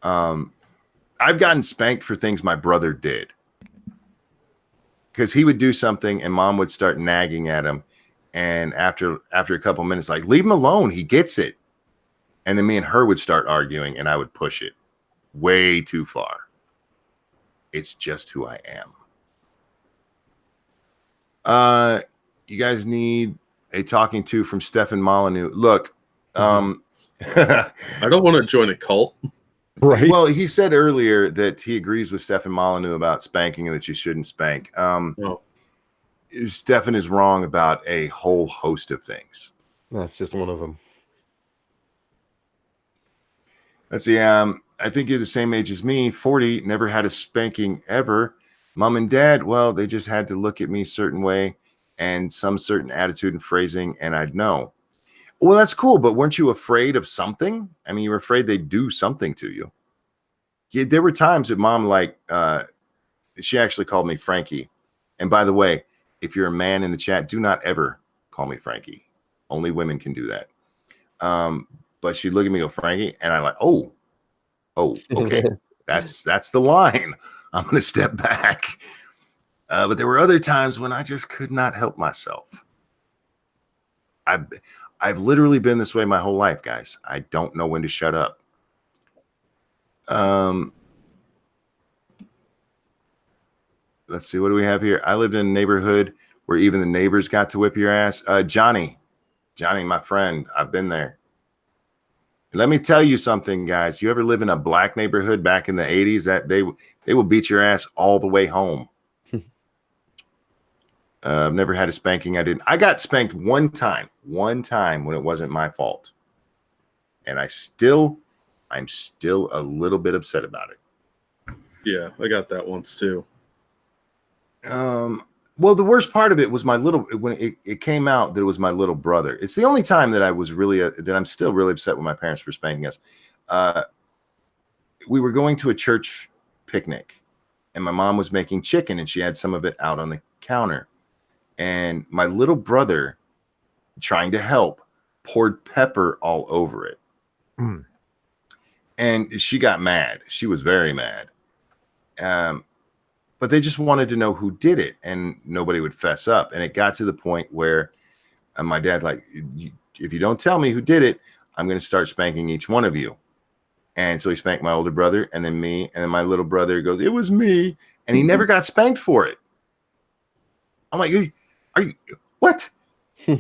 I've gotten spanked for things my brother did because he would do something and mom would start nagging at him. And after a couple minutes, like, leave him alone. He gets it. And then me and her would start arguing and I would push it way too far. It's just who I am. You guys need a talking to from Stefan Molyneux. Look, I don't want to join a cult. Right. Well, he said earlier that he agrees with Stefan Molyneux about spanking and that you shouldn't spank. No. Stefan is wrong about a whole host of things. That's just one of them. Let's see. I think you're the same age as me, 40, never had a spanking ever. Mom and dad, well, they just had to look at me a certain way and some certain attitude and phrasing, and I'd know. Well, that's cool, but weren't you afraid of something? I mean, you were afraid they'd do something to you. Yeah, there were times that mom, she actually called me Frankie. And by the way, if you're a man in the chat, do not ever call me Frankie. Only women can do that. But she'd look at me and go, Frankie, and I'm like, oh, okay. That's the line. I'm going to step back. But there were other times when I just could not help myself. I've literally been this way my whole life, guys. I don't know when to shut up. Let's see. What do we have here? I lived in a neighborhood where even the neighbors got to whip your ass. Johnny, my friend, I've been there. Let me tell you something, guys. You ever live in a black neighborhood back in the 80s? That they will beat your ass all the way home. I've never had a spanking. I got spanked one time when it wasn't my fault. And I'm still a little bit upset about it. Yeah, I got that once too. Well, the worst part of it was when it came out that it was my little brother. It's the only time that I was really that I'm still really upset with my parents for spanking us. We were going to a church picnic and my mom was making chicken and she had some of it out on the counter. And my little brother, trying to help, poured pepper all over it. Mm. And she got mad. She was very mad. But they just wanted to know who did it, and nobody would fess up. And it got to the point where my dad, like, if you don't tell me who did it, I'm going to start spanking each one of you. And so he spanked my older brother and then me. And then my little brother goes, it was me. And he never got spanked for it. I'm like, are you, what?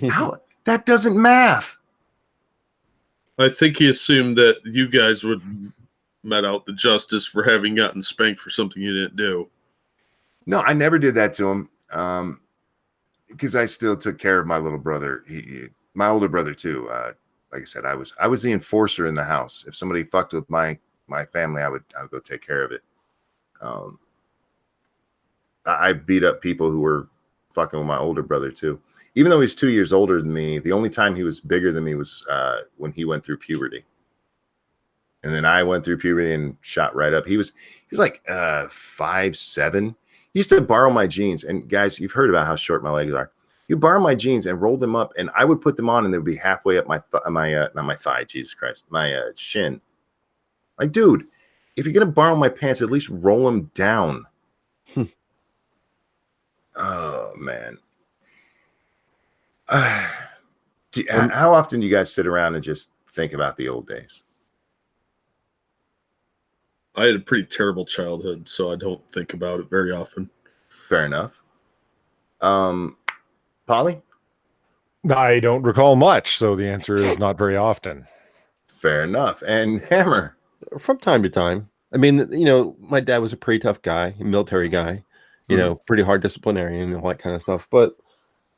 How? That doesn't math. I think he assumed that you guys would met out the justice for having gotten spanked for something you didn't do. No, I never did that to him. Because I still took care of my little brother. My older brother too. Like I said, I was the enforcer in the house. If somebody fucked with my family, I would go take care of it. I beat up people who were fucking with my older brother too. Even though he's 2 years older than me, the only time he was bigger than me was when he went through puberty. And then I went through puberty and shot right up. He was like 5'7". He used to borrow my jeans. And guys, you've heard about how short my legs are. You borrow my jeans and roll them up, and I would put them on, and they would be halfway up my not my thigh, Jesus Christ, my shin. Like, dude, if you're gonna borrow my pants, at least roll them down. Oh man. How often do you guys sit around and just think about the old days? I had a pretty terrible childhood, so I don't think about it very often. Fair enough. Polly? I don't recall much, so the answer is not very often. Fair enough. And Hammer? From time to time. I mean, my dad was a pretty tough guy, a military guy, pretty hard disciplinarian and all that kind of stuff. But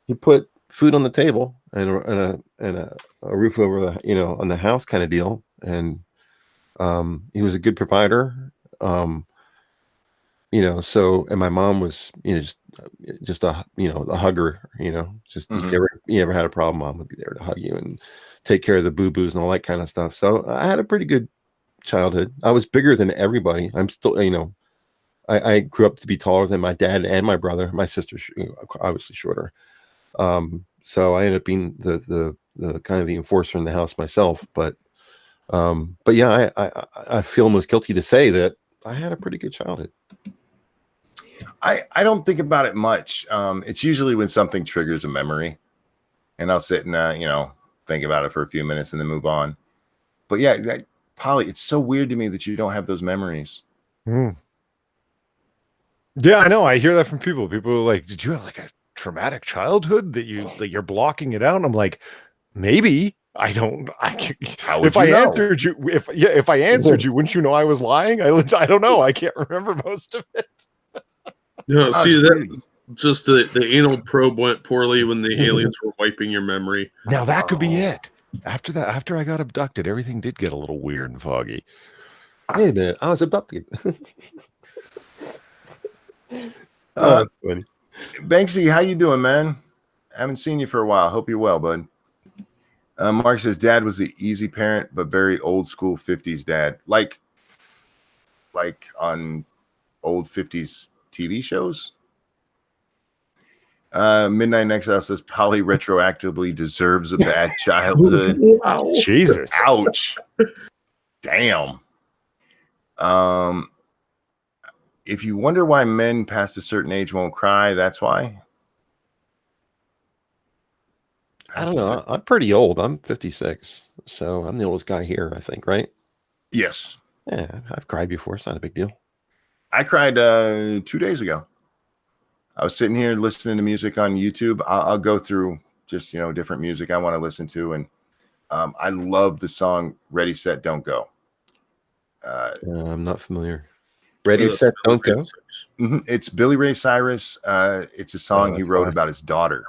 he put food on the table and a roof over the, on the house kind of deal. And he was a good provider. So, and my mom was, just a hugger, just if you ever had a problem, mom would be there to hug you and take care of the boo-boos and all that kind of stuff. So I had a pretty good childhood. I was bigger than everybody. I'm still, I grew up to be taller than my dad and my brother. My sister's obviously shorter. So I ended up being the kind of the enforcer in the house myself. But yeah, I feel almost guilty to say that I had a pretty good childhood. I don't think about it much. It's usually when something triggers a memory, and I'll sit and think about it for a few minutes and then move on. But yeah, Polly, it's so weird to me that you don't have those memories. Yeah, I know. I hear that from people. People are like, "Did you have like a traumatic childhood that you're blocking it out?" And I'm like, maybe. I don't. How would if you I know? answered you, if I answered you, wouldn't you know I was lying? I don't know. I can't remember most of it. See that just the anal probe went poorly when the aliens were wiping your memory. Now that could be it. After I got abducted, everything did get a little weird and foggy. Wait a minute, I was abducted. Uh, Funny. Banksy, how you doing, man? Haven't seen you for a while. Hope you're well, bud. Mark says dad was the easy parent, but very old school 50s dad. Like on old 50s TV shows. Midnight Exile says Polly retroactively deserves a bad childhood. Wow. Jesus. Ouch. Damn. If you wonder why men past a certain age won't cry, that's why. I don't know. I'm pretty old. I'm 56, so I'm the oldest guy here, I think, right? Yes. Yeah, I've cried before. It's not a big deal. I cried 2 days ago. I was sitting here listening to music on YouTube. I'll go through just different music I want to listen to, and I love the song "Ready, Set, Don't Go." I'm not familiar. Ready, It's- set, don't go. It's Billy Ray Cyrus. It's a song he wrote about his daughter,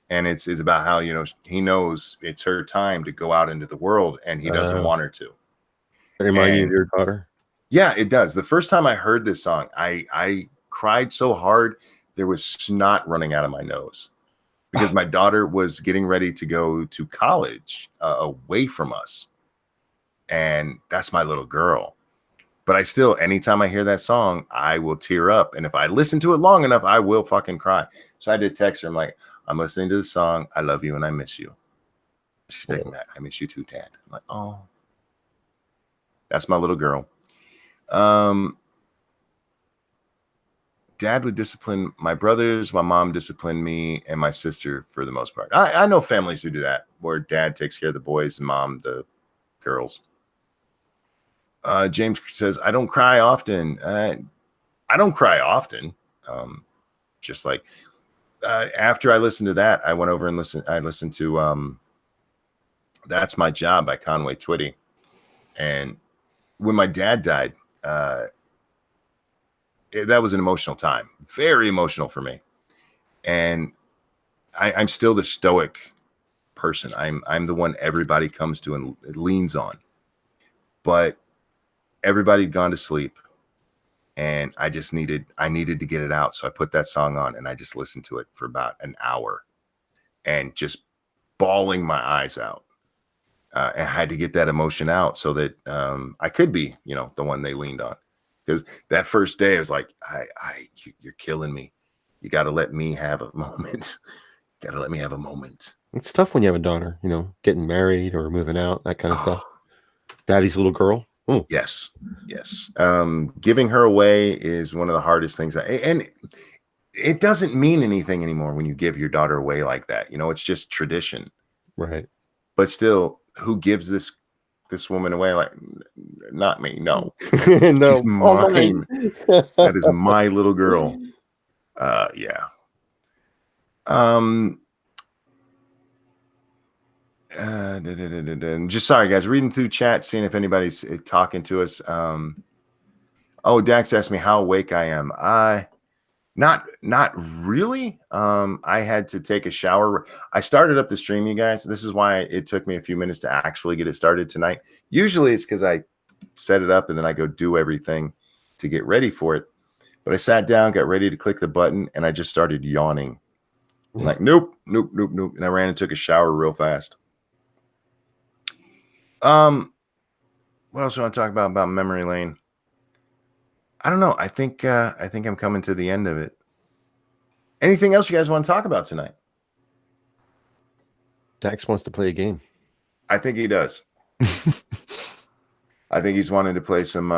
and it's about how he knows it's her time to go out into the world, and he doesn't want her to. Remind you of your daughter? Yeah, it does. The first time I heard this song, I cried so hard there was snot running out of my nose because my daughter was getting ready to go to college away from us, and that's my little girl. But I still, anytime I hear that song, I will tear up, and if I listen to it long enough, I will fucking cry. So I did text her. I'm like, I'm listening to the song. I love you and I miss you. She's like, I miss you too, Dad. I'm like, oh, that's my little girl. Dad would discipline my brothers. My mom disciplined me and my sister for the most part. I know families who do that, where dad takes care of the boys and mom the girls. James says, I don't cry often. I don't cry often. Just like after I listened to that, I went over and listened to That's My Job by Conway Twitty. And when my dad died, that was an emotional time, very emotional for me. And I'm still the stoic person. I'm the one everybody comes to and leans on. But everybody had gone to sleep, and I needed to get it out. So I put that song on and I just listened to it for about an hour and just bawling my eyes out. And I had to get that emotion out so that I could be, the one they leaned on. Because that first day I was like, you're killing me. You got to let me have a moment. Got to let me have a moment. It's tough when you have a daughter, getting married or moving out, that kind of stuff. Daddy's little girl. Ooh. Yes. Giving her away is one of the hardest things. And it doesn't mean anything anymore when you give your daughter away like that. It's just tradition. Right. But still, who gives this this woman away. Like, not me. No, No, she's all mine. That is my little girl. Yeah. Just sorry, guys. Reading through chat, seeing if anybody's talking to us. Oh, Dax asked me how awake I am. Not really. I had to take a shower. I started up the stream, you guys. This is why it took me a few minutes to actually get it started tonight. Usually it's because I set it up and then I go do everything to get ready for it. But I sat down, got ready to click the button, and I just started yawning. I'm like, nope. And I ran and took a shower real fast. What else do I want to talk about memory lane? I don't know. I think I'm coming to the end of it. Anything else you guys want to talk about tonight? Dax wants to play a game. I think he does. I think he's wanting to play some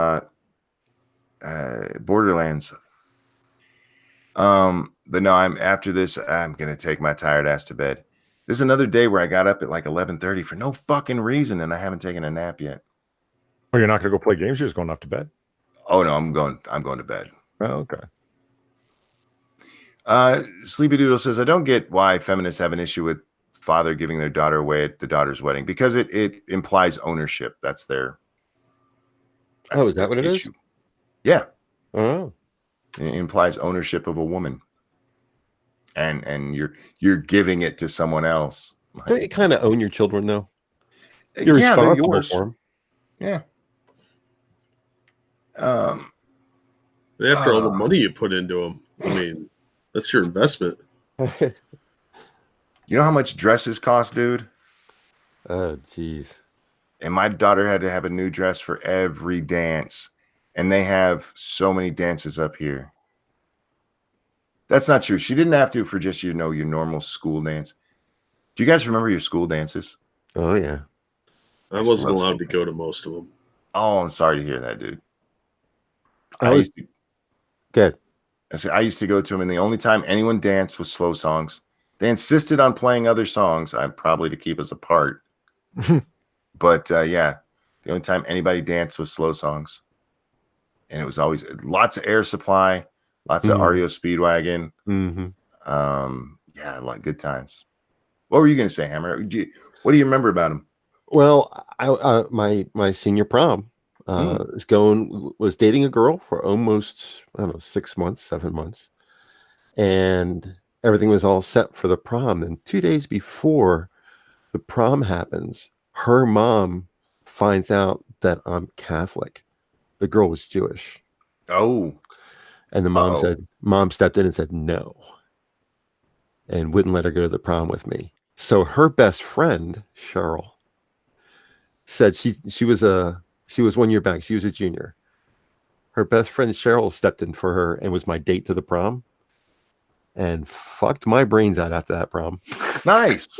Borderlands. But no, after this, I'm gonna take my tired ass to bed. This is another day where I got up at like 11:30 for no fucking reason, and I haven't taken a nap yet. Oh, you're not gonna go play games? You're just going off to bed? Oh no, I'm going to bed. Oh, okay. Sleepy Doodle says, I don't get why feminists have an issue with father giving their daughter away at the daughter's wedding, because it implies ownership. That's their Is that what it is? Yeah. Oh. It implies ownership of a woman. And you're giving it to someone else. Don't you kind of own your children though? You're responsible yours. for them. Yeah. After all the money you put into them, I mean, that's your investment. You know how much dresses cost, dude? Oh, jeez. And my daughter had to have a new dress for every dance. And they have so many dances up here. That's not true. She didn't have to for just, your normal school dance. Do you guys remember your school dances? Oh, yeah. I wasn't allowed to go to most of them. Oh, I'm sorry to hear that, dude. Good. I used to go to them, and the only time anyone danced was slow songs. They insisted on playing other songs, probably to keep us apart. But yeah, the only time anybody danced was slow songs. And it was always lots of Air Supply, lots of REO Speedwagon. Mm-hmm. Yeah, like good times. What were you going to say, Hammer? What do you remember about them? Well, my senior prom was dating a girl for almost, I don't know, 6 months, 7 months. And everything was all set for the prom. And 2 days before the prom happens, her mom finds out that I'm Catholic. The girl was Jewish. Oh. And the mom stepped in and said no. And wouldn't let her go to the prom with me. So her best friend, Cheryl, said she was 1 year back. She was a junior. Her best friend Cheryl stepped in for her and was my date to the prom, and fucked my brains out after that prom. Nice.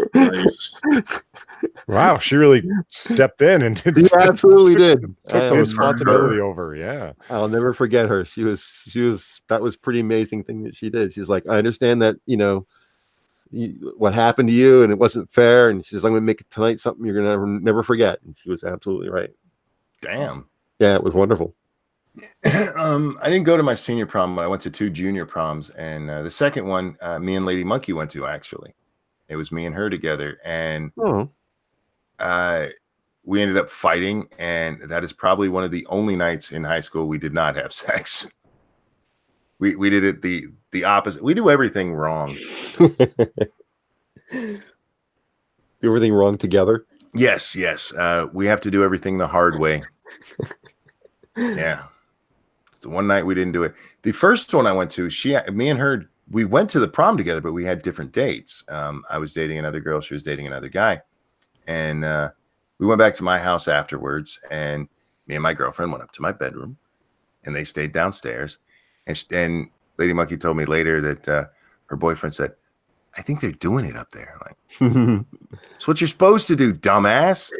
Wow, she really stepped in and She absolutely did. Took the responsibility over. Yeah, I'll never forget her. She was. That was pretty amazing thing that she did. She's like, I understand that what happened to you and it wasn't fair, and she says, I'm gonna make it tonight something you're gonna never forget. And she was absolutely right. Damn. Yeah, it was wonderful. I didn't go to my senior prom, but I went to 2 junior proms, and the second one, me and Lady Monkey went to. Actually, it was me and her together, and we ended up fighting, and that is probably one of the only nights in high school we did not have sex. We did it the opposite. We do everything wrong. Do everything wrong together? Yes. We have to do everything the hard way. Yeah. It's the one night we didn't do it. The first one I went to, me and her, we went to the prom together, but we had different dates. I was dating another girl. She was dating another guy. And we went back to my house afterwards, and me and my girlfriend went up to my bedroom, and they stayed downstairs. And Lady Monkey told me later that her boyfriend said, I think they're doing it up there. Like, it's what you're supposed to do, dumbass.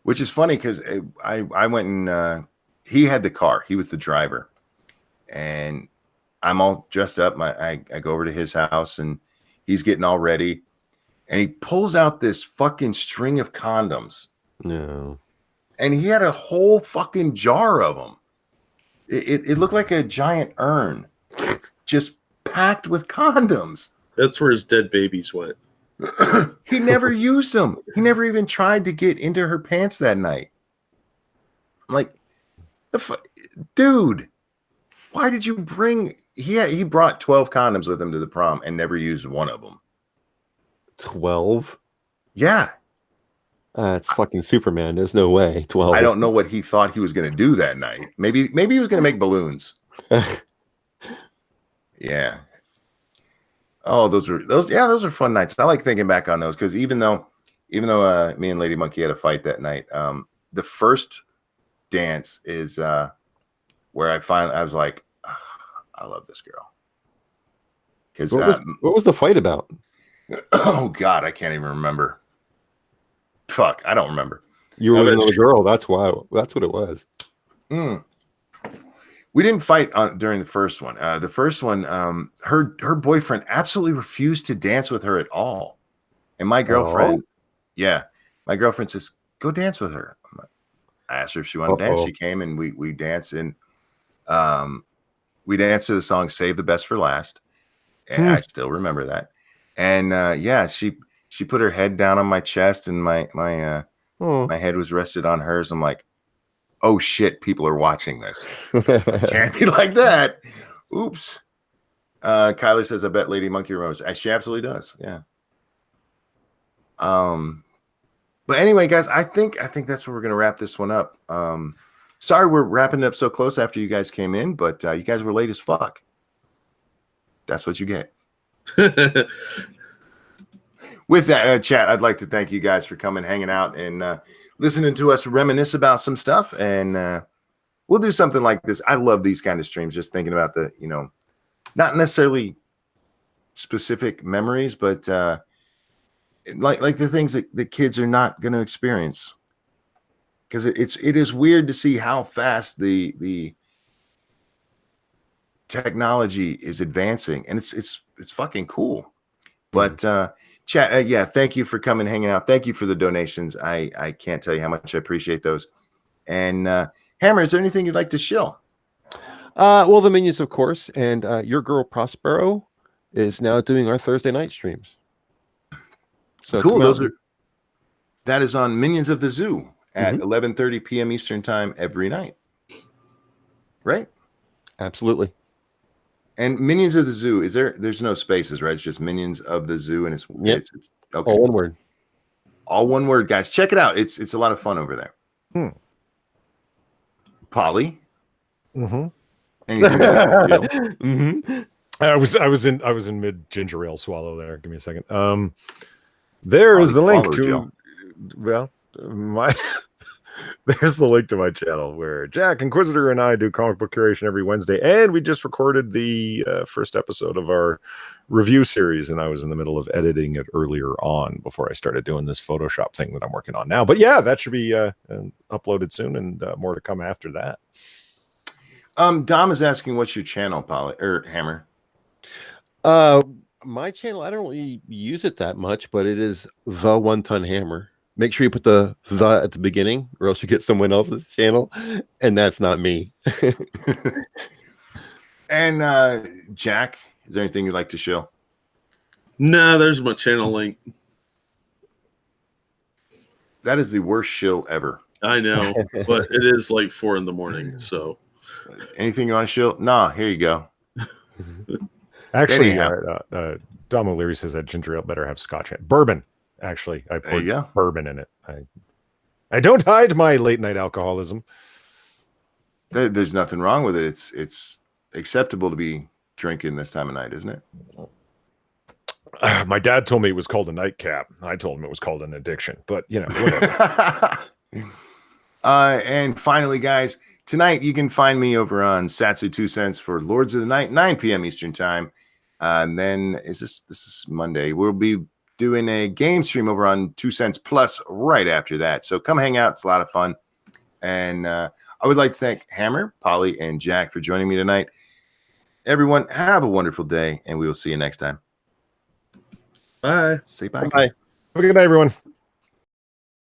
Which is funny because I went and he had the car. He was the driver. And I'm all dressed up. I go over to his house, and he's getting all ready. And he pulls out this fucking string of condoms No. And he had a whole fucking jar of them. It looked like a giant urn, just packed with condoms. That's where his dead babies went. He never used them. He never even tried to get into her pants that night. I'm like, dude, why did you bring? He brought 12 condoms with him to the prom and never used one of them. 12? Yeah. It's fucking Superman. There's no way. 12. I don't know what he thought he was going to do that night. Maybe he was going to make balloons. Yeah. Oh, those are fun nights. I like thinking back on those because even though me and Lady Monkey had a fight that night, the first dance is where I was like, I love this girl. Because what was the fight about? Oh God, I can't even remember. Fuck, I don't remember. You were with another girl. That's why. That's what it was. We didn't fight during the first one. The first one, her boyfriend absolutely refused to dance with her at all. And my girlfriend, my girlfriend says, "Go dance with her." I asked her if she wanted to dance. She came and we danced, and we danced to the song "Save the Best for Last." And I still remember that. And she put her head down on my chest, and my head was rested on hers. I'm like, oh shit, people are watching this. Can't be like that. Oops. Kyler says, I bet Lady Monkey remembers. She absolutely does. Yeah. But anyway, guys, I think that's where we're gonna wrap this one up. Sorry we're wrapping it up so close after you guys came in, but you guys were late as fuck. That's what you get. With that, chat, I'd like to thank you guys for coming, hanging out, and listening to us reminisce about some stuff. And we'll do something like this. I love these kind of streams, just thinking about the, not necessarily specific memories, but like the things that the kids are not going to experience. Because it is weird to see how fast the technology is advancing, and it's fucking cool. But chat, thank you for coming, hanging out. Thank you for the donations. I can't tell you how much I appreciate those. And Hammer, is there anything you'd like to shill? Well, the minions, of course, and your girl Prospero is now doing our Thursday night streams. So cool. That is on Minions of the Zoo at 11:30 p.m. Eastern time every night. Right? Absolutely. And Minions of the Zoo, there's no spaces, right? It's just Minions of the Zoo, and it's okay. All one word. All one word, guys. Check it out. It's a lot of fun over there. Polly. Anything I was in mid ginger ale swallow there. Give me a second. There is the link to there's the link to my channel where Jack Inquisitor and I do comic book curation every Wednesday, and we just recorded the first episode of our review series, and I was in the middle of editing it earlier on before I started doing this Photoshop thing that I'm working on now. But yeah, that should be uploaded soon, and more to come after that. Dom is asking, what's your channel, Polly or Hammer? My channel, I don't really use it that much, but it is the One Ton Hammer. Make sure you put the at the beginning, or else you get someone else's channel, and that's not me. And Jack, is there anything you'd like to show? Nah, there's my channel link. That is the worst shill ever. I know, but it is like 4 a.m. So anything you want to show? Nah, here you go. Actually, Dom O'Leary says that ginger ale better have Scotch in it. Bourbon. Actually, I put bourbon in it. I don't hide my late night alcoholism. There's nothing wrong with it. It's acceptable to be drinking this time of night, isn't it? My dad told me it was called a nightcap. I told him it was called an addiction. But whatever. And finally, guys, tonight you can find me over on Satsu 2 Cents for Lords of the Night, 9 p.m. Eastern time. And then this is Monday. We'll be doing a game stream over on 2 Cents Plus right after that. So come hang out. It's a lot of fun. And I would like to thank Hammer, Polly, and Jack for joining me tonight. Everyone, have a wonderful day, and we will see you next time. bye. Say bye. Bye. Have a good night, everyone.